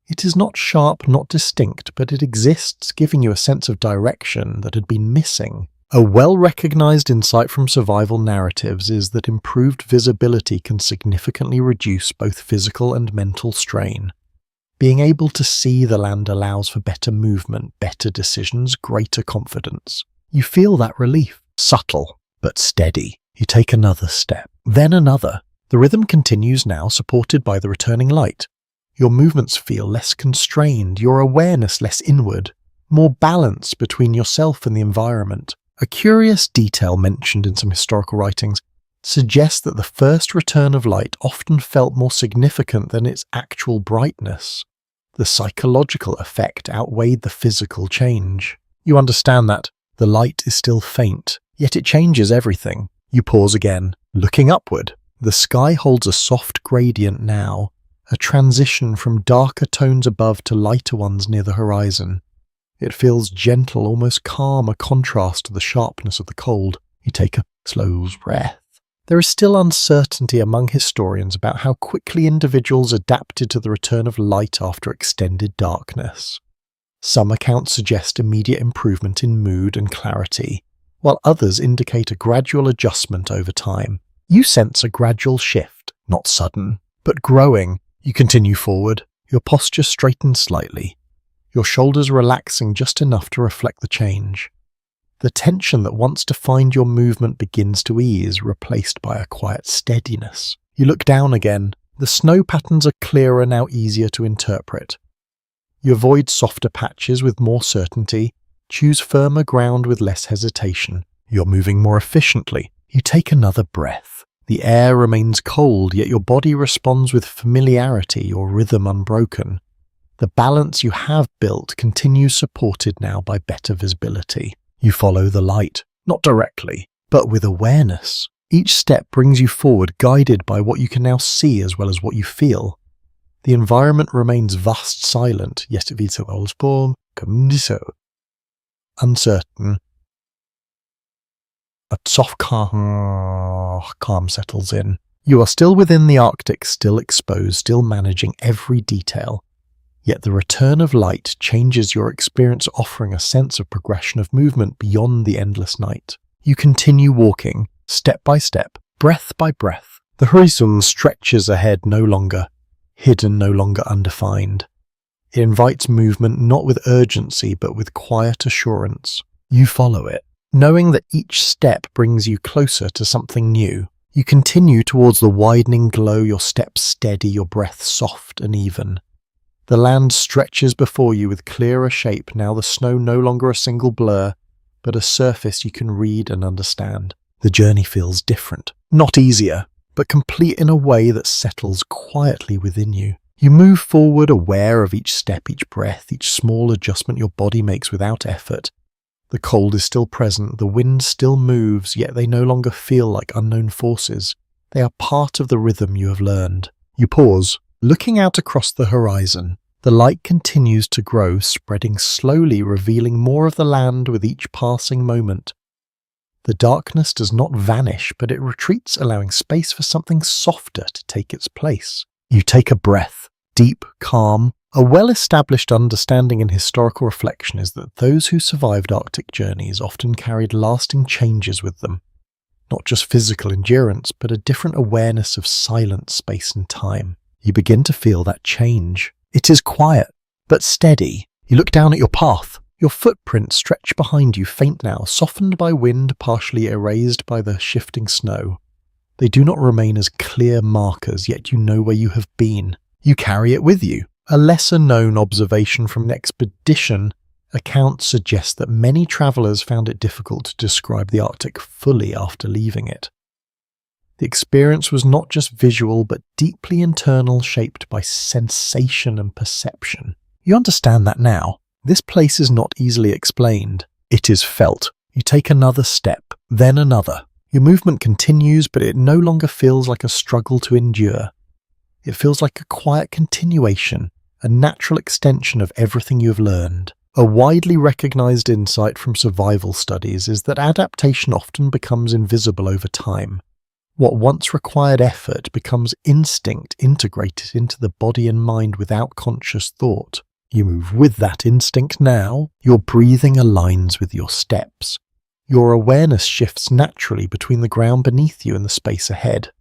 It is not sharp, not distinct, but it exists, giving you a sense of direction that had been missing. A well-recognized insight from survival narratives is that improved visibility can significantly reduce both physical and mental strain. Being able to see the land allows for better movement, better decisions, greater confidence. You feel that relief, subtle but steady. You take another step, then another. The rhythm continues now, supported by the returning light. Your movements feel less constrained, your awareness less inward, more balance between yourself and the environment. A curious detail mentioned in some historical writings suggests that the first return of light often felt more significant than its actual brightness. The psychological effect outweighed the physical change. You understand that the light is still faint, yet it changes everything. You pause again, looking upward. The sky holds a soft gradient now, a transition from darker tones above to lighter ones near the horizon. It feels gentle, almost calm, a contrast to the sharpness of the cold. You take a slow breath. There is still uncertainty among historians about how quickly individuals adapted to the return of light after extended darkness. Some accounts suggest immediate improvement in mood and clarity, while others indicate a gradual adjustment over time. You sense a gradual shift, not sudden, but growing. You continue forward, your posture straightens slightly, your shoulders relaxing just enough to reflect the change. The tension that once defined your movement begins to ease, replaced by a quiet steadiness. You look down again. The snow patterns are clearer, now easier to interpret. You avoid softer patches with more certainty, choose firmer ground with less hesitation. You're moving more efficiently. You take another breath. The air remains cold, yet your body responds with familiarity, your rhythm unbroken. The balance you have built continues supported now by better visibility. You follow the light, not directly, but with awareness. Each step brings you forward, guided by what you can now see as well as what you feel. The environment remains vast silent, yet uncertain. A soft calm settles in. You are still within the Arctic, still exposed, still managing every detail. Yet the return of light changes your experience, offering a sense of progression of movement beyond the endless night. You continue walking, step by step, breath by breath. The horizon stretches ahead, no longer hidden, no longer undefined. It invites movement not with urgency but with quiet assurance. You follow it, knowing that each step brings you closer to something new. You continue towards the widening glow, your steps steady, your breath soft and even. The land stretches before you with clearer shape, now the snow no longer a single blur, but a surface you can read and understand. The journey feels different, not easier, but complete in a way that settles quietly within you. You move forward, aware of each step, each breath, each small adjustment your body makes without effort. The cold is still present, the wind still moves, yet they no longer feel like unknown forces. They are part of the rhythm you have learned. You pause, looking out across the horizon. The light continues to grow, spreading slowly, revealing more of the land with each passing moment. The darkness does not vanish, but it retreats, allowing space for something softer to take its place. You take a breath, deep, calm. A well-established understanding in historical reflection is that those who survived Arctic journeys often carried lasting changes with them. Not just physical endurance, but a different awareness of silence, space and time. You begin to feel that change. It is quiet, but steady. You look down at your path. Your footprints stretch behind you, faint now, softened by wind, partially erased by the shifting snow. They do not remain as clear markers, yet you know where you have been. You carry it with you. A lesser-known observation from an expedition account suggests that many travellers found it difficult to describe the Arctic fully after leaving it. The experience was not just visual, but deeply internal, shaped by sensation and perception. You understand that now. This place is not easily explained. It is felt. You take another step, then another. Your movement continues, but it no longer feels like a struggle to endure. It feels like a quiet continuation, a natural extension of everything you have learned. A widely recognized insight from survival studies is that adaptation often becomes invisible over time. What once required effort becomes instinct integrated into the body and mind without conscious thought. You move with that instinct now. Your breathing aligns with your steps. Your awareness shifts naturally between the ground beneath you and the space ahead.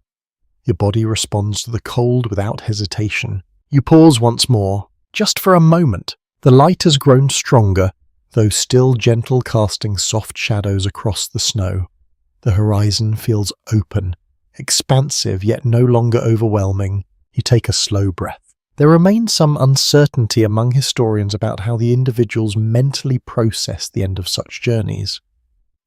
Your body responds to the cold without hesitation. You pause once more, just for a moment. The light has grown stronger, though still gentle, casting soft shadows across the snow. The horizon feels open, expansive, yet no longer overwhelming. You take a slow breath. There remains some uncertainty among historians about how the individuals mentally process the end of such journeys.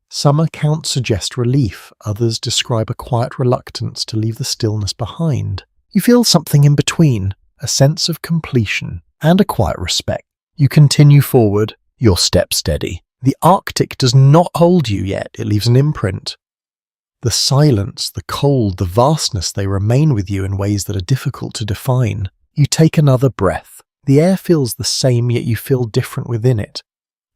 Some accounts suggest relief, others describe a quiet reluctance to leave the stillness behind. You feel something in between, a sense of completion and a quiet respect. You continue forward, your step steady. The Arctic does not hold you yet, it leaves an imprint. The silence, the cold, the vastness, they remain with you in ways that are difficult to define. You take another breath. The air feels the same, yet you feel different within it.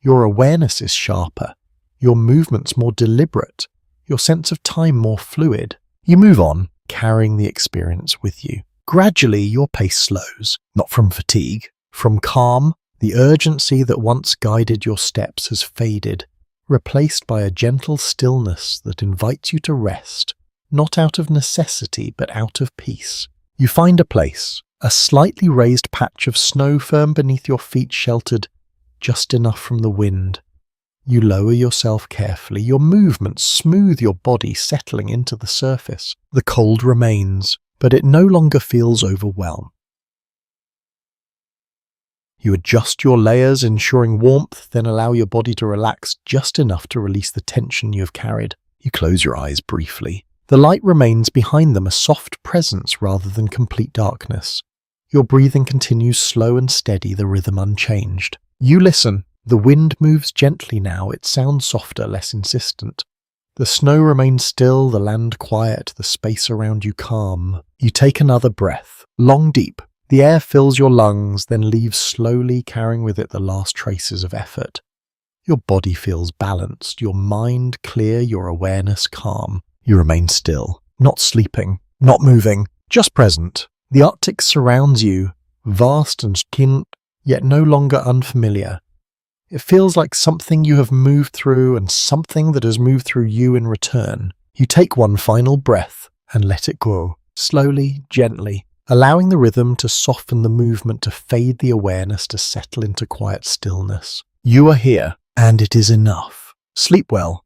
Your awareness is sharper. Your movements more deliberate, your sense of time more fluid. You move on, carrying the experience with you. Gradually, your pace slows, not from fatigue, from calm. The urgency that once guided your steps has faded, replaced by a gentle stillness that invites you to rest, not out of necessity, but out of peace. You find a place, a slightly raised patch of snow firm beneath your feet, sheltered just enough from the wind. You lower yourself carefully, your movements smooth your body, settling into the surface. The cold remains, but it no longer feels overwhelmed. You adjust your layers, ensuring warmth, then allow your body to relax just enough to release the tension you have carried. You close your eyes briefly. The light remains behind them, a soft presence rather than complete darkness. Your breathing continues slow and steady, the rhythm unchanged. You listen. The wind moves gently now, it sounds softer, less insistent. The snow remains still, the land quiet, the space around you calm. You take another breath, long, deep. The air fills your lungs, then leaves slowly, carrying with it the last traces of effort. Your body feels balanced, your mind clear, your awareness calm. You remain still, not sleeping, not moving, just present. The Arctic surrounds you, vast and yet no longer unfamiliar. It feels like something you have moved through and something that has moved through you in return. You take one final breath and let it go, slowly, gently, allowing the rhythm to soften the movement, to fade the awareness, to settle into quiet stillness. You are here, and it is enough. Sleep well,